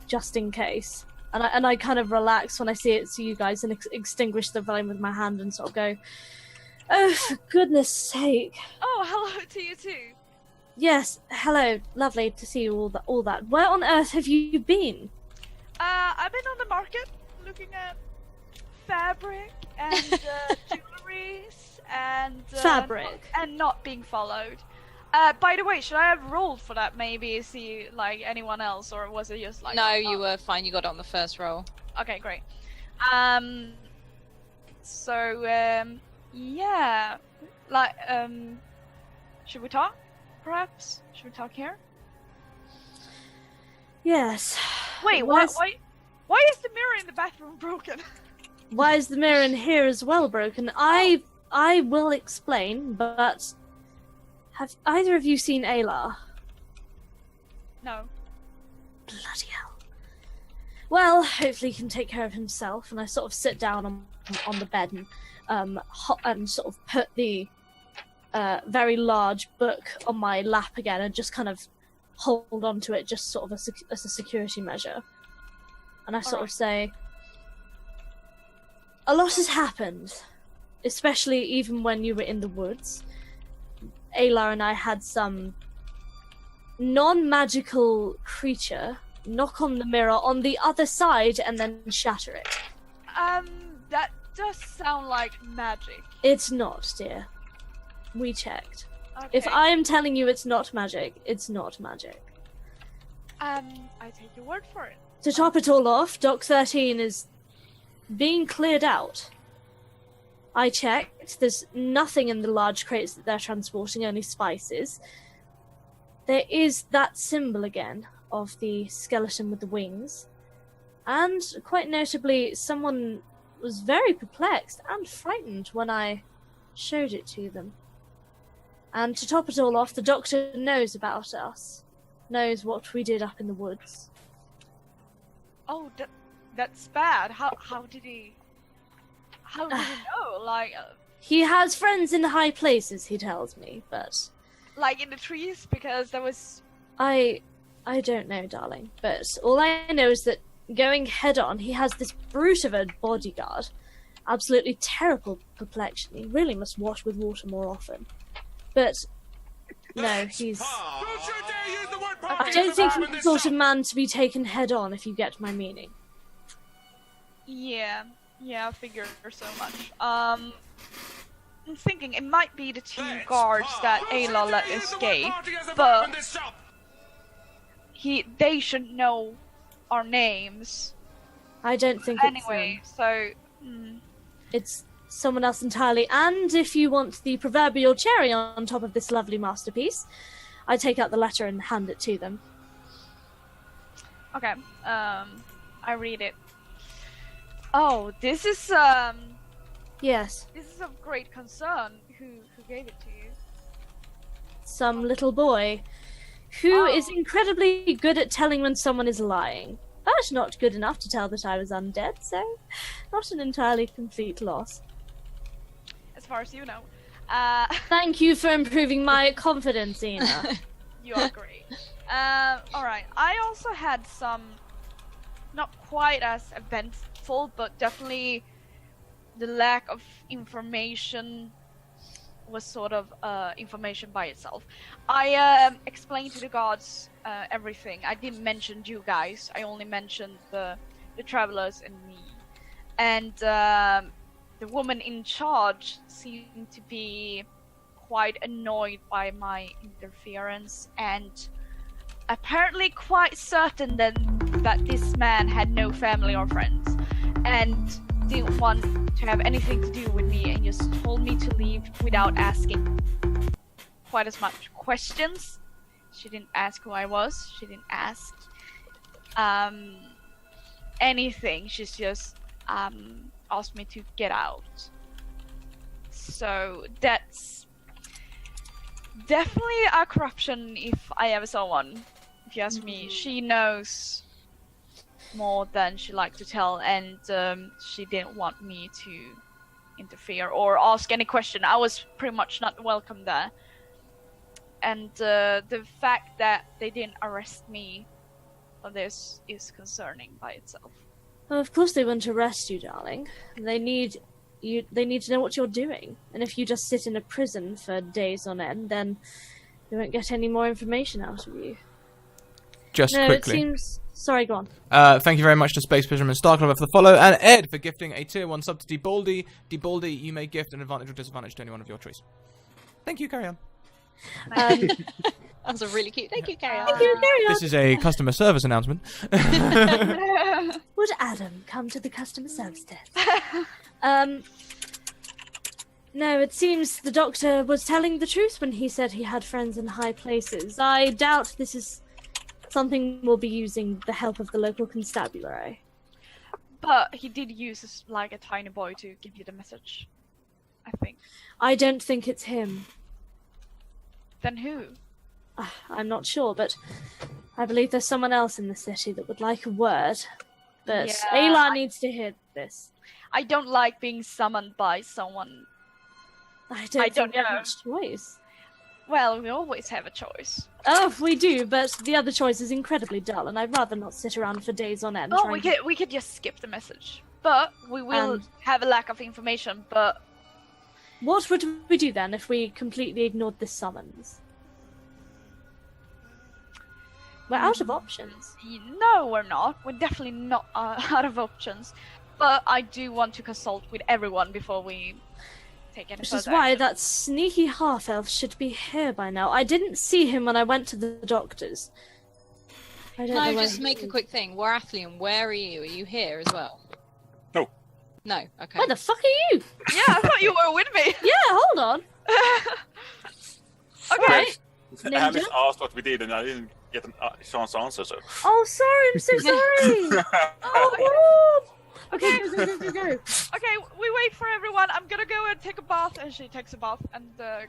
just in case. And I kind of relax when I see you guys and extinguish the flame with my hand and sort of go, oh, for goodness sake. Oh, hello to you too. Yes, hello. Lovely to see you all that. Where on earth have you been? I've been on the market looking at fabric and jewelries and fabric and not being followed. By the way, should I have rolled for that? Maybe see like anyone else, or was it just like? No, you were fine. You got it on the first roll. Okay, great. So yeah, like should we talk? Perhaps should we talk here? Yes. Wait, why is the mirror in the bathroom broken? Why is the mirror in here as well broken? I will explain, but have either of you seen Aylar? No. Bloody hell. Well, hopefully he can take care of himself, and I sort of sit down on the bed and sort of put the very large book on my lap again and just kind of hold on to it just sort of as a security measure. And I sort of say, a lot has happened, especially even when you were in the woods. Aylar and I had some non-magical creature knock on the mirror on the other side and then shatter it. That does sound like magic. It's not, dear. We checked. Okay. If I am telling you it's not magic, it's not magic. I take your word for it. To top it all off, Dock 13 is being cleared out. I checked. There's nothing in the large crates that they're transporting, only spices. There is that symbol again of the skeleton with the wings. And, quite notably, someone was very perplexed and frightened when I showed it to them. And to top it all off, the doctor knows about us. Knows what we did up in the woods. Oh, that's bad. How did he know? Like, he has friends in high places, he tells me, but like in the trees, because there was. I don't know, darling. But all I know is that going head on, he has this brute of a bodyguard. Absolutely terrible complexion. He really must wash with water more often. But no, he's. I don't think he's the sort of man to be taken head on, if you get my meaning. Yeah, I figure so much. I'm thinking it might be the two guards that Ayla let escape, but they should know our names. I don't think anyway. it's So It's someone else entirely. And if you want the proverbial cherry on top of this lovely masterpiece, I take out the letter and hand it to them. Okay. I read it. Oh, this is Yes, This is of great concern. Who gave it to you? some little boy who Oh. is incredibly good at telling when someone is lying. But not good enough to tell that I was undead, so not an entirely complete loss. As far as you know. Thank you for improving my confidence, Ina. You are great. Alright. I also had some, not quite as eventful, but definitely the lack of information was sort of information by itself. I explained to the gods everything. I didn't mention you guys. I only mentioned the travelers and me. And the woman in charge seemed to be quite annoyed by my interference and apparently quite certain that this man had no family or friends and didn't want to have anything to do with me and just told me to leave without asking quite as much questions. She didn't ask who I was. She didn't ask anything. She's just asked me to get out. So that's definitely a corruption if I ever saw one. If you ask me, she knows more than she liked to tell, and she didn't want me to interfere or ask any question. I was pretty much not welcome there. And the fact that they didn't arrest me for this is concerning by itself. Well, of course they won't arrest you, darling. They need to know what you're doing. And if you just sit in a prison for days on end, then they won't get any more information out of you. Just No, quickly. it seems... Sorry, go on. Thank you very much to Space Fisherman Starclub for the follow, and Ed for gifting a tier 1 sub to Debaldi. Debaldi, you may gift an advantage or disadvantage to anyone of your choice. Thank you, carry on. That's a really cute. Thank you, Carrie. Thank you, carry on. This is a customer service announcement. Would Adam come to the customer service desk? No, it seems the doctor was telling the truth when he said he had friends in high places. I doubt this is something we'll be using the help of the local constabulary. But he did use like a tiny boy to give you the message, I think. I don't think it's him. Then who? I'm not sure, but I believe there's someone else in the city that would like a word. But Yeah, Ayla needs to hear this. I don't like being summoned by someone. I I don't don't think we have know. much choice. Well, we always have a choice. Oh, we do, but the other choice is incredibly dull, and I'd rather not sit around for days on end. Oh, trying we could just skip the message. But we will And- have a lack of information, but What would we do then if we completely ignored this summons? We're out of options. no, we're not. We're definitely not out of options. But I do want to consult with everyone before we take any Which further is why action. that sneaky half-elf should be here by now. I didn't see him when I went to the doctor's. I don't Can know I where just he make a is. quick thing? Warathlian, where are you? Are you here as well? No. No, okay. Where the fuck are you? Yeah, I thought you were with me. Yeah, hold on. Okay. Right. Alice Ninja? asked what we did, and I didn't get a chance to answer. So. Oh, sorry, I'm so sorry. Oh, God. Okay, go. Okay, we wait for everyone. I'm gonna go and take a bath, and she takes a bath, and Are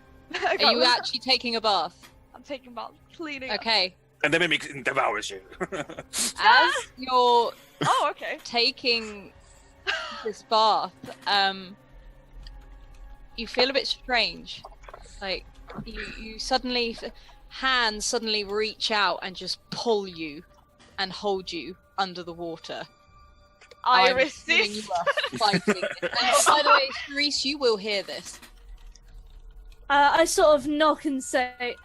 you actually taking a bath? I'm taking a bath, cleaning. Up. Okay. And the mimic devours you. As you're Oh, okay. taking this bath, you feel a bit strange. Like you suddenly hands suddenly reach out and just pull you and hold you under the water. I I'm assuming resist. You are fighting. And by the way, Therese, you will hear this. I sort of knock and say,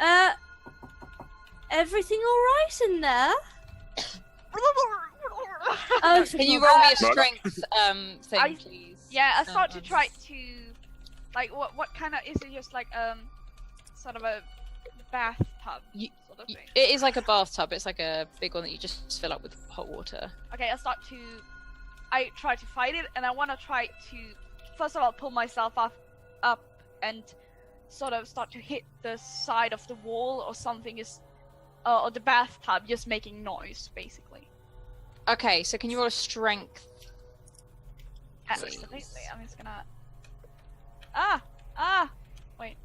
everything alright in there? Oh, Can you roll me a Well- strength thing, I- please? Yeah, I start to Um, try to, like, what kind of is it? Just like sort of a bathtub sort of thing. It is like a bathtub. It's like a big one that you just fill up with hot water. Okay, I start to I try to fight it, and I want to try to first of all pull myself up and sort of start to hit the side of the wall or something or the bathtub, just making noise basically. Okay, so can you roll a strength? Absolutely. I'm just gonna. Wait.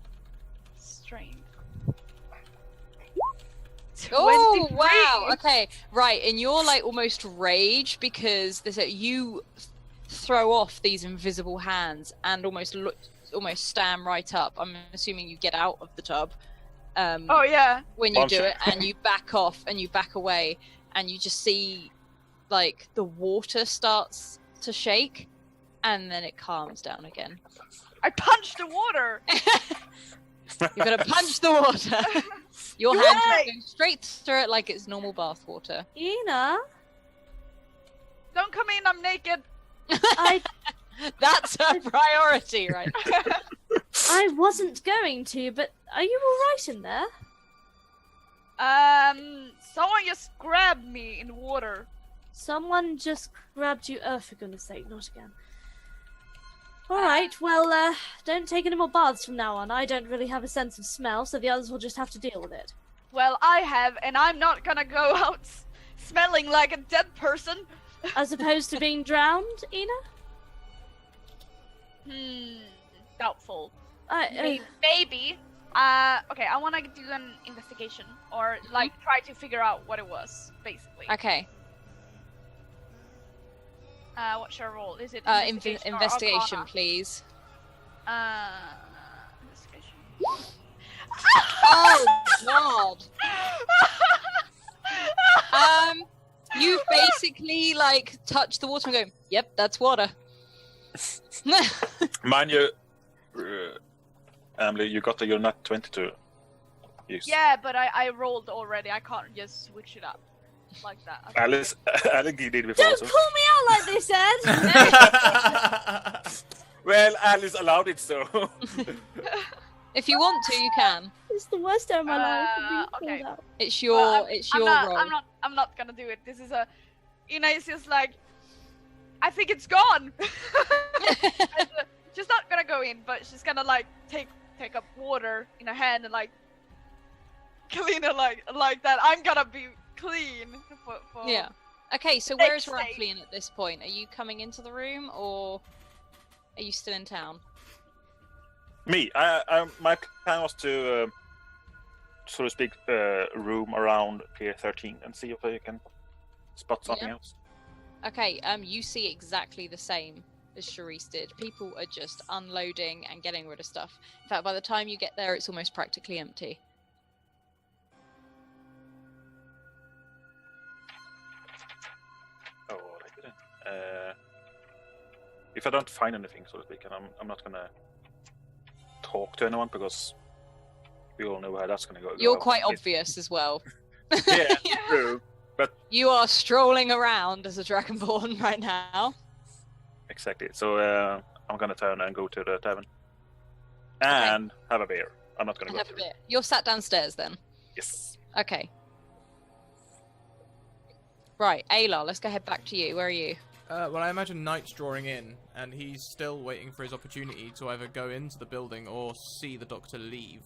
Strength. Oh 23. wow! Okay, right, and you're like almost rage because you throw off these invisible hands and almost stand right up. I'm assuming you get out of the tub. Oh yeah. When you do it, and you back off and you back away, and you just see like the water starts to shake, and then it calms down again. I punched the water. You're gonna punch the water. Your hand just goes straight through it like it's normal bath water. Ina, Don't come in. I'm naked. That's a priority, right? I wasn't going to, but are you all right in there? Someone just grabbed me in water. Someone just grabbed you. Oh, for goodness sake, not again. Alright, well, don't take any more baths from now on. I don't really have a sense of smell, so the others will just have to deal with it. Well, I have, and I'm not gonna go out smelling like a dead person. As opposed to being drowned, Ina? Doubtful. I Maybe. Okay, I wanna do an investigation, or like try to figure out what it was, basically. Okay. What should I roll? Is it Investigation, or please. investigation. Oh God. You basically like touch the water and go, "Yep, that's water." Mind you, Emily, you got your nat 20 to use. Yeah, but I rolled already. I can't just switch it up like that. Okay. Alice did before. don't So. call me out like this, Ed! Well, Alice allowed it, so. If you want to, you can. It's the worst day of my life. Okay. Out. It's your role. I'm not gonna do it. This is Ina is just like, I think it's gone. She's not gonna go in, but she's gonna like take up water in her hand and like clean it like that. I'm gonna be clean for Yeah. Okay, so where is Next day. Raflean at this point? Are you coming into the room or are you still in town? Me, my plan was to, so to speak, roam around Pier 13 and see if I can spot something else. Okay, you see exactly the same as Charisse did. People are just unloading and getting rid of stuff. In fact, by the time you get there, it's almost practically empty. Oh, I didn't. If I don't find anything, so to speak, and I'm not gonna talk to anyone because we all know how that's gonna go. You're quite obvious as well. Yeah, true. But you are strolling around as a Dragonborn right now. Exactly. So I'm gonna turn and go to the tavern and have a beer. I'm not gonna go. Have a beer. You're sat downstairs then. Yes. Okay. Right, Ayla, let's go head back to you. Where are you? Well, I imagine Knight's drawing in, and he's still waiting for his opportunity to either go into the building or see the Doctor leave.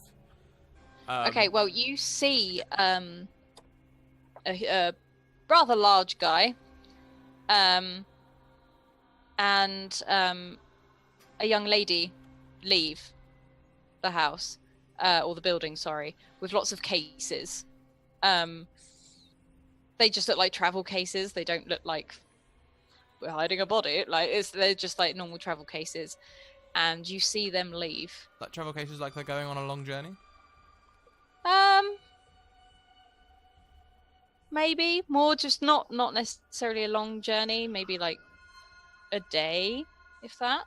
Okay, well, you see a rather large guy and a young lady leave the house, or the building, sorry, with lots of cases. They just look like travel cases. They don't look like we're hiding a body. They're just like normal travel cases, and you see them leave. Like travel cases, like they're going on a long journey. Maybe more just not necessarily a long journey. Maybe like a day, if that.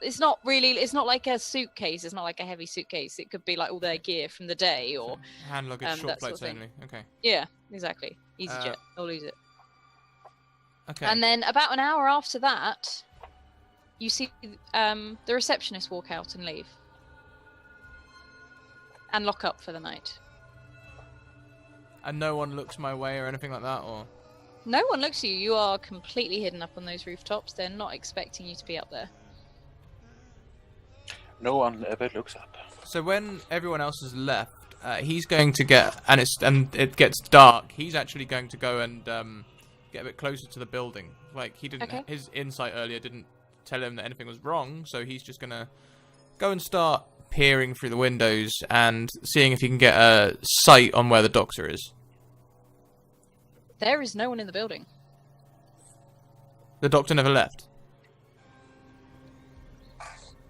It's not like a suitcase. It's not like a heavy suitcase. It could be like all their gear from the day, or hand luggage, short that sort of flights thing. only. Okay. Yeah, exactly. EasyJet. I'll lose it. Okay. And then about an hour after that, you see the receptionist walk out and leave, and lock up for the night. And no one looks my way or anything like that, or? No one looks at you. You are completely hidden up on those rooftops. They're not expecting you to be up there. No one ever looks up. So when everyone else has left, he's going to get, and it gets dark. He's actually going to go and get a bit closer to the building. Like he didn't, Okay. his insight earlier didn't tell him that anything was wrong. So he's just gonna go and start peering through the windows and seeing if he can get a sight on where the doctor is. There is no one in the building. The doctor never left.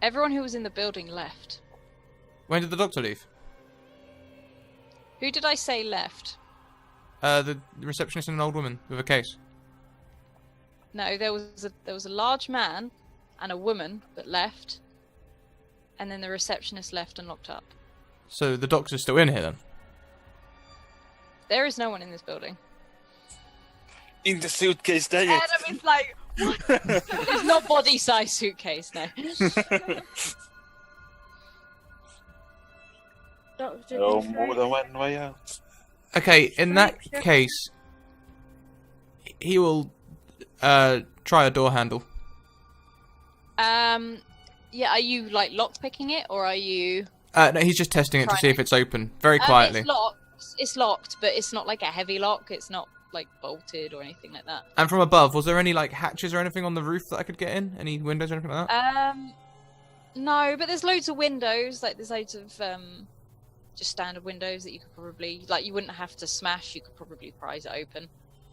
Everyone who was in the building left. When did the doctor leave? Who did I say left? The receptionist and an old woman with a case. No, there was a large man and a woman that left, and then the receptionist left and locked up. So the doctor's still in here then? There is no one in this building. In the suitcase, there Adam is like, It's not body-size suitcase, no. Doctor No Who. more than one way out. Okay, in that case, he will try a door handle. Yeah, are you like lockpicking it, or are you? No, he's just testing it to see if it's open, very quietly. It's locked. It's locked, but it's not like a heavy lock. It's not like bolted or anything like that. And from above, was there any like hatches or anything on the roof that I could get in? Any windows or anything like that? No, but there's loads of windows. Like there's loads of just standard windows that you could probably you wouldn't have to smash. You could probably prise it open.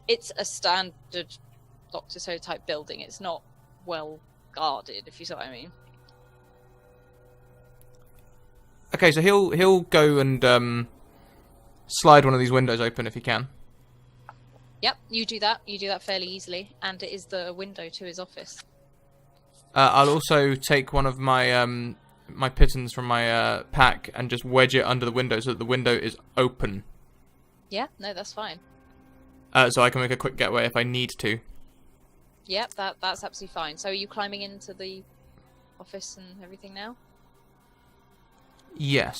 It's a standard Doctor So type building. It's not well guarded, if you see what I mean. Okay, so he'll go and slide one of these windows open if he can. Yep, you do that. You do that fairly easily, and it is the window to his office. I'll also take one of my my pitons from my pack and just wedge it under the window so that the window is open. Yeah, no, that's fine. So I can make a quick getaway if I need to. Yep, that's absolutely fine. So are you climbing into the office and everything now? Yes.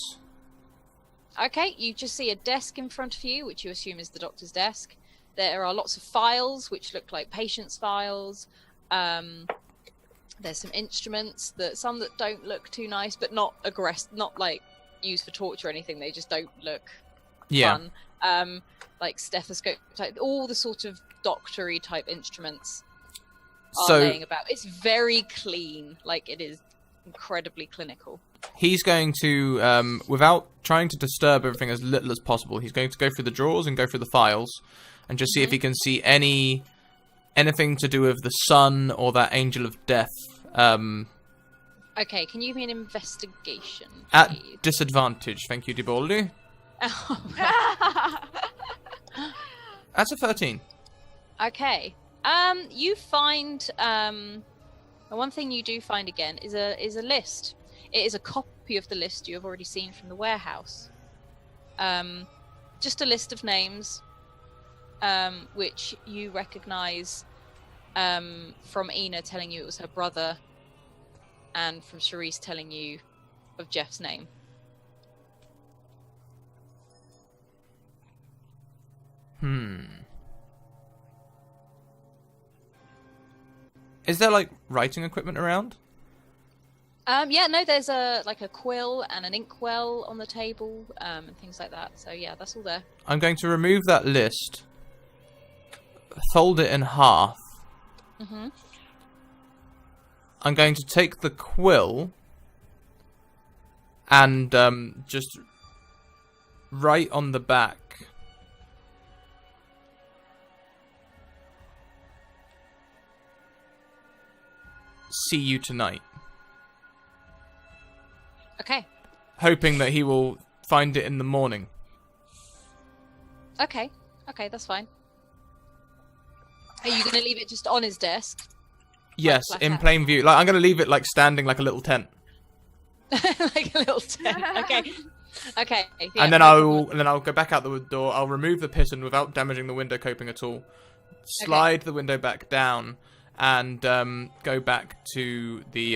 Okay, you just see a desk in front of you, which you assume is the doctor's desk. There are lots of files, which look like patients' files. There's some instruments, some that don't look too nice, but not not like used for torture or anything. They just don't look fun. Like stethoscope type, all the sort of doctory type instruments are laying about. It's very clean, like it is incredibly clinical. He's going to, without trying to disturb everything as little as possible, he's going to go through the drawers and go through the files and just see if he can see anything to do with the sun or that angel of death. Okay, can you give me an investigation, At please? disadvantage, thank you, Diboldi. That's a 13. Okay. You find one thing you do find again is a list. It is a copy of the list you have already seen from the warehouse. Just a list of names, which you recognise from Ina telling you it was her brother, and from Charisse telling you of Jeff's name. Is there like writing equipment around? Yeah, no, there's a quill and an inkwell on the table, and things like that. So yeah, that's all there. I'm going to remove that list, fold it in half. Mhm. I'm going to take the quill and just write on the back. See you tonight. Okay. Hoping that he will find it in the morning. Okay, that's fine. Are you going to leave it just on his desk? Yes, flat in out? plain view. Like I'm going to leave it like standing like a little tent. Like a little tent. Okay. Okay. Yeah, And then no I'll go back out the door. I'll remove the piston without damaging the window coping at all. Slide the window back down and go back to the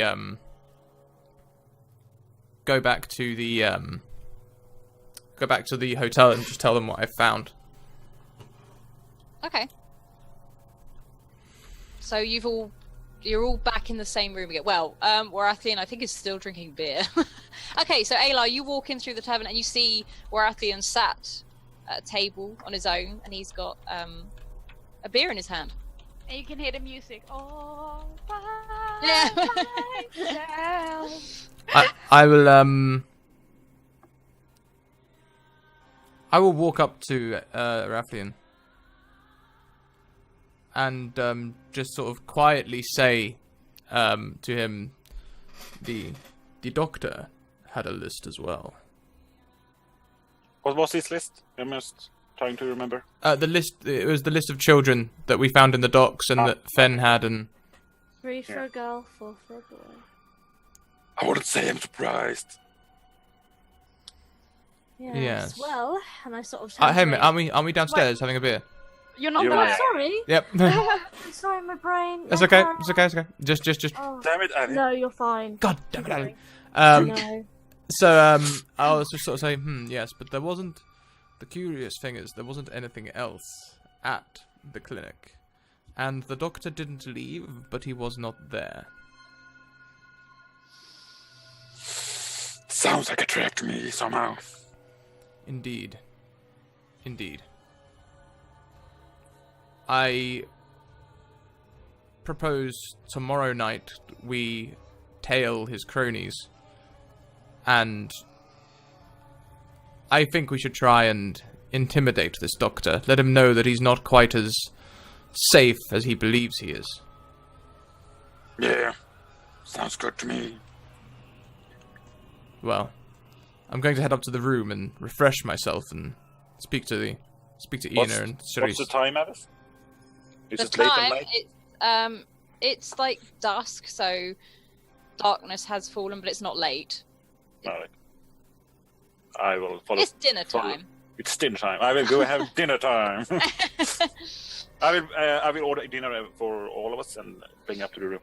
hotel and just tell them what I found. Okay. So you're all back in the same room again. Well, Warathian, I think, is still drinking beer. Okay, so Ayla, you walk in through the tavern and you see Warathian sat at a table on his own, and he's got a beer in his hand. And you can hear the music. Oh, Yeah. I will walk up to Warathian and just sort of quietly say to him, the doctor had a list as well. What was his list? I'm just trying to remember. The list. It was the list of children that we found in the docks and that Fen had, and 3 for a girl, 4 for a boy. I wouldn't say I'm surprised. Yes. Well, and I sort of. hey, mate, aren't we downstairs having a beer? You're not You're there. right. Sorry. Yep. Sorry, my brain. It's okay. It's okay. It's okay. Just. Oh, Damn it, Annie. no, you're fine. God damn it, Ali. No. So I was just sort of saying, yes, but there wasn't. The curious thing is, there wasn't anything else at the clinic, and the doctor didn't leave, but he was not there. Sounds like a trap to me somehow. Indeed. I propose tomorrow night we tail his cronies, and I think we should try and intimidate this doctor. Let him know that he's not quite as safe as he believes he is. Yeah, sounds good to me. Well, I'm going to head up to the room and refresh myself and speak to Ina and What's Cerise. the time, Alice? Is The it late at time, night? it's like dusk, so darkness has fallen, but it's not late. Alright. I will follow. It's dinner follow- time. It's dinner time. I will go have dinner time. I will order dinner for all of us and bring up to the room.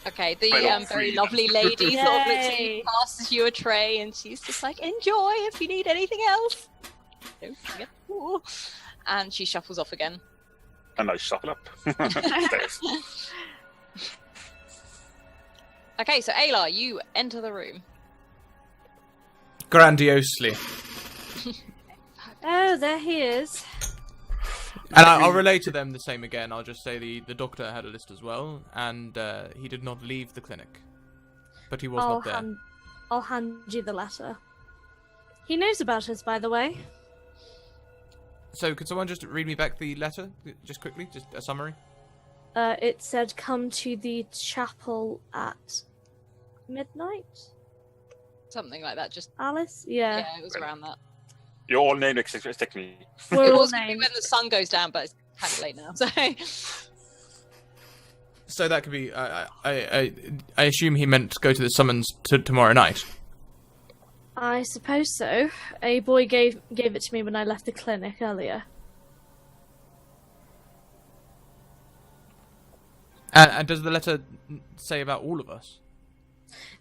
Okay, the Right on very free. lovely lady sort of looks at you, Yay. passes you a tray, and she's just like, enjoy if you need anything else. Don't forget. Ooh. And she shuffles off again. And I shuffle up. Stairs. Okay, so Ayla, you enter the room. Grandiosely. Oh, there he is. And I'll relay to them the same again. I'll just say the doctor had a list as well, and he did not leave the clinic. But he was not there. I'll hand you the letter. He knows about us, by the way. So, could someone just read me back the letter? Just quickly, just a summary? It said, come to the chapel at midnight? Something like that. Just Alice? yeah, Yeah. it was around that. You're all named except me. We're It all was gonna be named. when the sun goes down, but it's kind of late now. So So that could be. I assume he meant to go to the summons tomorrow night. I suppose so. A boy gave it to me when I left the clinic earlier. And does the letter say about all of us?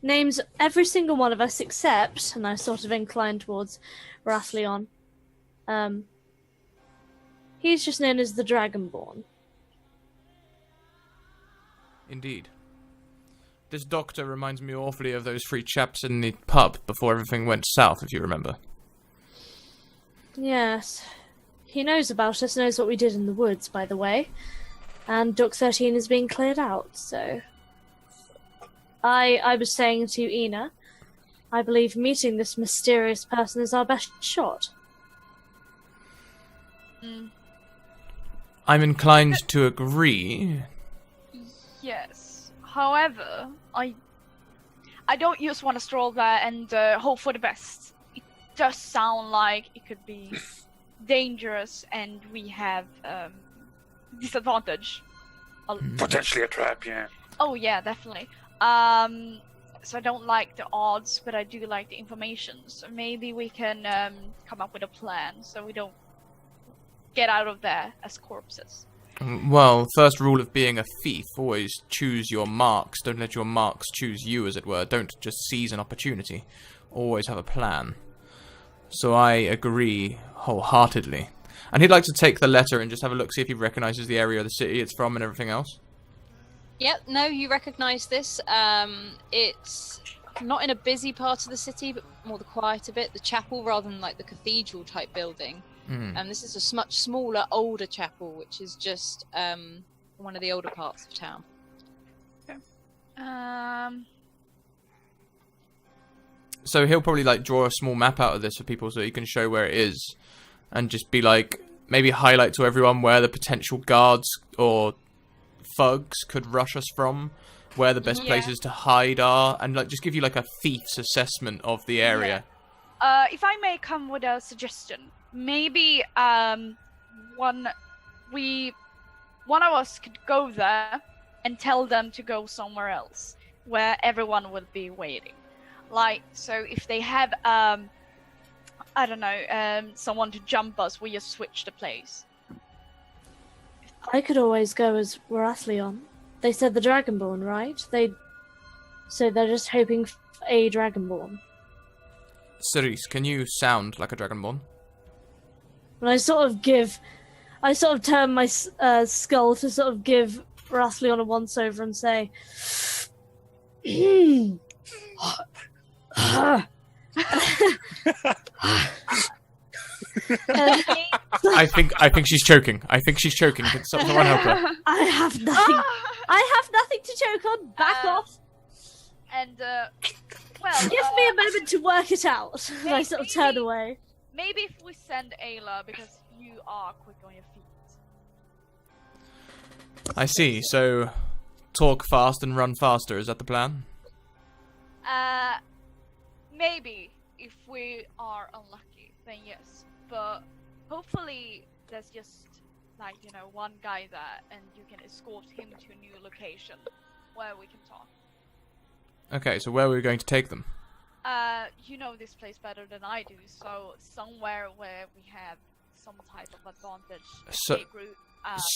Names every single one of us except, and I sort of inclined towards Rathleon. He's just known as the Dragonborn. Indeed. This doctor reminds me awfully of those 3 chaps in the pub before everything went south, if you remember. Yes. He knows about us, knows what we did in the woods, by the way. And Dock 13 is being cleared out, so... I was saying to Ina, I believe meeting this mysterious person is our best shot. I'm inclined to agree. Yes. However, I don't just want to stroll there and hope for the best. It does sound like it could be dangerous, and we have disadvantage. Potentially a trap, yeah. Oh yeah, definitely. So I don't like the odds, but I do like the information. So maybe we can come up with a plan so we don't get out of there as corpses. Well, first rule of being a thief, always choose your marks. Don't let your marks choose you, as it were. Don't just seize an opportunity. Always have a plan. So I agree wholeheartedly. and he'd like to take the letter and just have a look, see if he recognises the area of the city it's from and everything else. Yep, no, you recognise this. It's not in a busy part of the city, but more the quieter bit, the chapel rather than like the cathedral type building. And this is a much smaller, older chapel, which is just one of the older parts of town. So he'll probably like draw a small map out of this for people so he can show where it is, and just be like, maybe highlight to everyone where the potential guards or thugs could rush us from, where the best places to hide are, and like just give you like a thief's assessment of the area. If I may come with a suggestion, maybe one of us could go there and tell them to go somewhere else where everyone will be waiting. Like, so if they have I don't know, someone to jump us, we just switch the place. I could always go as Warathleon. They said the Dragonborn, right? So they're just hoping for a Dragonborn. Cerise, can you sound like a Dragonborn? And I sort of turn my skull to sort of give Warathleon a once-over and say, I think she's choking. I think she's choking. Can someone help her? I have nothing. I have nothing to choke on. Back off. And Give me a moment to work it out. And I sort of turn away. Maybe if we send Ayla, because you are quick on your feet. I see. So, talk fast and run faster. Is that the plan? Maybe if we are unlucky, then yes. But hopefully there's just like, you know, one guy there, and you can escort him to a new location where we can talk. Okay, so where are we going to take them? You know this place better than I do, so somewhere where we have some type of advantage. Escape route.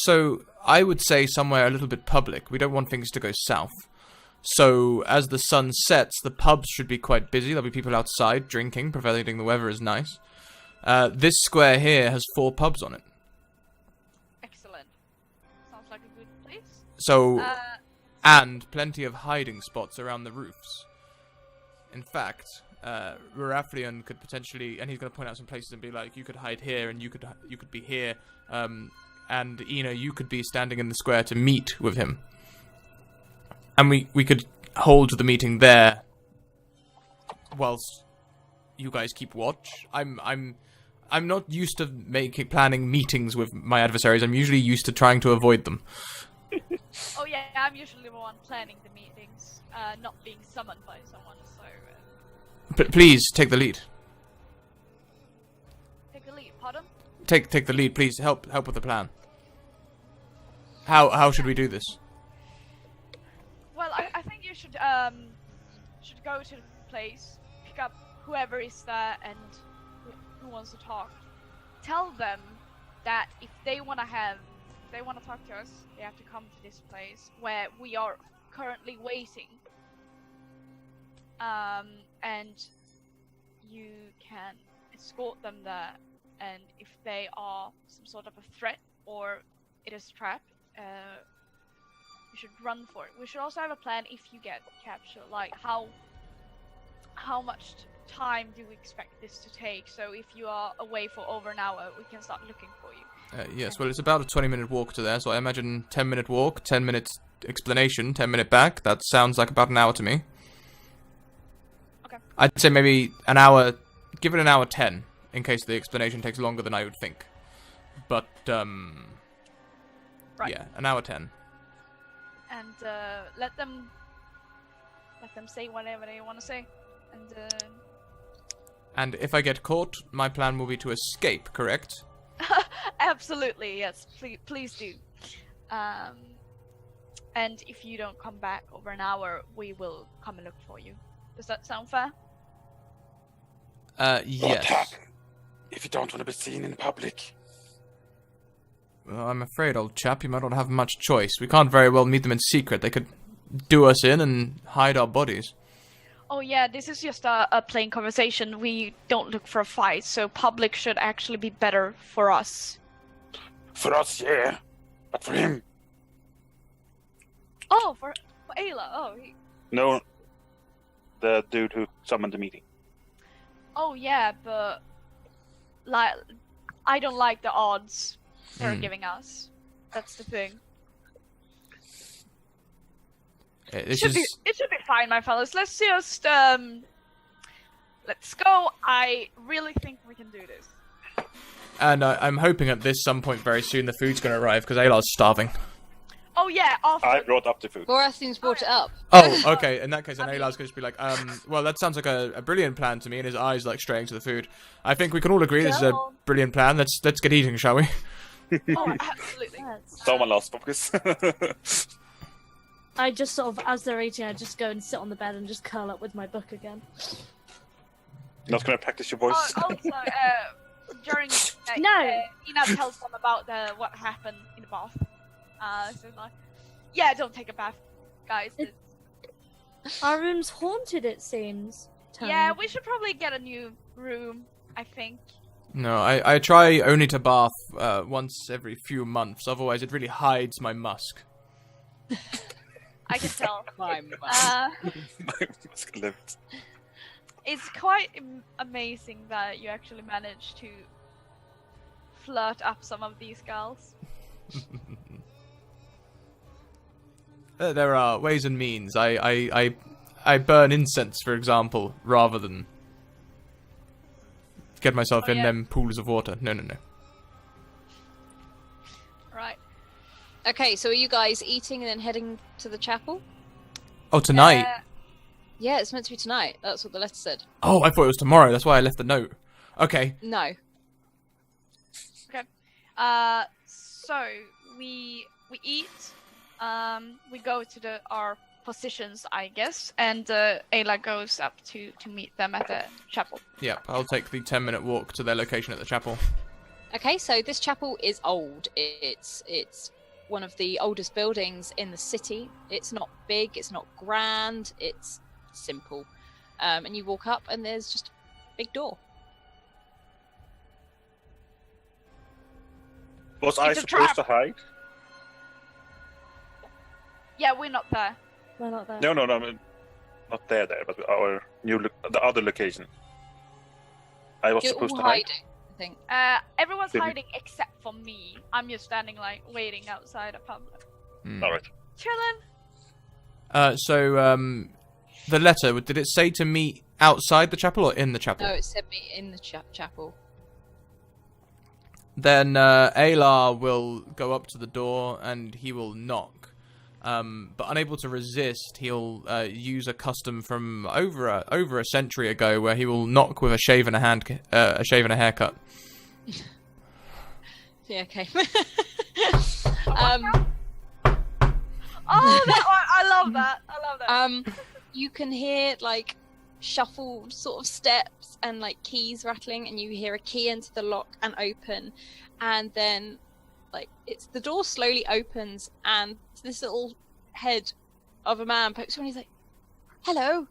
So I would say somewhere a little bit public. We don't want things to go south. So as the sun sets, the pubs should be quite busy. There'll be people outside drinking, providing the weather is nice. This square here has 4 pubs on it. Excellent. Sounds like a good place. So, and plenty of hiding spots around the roofs. In fact, Warathleon could potentially, and he's going to point out some places and be like, you could hide here, and you could be here, and Ina, you could be standing in the square to meet with him. And we could hold the meeting there whilst you guys keep watch. I'm not used to planning meetings with my adversaries. I'm usually used to trying to avoid them. Oh yeah, I'm usually the one planning the meetings, not being summoned by someone. So. Please take the lead. Take the lead. Pardon? Take the lead, please. Help with the plan. How should we do this? Well, I think you should go to the place, pick up whoever is there and who wants to talk. Tell them that if they want to talk to us, they have to come to this place where we are currently waiting. And you can escort them there, and if they are some sort of a threat or it is a trap, we should run for it. We should also have a plan if you get captured, like how much time do we expect this to take? So if you are away for over an hour, we can start looking for you. Yes, well, it's about a 20-minute walk to there, so I imagine 10-minute walk, 10 minutes explanation, 10-minute back. That sounds like about an hour to me. Okay. I'd say maybe an hour, give it an hour 10, in case the explanation takes longer than I would think. But, right. Yeah, an hour 10. And let them say whatever they want to say. And if I get caught, my plan will be to escape, correct? Absolutely, yes. Please do. And if you don't come back over an hour, we will come and look for you. Does that sound fair? Yes. Attack if you don't want to be seen in public. Well, I'm afraid, old chap, you might not have much choice. We can't very well meet them in secret. They could do us in and hide our bodies. Oh yeah, this is just a plain conversation. We don't look for a fight, so public should actually be better for us. For us, yeah. But for him, Oh, for Ayla. Oh, no. The dude who summoned the meeting. oh yeah, but like, I don't like the odds they're Hmm. giving us. That's the thing. It's It should be fine, my fellas. Let's just let's go. I really think we can do this. and I'm hoping at this some point very soon the food's going to arrive because Aylar's starving. Oh yeah, after. I brought up the food. Borathion's brought it up. Oh, okay. In that case, then I mean- Aylar's going to be like, well, that sounds like a brilliant plan to me, and his eyes like straying to the food. I think we can all agree this is a Go. brilliant plan. Let's get eating, shall we? Oh, absolutely. Yes. Someone lost focus. I just sort of, as they're eating, I just go and sit on the bed and just curl up with my book again. Not gonna practice your voice. Also, during No. Ina tells them about what happened in the bath. So like, yeah, don't take a bath, guys. It- Our room's haunted, it seems. Yeah, we should probably get a new room. I think. No, I try only to bath once every few months. Otherwise, it really hides my musk. I can tell. My Uh, My mask left. it's quite amazing that you actually managed to flirt up some of these girls. There are ways and means. I burn incense, for example, rather than get myself Oh, in yeah. them pools of water. No. Right. Okay, so are you guys eating and then heading to the chapel? Oh, tonight. Yeah, it's meant to be tonight. That's what the letter said. Oh, I thought it was tomorrow. That's why I left the note. Okay. No. So we eat. We go to our positions, I guess, and Ayla goes up to meet them at the chapel. Yep, I'll take the 10-minute walk to their location at the chapel. Okay, so this chapel is old. It's one of the oldest buildings in the city. It's not big, it's not grand, it's simple. And you walk up and there's just a big door. Was I It's a supposed to trap. hide? Yeah, we're not there. We're not there. No, I mean, not there, but our the other location. I was You're supposed all to hide. hiding, I think. Everyone's Didn't- hiding except for me. I'm just standing like waiting outside a public. All right. Chilling. The letter, did it say to meet outside the chapel or in the chapel? No, it said me in the chapel. Then Aylar will go up to the door and he will knock. But unable to resist, he'll use a custom from over a century ago, where he will knock with a shave and a haircut. Yeah, okay. Oh, that one! I love that. You can hear like shuffled sort of steps and like keys rattling, and you hear a key into the lock and open, and then like the door slowly opens, and this little head of a man pokes through, and he's like, "Hello,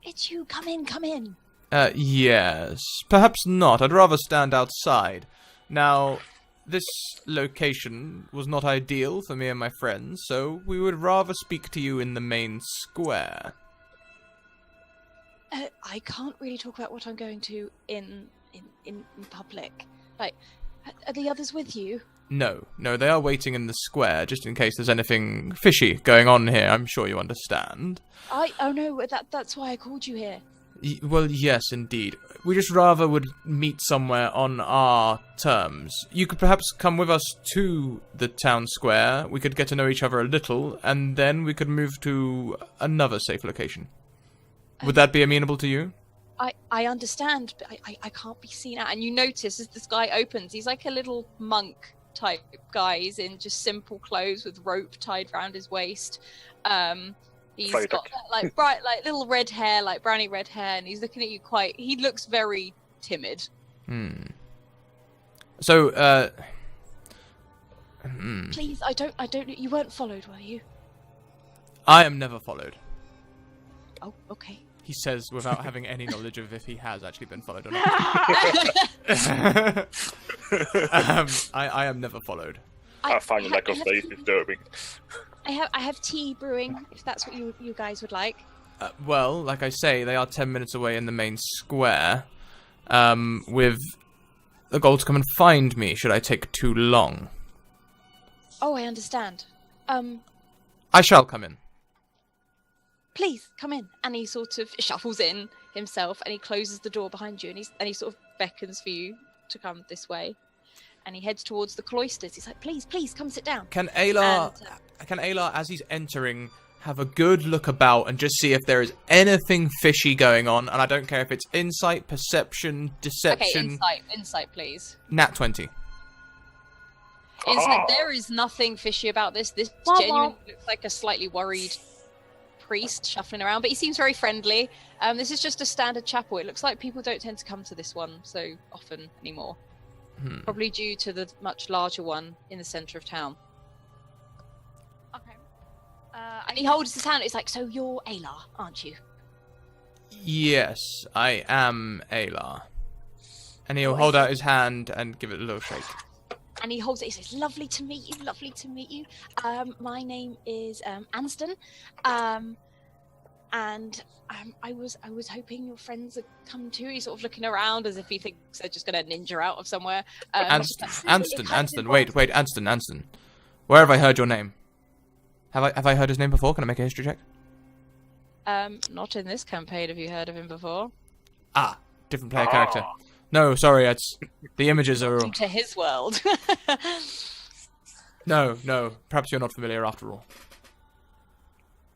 it's you. Come in." Yes. Perhaps not. I'd rather stand outside. Now, this location was not ideal for me and my friends, so we would rather speak to you in the main square. I can't really talk about what I'm going to in public. Like, are the others with you? No, they are waiting in the square, just in case there's anything fishy going on here. I'm sure you understand. Oh no, that's why I called you here. Well, yes, indeed. We just rather would meet somewhere on our terms. You could perhaps come with us to the town square. We could get to know each other a little, and then we could move to another safe location. Would that be amenable to you? I understand, but I can't be seen out. And you notice as this guy opens, he's like a little monk type guy. He's in just simple clothes with rope tied around his waist. He's Fire got duck. that, like bright, like little red hair, like browny red hair, and he's looking at you quite. He looks very timid. So, Please, I don't. You weren't followed, were you? I am never followed. Oh, okay. He says without having any knowledge of if he has actually been followed or not. I am never followed. I find your lack of faith disturbing. I have tea brewing, if that's what you guys would like. Well, like I say, they are 10 minutes away in the main square. With the goal to come and find me, should I take too long? Oh, I understand. I shall come in. Please come in. And he sort of shuffles in himself, and he closes the door behind you, and he sort of beckons for you to come this way. And he heads towards the cloisters. He's like, please, come sit down. Can Aylar, as he's entering, have a good look about and just see if there is anything fishy going on? And I don't care if it's insight, perception, deception. Okay, insight, please. Nat 20. Insight. There is nothing fishy about this. This genuinely looks like a slightly worried priest shuffling around, but he seems very friendly. This is just a standard chapel. It looks like people don't tend to come to this one so often anymore. Probably due to the much larger one in the centre of town. Okay. And he holds his hand. It's like, so you're Aylar, aren't you? Yes, I am Aylar. And he'll hold out his hand and give it a little shake. And he holds it. He says, "Lovely to meet you. Lovely to meet you. My name is Anston. And I was hoping your friends would come too." He's sort of looking around as if he thinks they're just going to ninja out of somewhere. Anston. Wait, Anston. Where have I heard your name? Have I heard his name before? Can I make a history check? Not in this campaign. Have you heard of him before? Ah, different player character. No, sorry, it's the images are. To his world. No. Perhaps you're not familiar after all.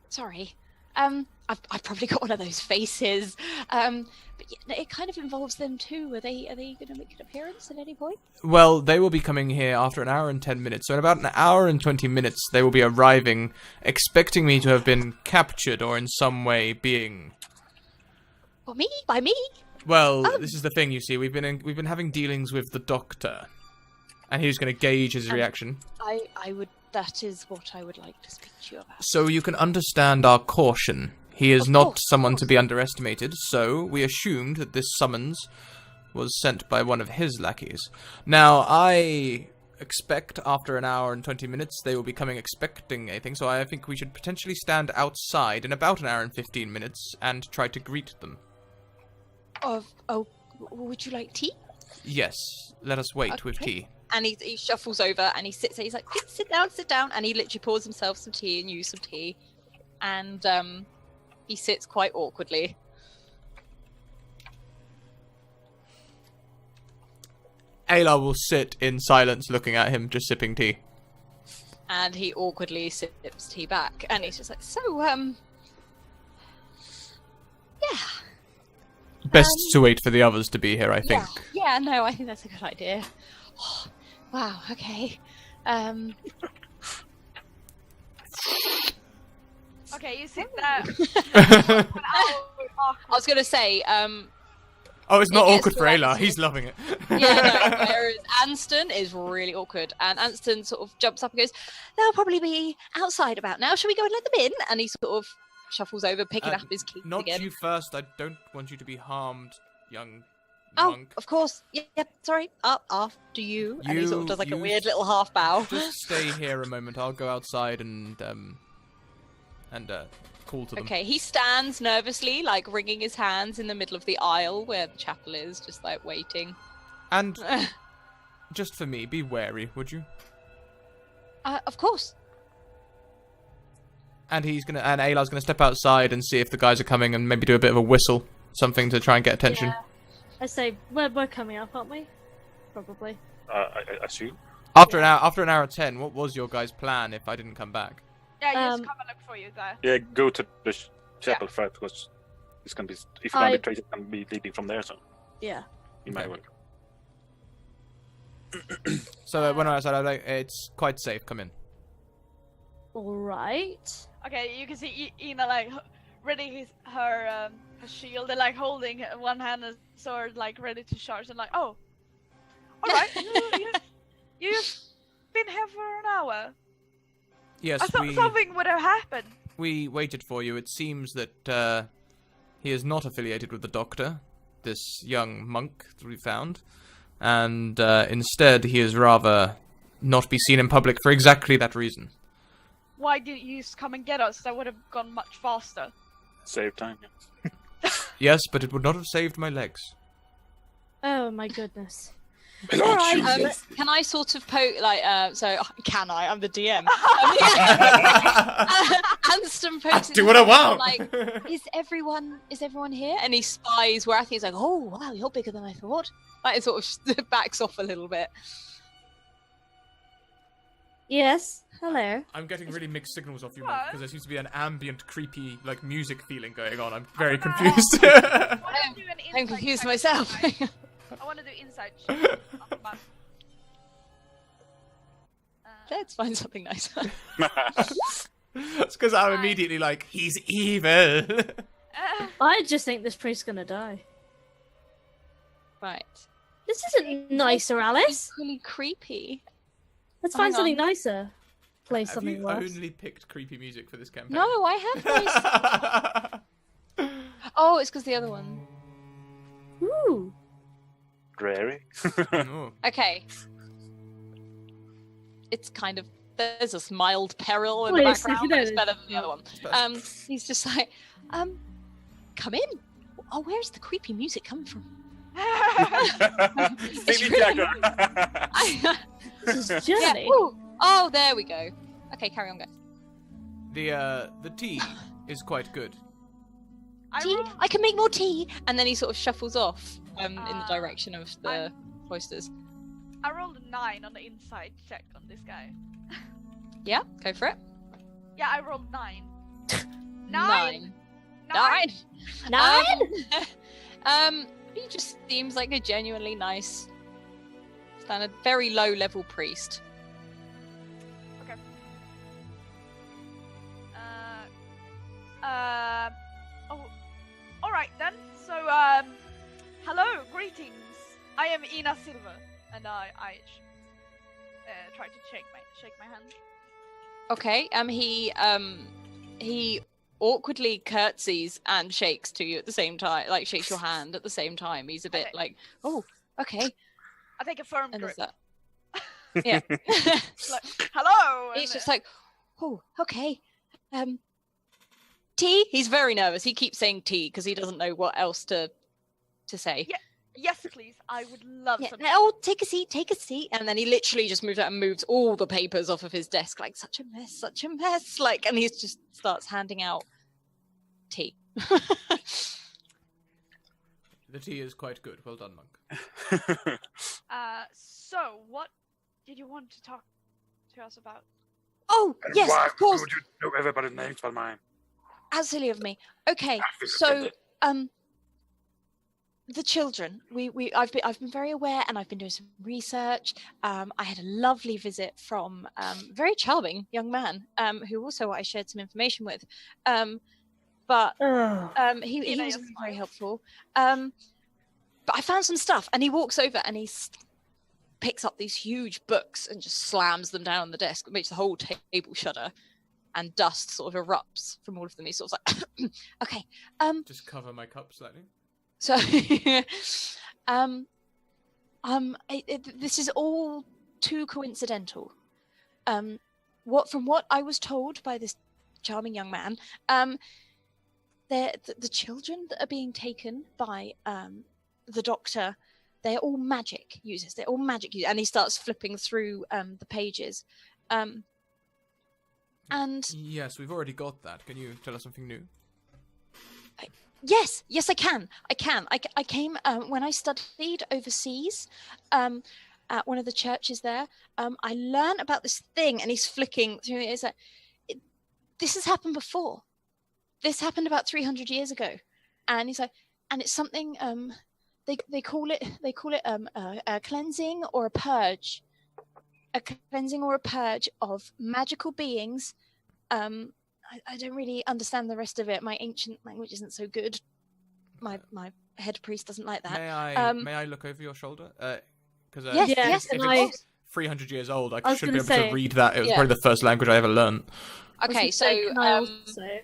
Sorry. I've probably got one of those faces. But yeah, it kind of involves them too. Are they going to make an appearance at any point? Well, they will be coming here after an hour and 10 minutes. So in about an hour and 20 minutes, they will be arriving, expecting me to have been captured or in some way being. Well, me? By me? Well, this is the thing. You see, we've been having dealings with the doctor, and he's going to gauge his reaction. I would. That is what I would like to speak to you about. So you can understand our caution. He is not someone to be underestimated, so we assumed that this summons was sent by one of his lackeys. Now, I expect after an hour and 20 minutes they will be coming expecting a thing, so I think we should potentially stand outside in about an hour and 15 minutes and try to greet them. Would you like tea? Yes, let us wait with tea. And he shuffles over and he sits there. He's like, "Please sit down. And he literally pours himself some tea and you some tea. And he sits quite awkwardly. Aylar will sit in silence looking at him, just sipping tea. And he awkwardly sips tea back. And he's just like, so, yeah. Best to wait for the others to be here, I think. Yeah, no, I think that's a good idea. Oh, wow, okay. Okay, you sit there. I was going to say, oh, it's not it awkward gets for Aylar. to He's loving it. yeah, no, whereas Anston is really awkward. And Anston sort of jumps up and goes, "They'll probably be outside about now. Shall we go and let them in?" And he sort of shuffles over, picking up his keys Not again. you first. I don't want you to be harmed, young Oh, monk. of course. Yep, sorry. After you. And he sort of does like a weird little half bow. Just stay here a moment. I'll go outside and call to them. Okay, he stands nervously, like wringing his hands in the middle of the aisle where the chapel is, just like waiting. And just for me, be wary, would you? Of course. And Aylar's gonna step outside and see if the guys are coming and maybe do a bit of a whistle, something to try and get attention. Yeah. I say we're coming up, aren't we? Probably. I assume. After an hour and 10, what was your guys' plan if I didn't come back? Yeah, just come and look for you there. Yeah, go to the chapel first because it's gonna be. If you're gonna be traced, it's gonna be leading from there. So Yeah. you might want. So when I said, I'm like, it's quite safe. Come in. All right. Okay, you can see Ina like ready her shield and like holding one hand and sword like ready to charge and like, oh, all right, you've been here for an hour. Yes, I thought something would have happened. we waited for you. It seems that he is not affiliated with the Doctor, this young monk that we found, and instead he is rather not be seen in public for exactly that reason. Why didn't you just come and get us? That would have gone much faster. Save time. Yes, but it would not have saved my legs. Oh my goodness. Can I sort of poke, like, can I? I'm the DM. Anston pokes Do what I want! like, is everyone here? And he spies where I think he's like, oh, wow, you're bigger than I thought. Like, it sort of backs off a little bit. Yes. Hello. I'm getting really mixed signals off you, Monk, because there seems to be an ambient, creepy, like, music feeling going on. I'm very confused. I'm confused myself. I want to do insight check. Let's find something nice. That's because I'm immediately like, he's evil. I just think this priest's gonna die. Right. This isn't nicer, Alice. Really creepy. Let's find Hang on. something nicer. Play Have something you worse. only picked creepy music for this campaign? No, I have nice. Oh, it's because the other one. Ooh. Dreary. Oh. Okay. It's kind of, there's a mild peril in Wait the a second, background, but it's better than the other one. better. He's just like, come in. Oh, where's the creepy music coming from? Stevie really- Jagger. This is Yeah. Journey. Ooh. Oh, there we go. Okay, carry on, guys. The tea is quite good. Tea? I can make more tea. And then he sort of shuffles off in the Uh, direction of the cloisters. I rolled a 9 on the insight check on this guy. Yeah, go for it. Yeah, I rolled 9. 9. 9? 9? He just seems like a genuinely nice, standard, very low-level priest. Oh, alright then. So, hello, greetings. I am Ina Silva, and I try to shake my hand. Okay. He awkwardly curtsies and shakes to you at the same time, like shakes your hand at the same time. He's a bit Okay. like, oh, okay. I take a firm And grip. there's that. Yeah. Like, hello. He's and- just like, oh, okay. Tea? He's very nervous. He keeps saying tea because he doesn't know what else to say. Yeah. Yes, please. I would love Yeah, some. oh, take a seat, take a seat. And then he literally just moves out and moves all the papers off of his desk, like, such a mess. Like, and he just starts handing out tea. The tea is quite good. Well done, Monk. So what did you want to talk to us about? Oh, yes, Why of course. would you know everybody's names but mine? How silly of me. Okay, feel so, offended. the children. I've been very aware, and I've been doing some research. I had a lovely visit from a very charming young man, who also I shared some information with. But Oh. he Ina, was you're very fine. helpful. But I found some stuff, and he walks over and he picks up these huge books and just slams them down on the desk, which makes the whole table shudder, and dust sort of erupts from all of them. He's sort of like, okay, Just cover my cup slightly. so, this is all too coincidental. From what I was told by this charming young man, the children that are being taken by the Doctor, they're all magic users. They're all magic users, and he starts flipping through the pages. And Yes, we've already got that. Can you tell us something new? yes, I can. I came when I studied overseas at one of the churches there. I learned about this thing, and he's flicking through it. It's like, this has happened before. This happened about 300 years ago, and he's like, and it's something they call it a cleansing or a purge, of magical beings. I don't really understand the rest of it. My ancient language isn't so good. My head priest doesn't like that. May I look over your shoulder? Because Yes, Yeah, yes, if and of I- course. 300 years old, I was should be gonna able to say- read that. It was Yeah. probably the first language I ever learned. Okay, so Can I also-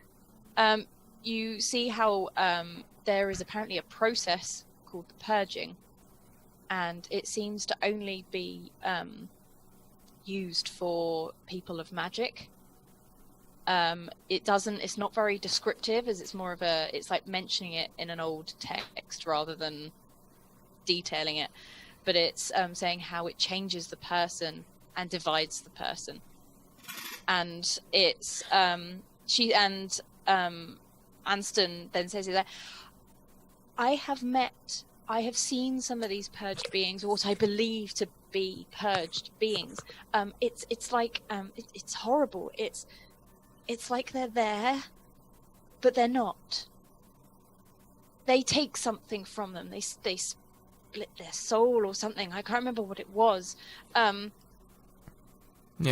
you see how there is apparently a process called the purging, and it seems to only be used for people of magic. It's not very descriptive, as it's more of it's like mentioning it in an old text rather than detailing it, but it's saying how it changes the person and divides the person. And it's Anston then says that I have seen some of these purged beings, or what I believe to be purged beings. It's like it's horrible. It's like they're there, but they're not. They take something from them. They split their soul or something. I can't remember what it was. Yeah.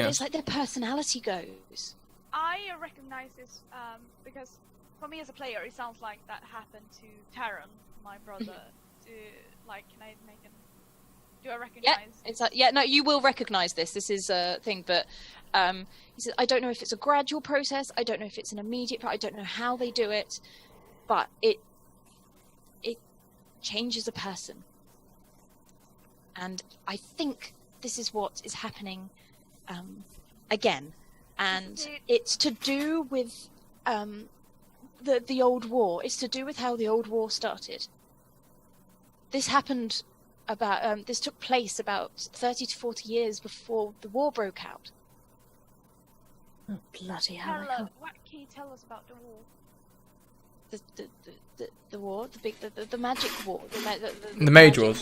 It's like their personality goes. I recognize this because for me as a player, it sounds like that happened to Taron, my brother. Can I make an? Do I recognize? Yeah, it's like, no, you will recognize this. This is a thing, but he says, I don't know if it's a gradual process. I don't know if it's an immediate. I don't know how they do it, but it changes a person, and I think this is what is happening again, and it's to do with the old war. It's to do with how the old war started. This happened about this took place about 30 to 40 years before the war broke out. Oh, bloody hell. What can you tell us about the war? The war, the magic war, The Mage Wars.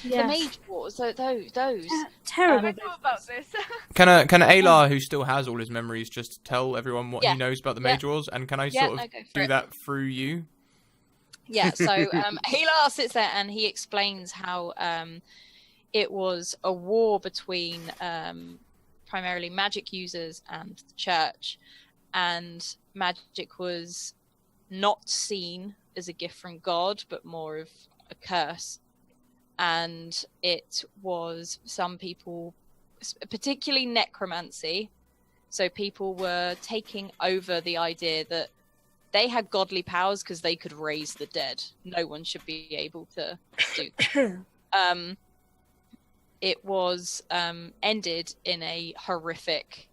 The Mage Wars. Those. Terrible. I know about this. Can Alar, who still has all his memories, just tell everyone what he knows about the Mage Wars? And can I sort of do that through you? Yeah, so Alar sits there and he explains how it was a war between primarily magic users and the church, and magic was not seen as a gift from God, but more of a curse. And it was some people, particularly necromancy, so people were taking over the idea that they had godly powers because they could raise the dead. No one should be able to do that. It was ended in a horrific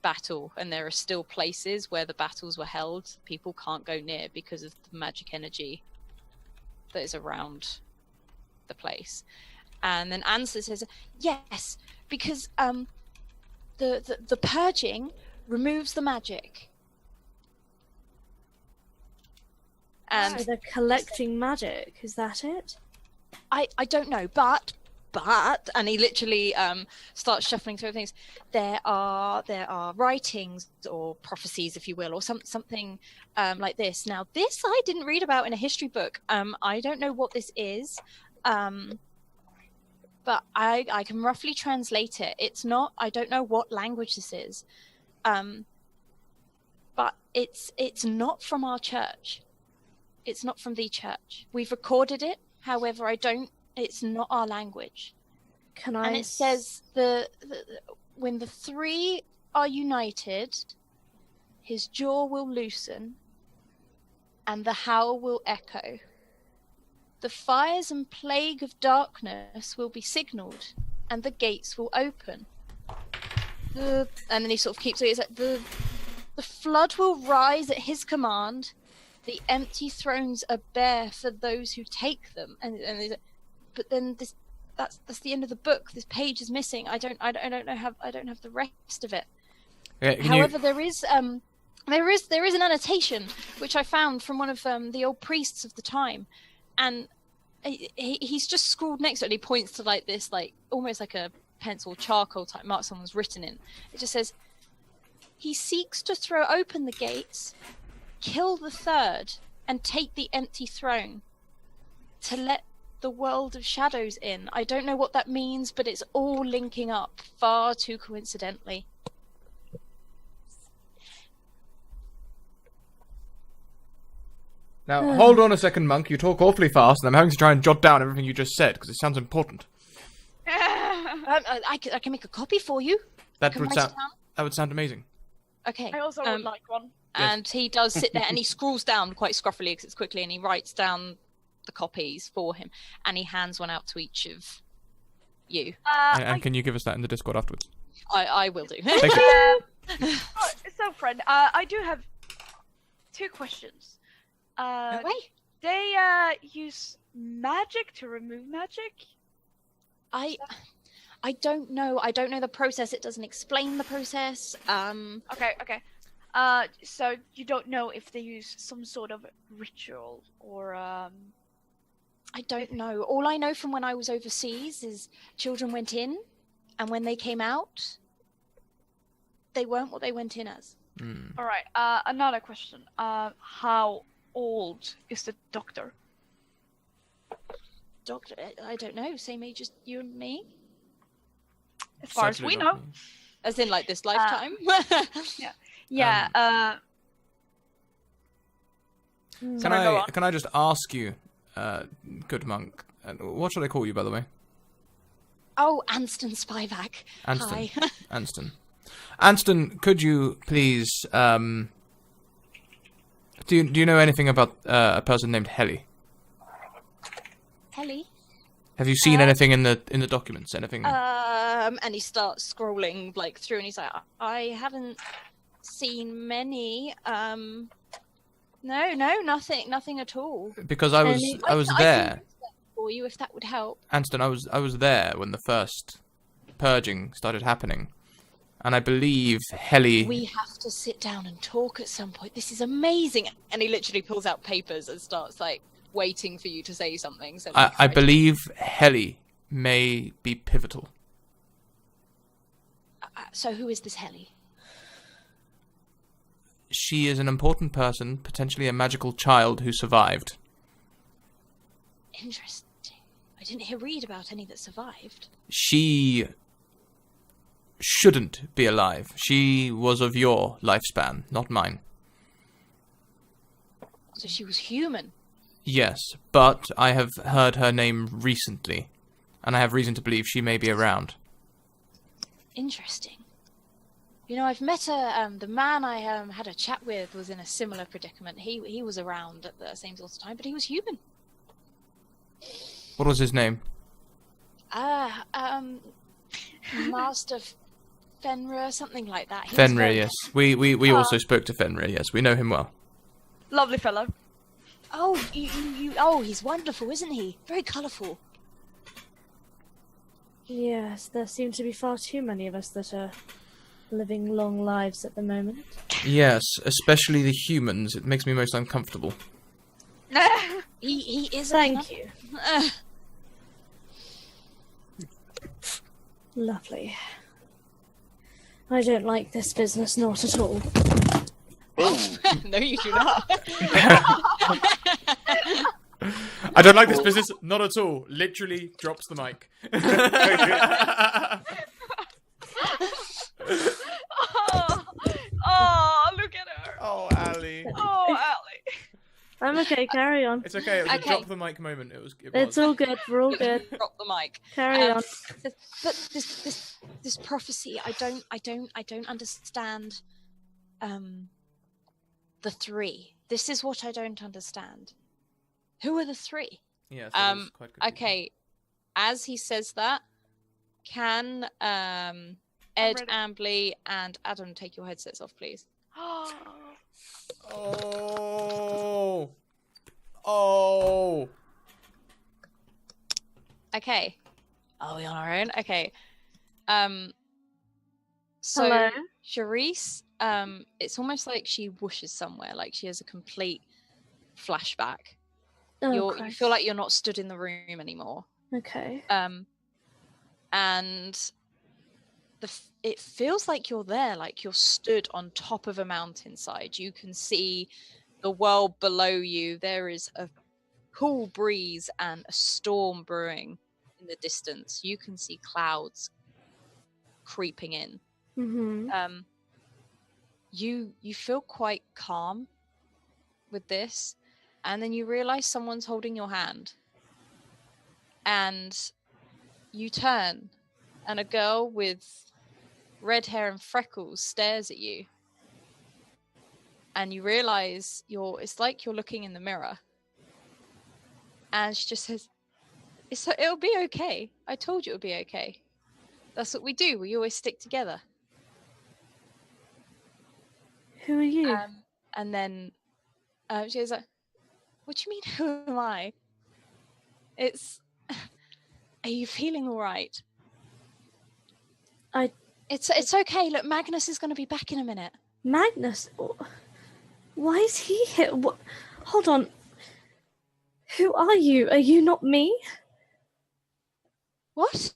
battle, and there are still places where the battles were held people can't go near because of the magic energy that is around the place. And then Ansel says, yes, because the purging removes the magic. And so they're collecting magic, is that it? I don't know, but and he literally starts shuffling through things. There are writings or prophecies, if you will, or something like this. Now, this I didn't read about in a history book. I don't know what this is, but I can roughly translate it. It's not. I don't know what language this is, but it's not from our church. It's not from the church. We've recorded it. However, it's not our language. And it says when the three are united, his jaw will loosen and the howl will echo. The fires and plague of darkness will be signaled and the gates will open. And then he sort of keeps it. It's like the flood will rise at his command. The empty thrones are bare for those who take them. But then that's the end of the book. This page is missing. I don't have the rest of it. However, there is an annotation which I found from one of the old priests of the time, and he's just scrawled next to it. And he points to like this, like almost like a pencil charcoal type mark someone's written in. It just says, "He seeks to throw open the gates, kill the third, and take the empty throne, to let the world of shadows in." I don't know what that means, but it's all linking up far too coincidentally. Now, hold on a second, Monk. You talk awfully fast, and I'm having to try and jot down everything you just said, because it sounds important. I can make a copy for you. That would sound amazing. Okay. I also would like one. And he does sit there and he scrawls down quite scruffily because it's quickly, and he writes down the copies for him, and he hands one out to each of you. And can you give us that in the Discord afterwards? I will do. Thank you. So, friend, I do have 2 questions. They use magic to remove magic? I don't know. I don't know the process. It doesn't explain the process. Okay. So you don't know if they use some sort of ritual or I don't know. All I know from when I was overseas is children went in, and when they came out, they weren't what they went in as. All right. Another question. How old is the doctor? Doctor, I don't know. Same age as you and me, As far as we know. as in like this lifetime. Yeah. Can I just ask you, good monk, what should I call you, by the way? Oh, Anston Spivak. Anston. Hi. Anston. Anston, could you please, do you know anything about a person named Helly? Helly. Have you seen anything in the documents? Anything? And he starts scrolling like through, and he's like, I haven't seen many. No, nothing at all. Because I was there. For you, if that would help. Anston, I was there when the first purging started happening, and I believe Helly. We have to sit down and talk at some point. This is amazing. And he literally pulls out papers and starts like waiting for you to say something. So I believe Helly may be pivotal. So who is this Helly? She is an important person, potentially a magical child who survived. Interesting. I didn't read about any that survived. She shouldn't be alive. She was of your lifespan, not mine. So she was human. Yes, but I have heard her name recently, and I have reason to believe she may be around. Interesting. You know, I've met the man I had a chat with was in a similar predicament. He was around at the same sort of time, but he was human. What was his name? Master Fenrir, something like that. He was Fenrir, very- yes. We also spoke to Fenrir, yes. We know him well. Lovely fellow. Oh, oh, he's wonderful, isn't he? Very colourful. Yes, there seem to be far too many of us that are living long lives at the moment. Yes, especially the humans. It makes me most uncomfortable. He is. Thank you. Lovely. I don't like this business, not at all. No, you do not. I don't like this business, not at all. Literally drops the mic. Oh, look at her. Oh, Ali. Oh, Allie. I'm okay, carry on. It's okay. It was Okay. a drop the mic moment. It was. It's all good, we're all good. Drop the mic. Carry on. But this prophecy, I don't understand. The 3. This is what I don't understand. Who are the 3? Yes. That was quite good. Okay. As he says that, can Ed, ready. Ambly, and Adam take your headsets off, please? Oh. Okay. Are we on our own? Okay. So Hello. Charisse, it's almost like she whooshes somewhere, like she has a complete flashback. Oh, You Christ. feel like you're not stood in the room anymore. Okay. And it feels like you're there, like you're stood on top of a mountainside. You can see the world below you. There is a cool breeze and a storm brewing in the distance. You can see clouds creeping in. Mm-hmm. You feel quite calm with this, and then you realize someone's holding your hand, and you turn, and a girl with red hair and freckles stares at you. and you realize it's like you're looking in the mirror. And she just says, it'll be okay. I told you it would be okay. That's what we do. We always stick together. Who are you? And then she was like, what do you mean, who am I? Are you feeling all right? It's okay. Look, Magnus is going to be back in a minute. Magnus? Why is he here? Hold on. Who are you? Are you not me? What?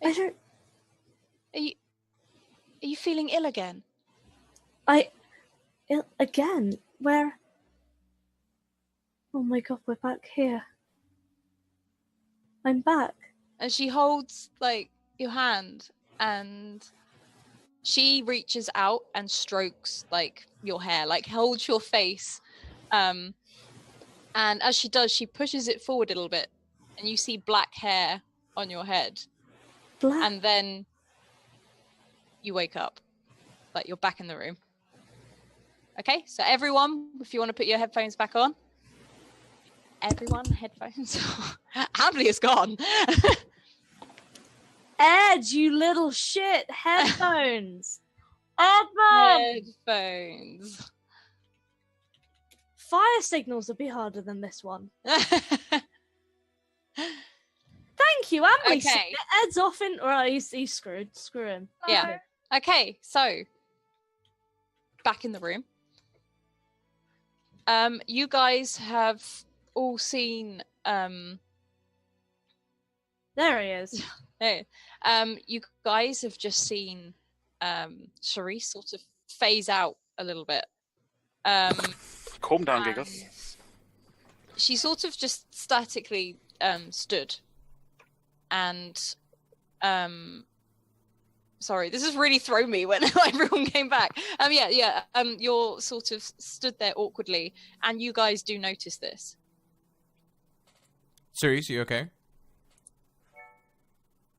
I don't... Are you feeling ill again? Ill again? Where? Oh my god, we're back here. I'm back. And she holds, like, your hand, and she reaches out and strokes, like, your hair, like, holds your face. And as she does, she pushes it forward a little bit, and you see black hair on your head. Black? And then you wake up. Like, you're back in the room. Okay, so everyone, if you want to put your headphones back on. Everyone, headphones. Ambly is gone. Ed, you little shit! Headphones! Edmund! Headphones. Fire signals would be harder than this one. Thank you, Emily. Okay. Ed's off in... Right, he's screwed. Screw him. Yeah. Okay, so back in the room. You guys have all seen There he is. you guys have just seen Cherise sort of phase out a little bit. Calm down, Giggles. She sort of just statically stood. And sorry, this has really thrown me when everyone came back. You're sort of stood there awkwardly, and you guys do notice this. Cerise, you okay?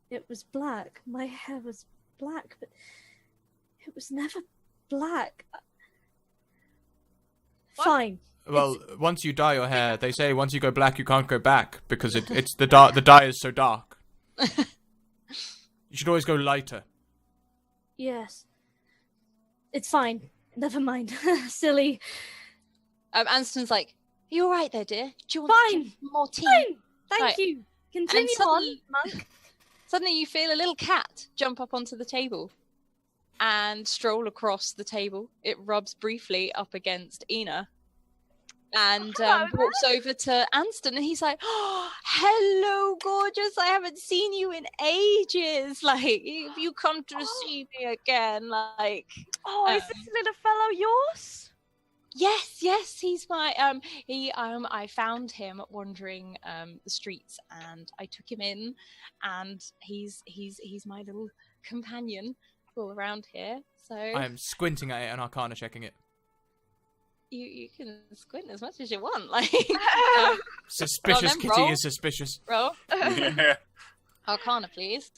It was black. My hair was black, but it was never black. Fine. Well, once you dye your hair, they say once you go black, you can't go back because it's the dye is so dark. You should always go lighter. Yes. It's fine. Never mind. Silly. Anston's like, "Are you all right there, dear? Do you want Fine. more tea?" Fine. Thank Right. you. Continue suddenly- on, monk. Suddenly you feel a little cat jump up onto the table and stroll across the table. It rubs briefly up against Ina and walks over to Anston, and he's like, "Oh, hello, gorgeous. I haven't seen you in ages. Like, if you come to see me again, like..." Oh, is this little fellow yours? Yes, he's my I found him wandering the streets, and I took him in, and he's my little companion all around here. So I am squinting at it and Arcana checking it. you can squint as much as you want, like Suspicious Well, then kitty roll. is suspicious. roll Yeah. Arcana, please.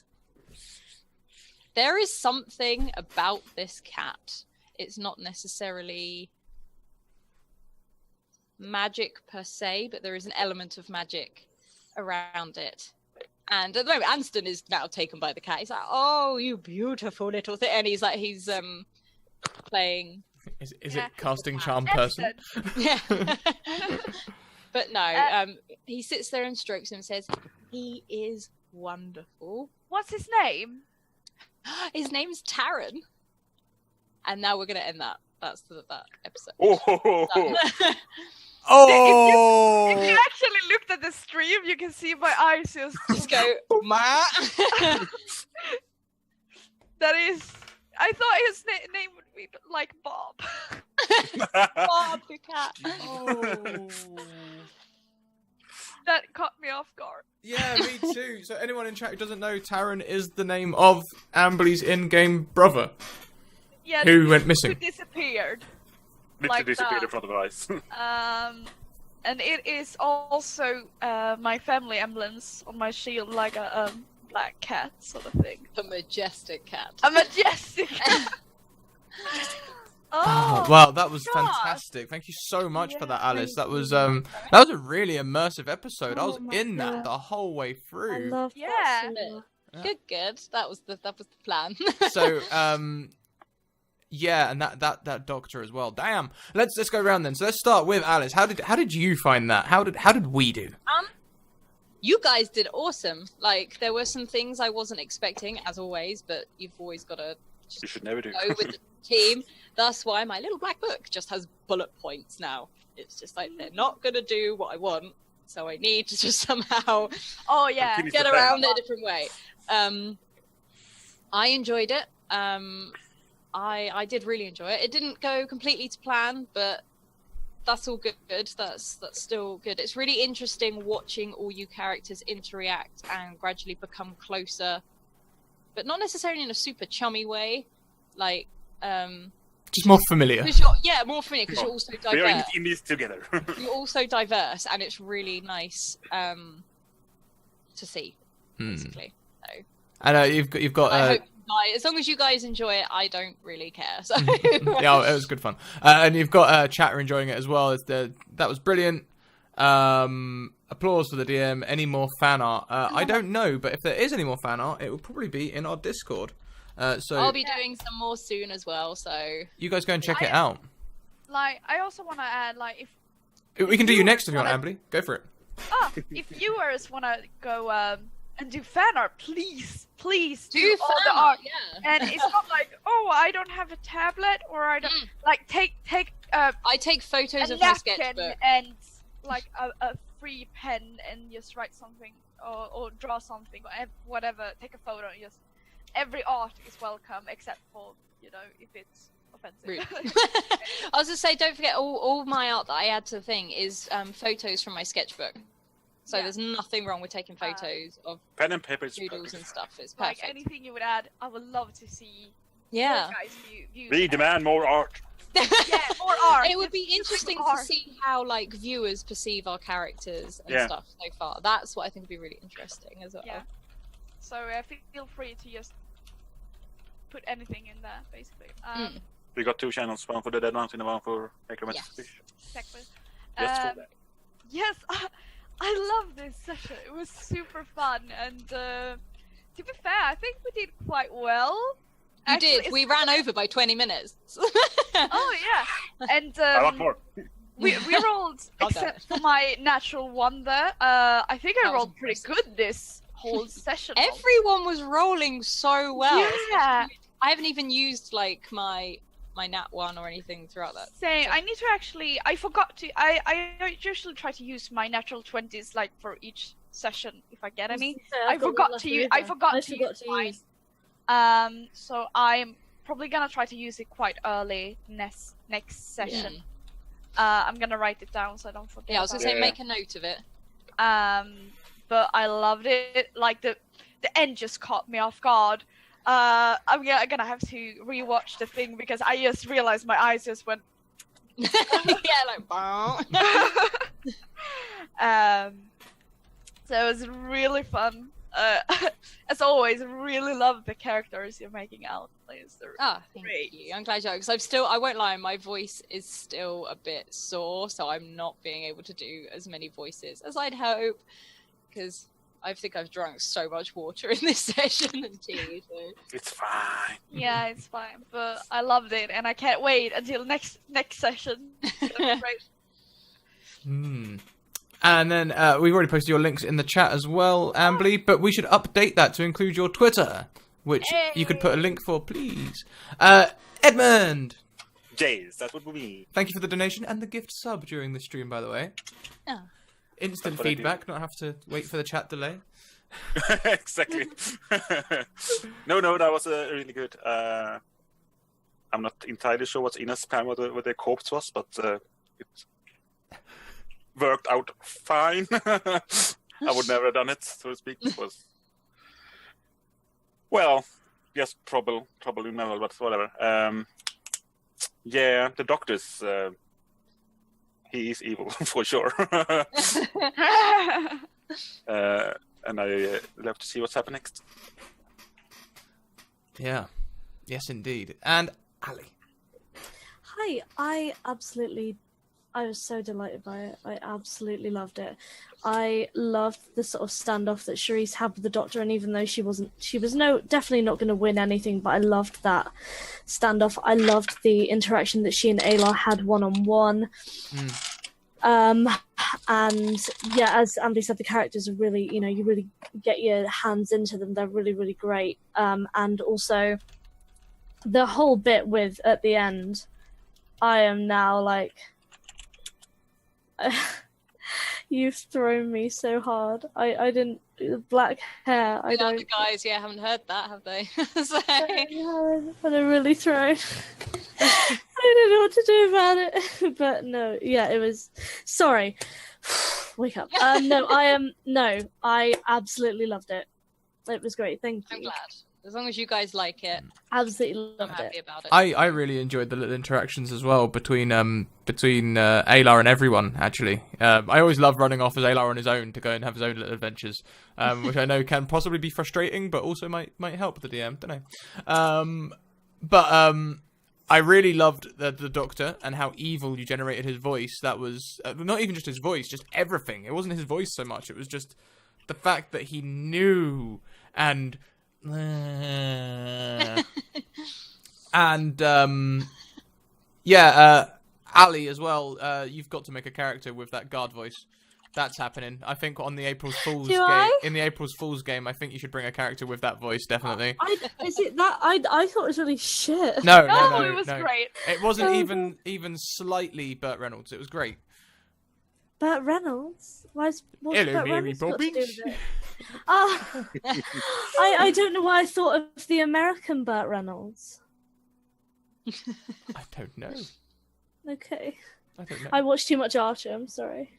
There is something about this cat. It's not necessarily magic per se, but there is an element of magic around it. And at the moment, Anston is now taken by the cat. He's like, "Oh, you beautiful little thing," and he's playing. Is it casting charm person? Yeah. But no, he sits there and strokes him and says, "He is wonderful." What's his name? His name's Taran. And now we're going to end that. That's that episode. Oh, Oh! If you actually looked at the stream, you can see my eyes Just go, "Ma." That is... I thought his name would be like Bob. Bob the cat. Oh. That caught me off guard. Yeah, me too. So anyone in chat who doesn't know, Taran is the name of Ambly's in-game brother, Yeah, who went who missing. disappeared. Literally Like disappeared that. in front of our eyes. And it is also my family emblems on my shield, like a black cat sort of thing. A majestic cat. A majestic cat. Oh, Wow, that was gosh. fantastic. Thank you so much for that, Yeah, Alice. thank That was you. that was a really immersive episode. I Oh was my in that God. the whole way I through. love Yeah. that so much. Yeah. Good. That was the plan. So yeah, and that doctor as well. Damn. Let's go around then. So let's start with Alice. How did you find that? How did we do? You guys did awesome. Like, there were some things I wasn't expecting, as always, but you've always got to You should never do. go with the team. That's why my little black book just has bullet points now. It's just like, they're not going to do what I want, so I need to just somehow Oh yeah. Continue. get the plan. around it a different way. I enjoyed it. I did really enjoy it. It didn't go completely to plan, but that's all good. That's still good. It's really interesting watching all you characters interact and gradually become closer, but not necessarily in a super chummy way. Like, Just more familiar. more familiar because you're also We are diverse. in this together. You're also diverse, and it's really nice to see. Basically, so I know you've got. I hope you guys, as long as you guys enjoy it, I don't really care. So Yeah, it was good fun. And you've got Chatter enjoying it as well. That was brilliant. Applause for the DM. Any more fan art? I don't know, but if there is any more fan art, it will probably be in our Discord. So I'll be doing some more soon as well. So you guys go and check it out. Like, I also want to add, like, We can do you next if you want, wanna- Ambly. Go for it. if viewers want to go and do fan art, please do all the fan art. art, yeah. And it's not like, oh, I don't have a tablet, or I don't like take I take photos a of my napkin sketchbook. and like a free pen and just write something or draw something or whatever. Take a photo. And just every art is welcome except for if it's offensive. Rude. I was gonna say, don't forget all my art that I add to the thing is photos from my sketchbook. So Yeah. there's nothing wrong with taking photos of Pen and paper is doodles perfect. and stuff. It's Like perfect. anything you would add, I would love to see. Yeah. You guys view We demand more art. Yeah, more art. It would be Just interesting to art. see how like viewers perceive our characters and Yeah. stuff so far. That's what I think would be really interesting as well. Yeah. So feel free to just put anything in there, basically. We got 2 channels, one for the Dead Mountain and one for Necromancer. Yes. Exactly. Just for Um, that. Yes, I love this session. It was super fun, and to be fair, I think we did quite well. You Actually, did. We ran over by 20 minutes. Oh yeah, and A lot more. we rolled I'll go. except for my natural one there. I think I That was rolled pretty impressive. good this whole session. Everyone was rolling so well. Yeah. I haven't even used like my nat 1 or anything throughout that. Same. I need to actually. I forgot to. I usually try to use my natural 20s like for each session if I get any. I forgot to use. I forgot to use mine. So I'm probably gonna try to use it quite early next session. I'm gonna write it down so I don't forget. Yeah, I was gonna about say Yeah. make a note of it. it. But I loved it. Like the end just caught me off guard. I'm gonna have to rewatch the thing because I just realized my eyes just went. Yeah, like bow. So it was really fun. As always, really love the characters you're making out. They're Thank great. you. I'm glad you are, because I won't lie, my voice is still a bit sore, so I'm not being able to do as many voices as I'd hope, because I think I've drunk so much water in this session and tea. So. It's fine. Yeah, it's fine, but I loved it, and I can't wait until next session. It's gonna be great. And then we've already posted your links in the chat as well, Ambly, but we should update that to include your Twitter, which you could put a link for, please. Edmund! Jays, that would be me. Thank you for the donation and the gift sub during the stream, by the way. Oh. Instant That's what I do. feedback, not have to wait for the chat delay. Exactly. No, that was really good. I'm not entirely sure what's in a spam, what the corpse was, but it worked out fine. I would never have done it, so to speak. It was, well, yes, trouble in manual, but whatever. Yeah, the doctor's he is evil for sure. And I love to see what's happening next. Yeah. Yes, indeed. And Ali. I absolutely, I was so delighted by it. I absolutely loved it. I loved the sort of standoff that Charisse had with the Doctor, and even though she was definitely not going to win anything, but I loved that standoff. I loved the interaction that she and Ayla had one-on-one. And yeah, as Andy said, the characters are really, you really get your hands into them. They're really, really great. And also the whole bit with at the end, I am now like, you've thrown me so hard. I didn't, black hair. I don't. The guys, haven't heard that, have they? So... But I'm really thrown. I don't know what to do about it. But no, it was. Sorry. Wake up. I absolutely loved it. It was great. Thank you. I'm glad. As long as you guys like it, absolutely loved I'm happy about it. I really enjoyed the little interactions as well between Alar and everyone. Actually, I always love running off as Alar on his own to go and have his own little adventures, which I know can possibly be frustrating, but also might help the DM. Don't know. But I really loved the Doctor and how evil you generated his voice. That was not even just his voice, just everything. It wasn't his voice so much. It was just the fact that he knew and. And Ali as well. You've got to make a character with that guard voice. That's happening. I think on the April Fool's game. In the April Fool's game, I think you should bring a character with that voice. Definitely. Is it that? I thought it was really shit. No, it was great. It wasn't even slightly Burt Reynolds. It was great. Burt Reynolds? What's Hello, Burt Mary Reynolds got to do Poppins. with it? I don't know why I thought of the American Burt Reynolds. I don't know. Okay. I don't know. I watched too much Archer, I'm sorry.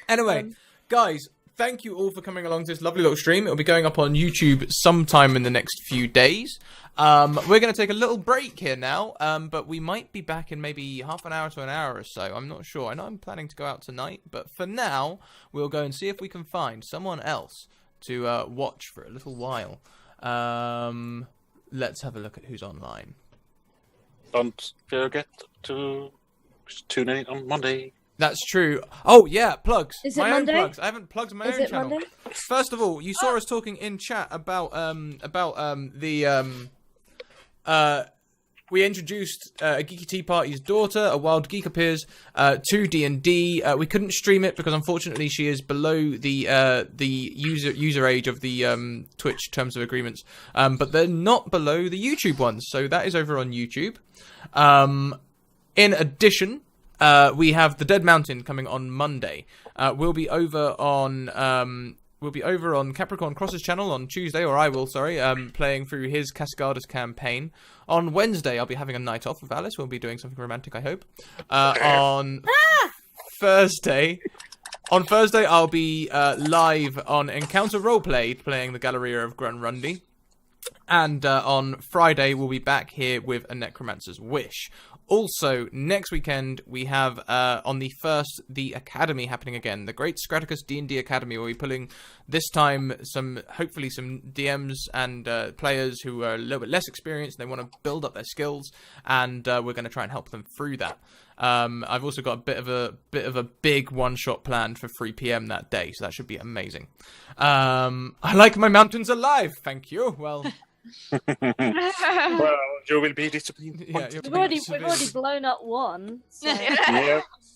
Anyway, guys, thank you all for coming along to this lovely little stream. It'll be going up on YouTube sometime in the next few days. We're going to take a little break here now, but we might be back in maybe half an hour to an hour or so. I'm not sure. I know I'm planning to go out tonight, but for now, we'll go and see if we can find someone else to watch for a little while. Let's have a look at who's online. Don't forget to tune in on Monday. That's true. Oh yeah, plugs. Is it my Monday? own plugs. I haven't plugged my Is own it channel. Monday? First of all, you saw us talking in chat about we introduced a Geeky Tea Party's daughter, a wild geek appears, to D&D. We couldn't stream it because unfortunately she is below the user age of the Twitch terms of agreements, but they're not below the YouTube ones, so that is over on YouTube. In addition, we have the Dead Mountain coming on Monday. We'll be over on Capricorn Cross's channel on Tuesday, or I will, sorry, playing through his Cascaders campaign. On Wednesday, I'll be having a night off with Alice. We'll be doing something romantic, I hope. On Thursday, I'll be live on Encounter Roleplay, playing the Galleria of Grunrundi. And on Friday, we'll be back here with A Necromancer's Wish. Also, next weekend, we have, on the 1st, the Academy happening again. The Great Scraticus D&D Academy, where we're pulling, this time, hopefully some DMs and players who are a little bit less experienced, and they want to build up their skills, and we're going to try and help them through that. I've also got a bit of a big one-shot planned for 3 PM that day, so that should be amazing. I like my mountains alive, thank you. Well... Well, you will be disappointed. Yeah, We've already blown up one. So. Yeah.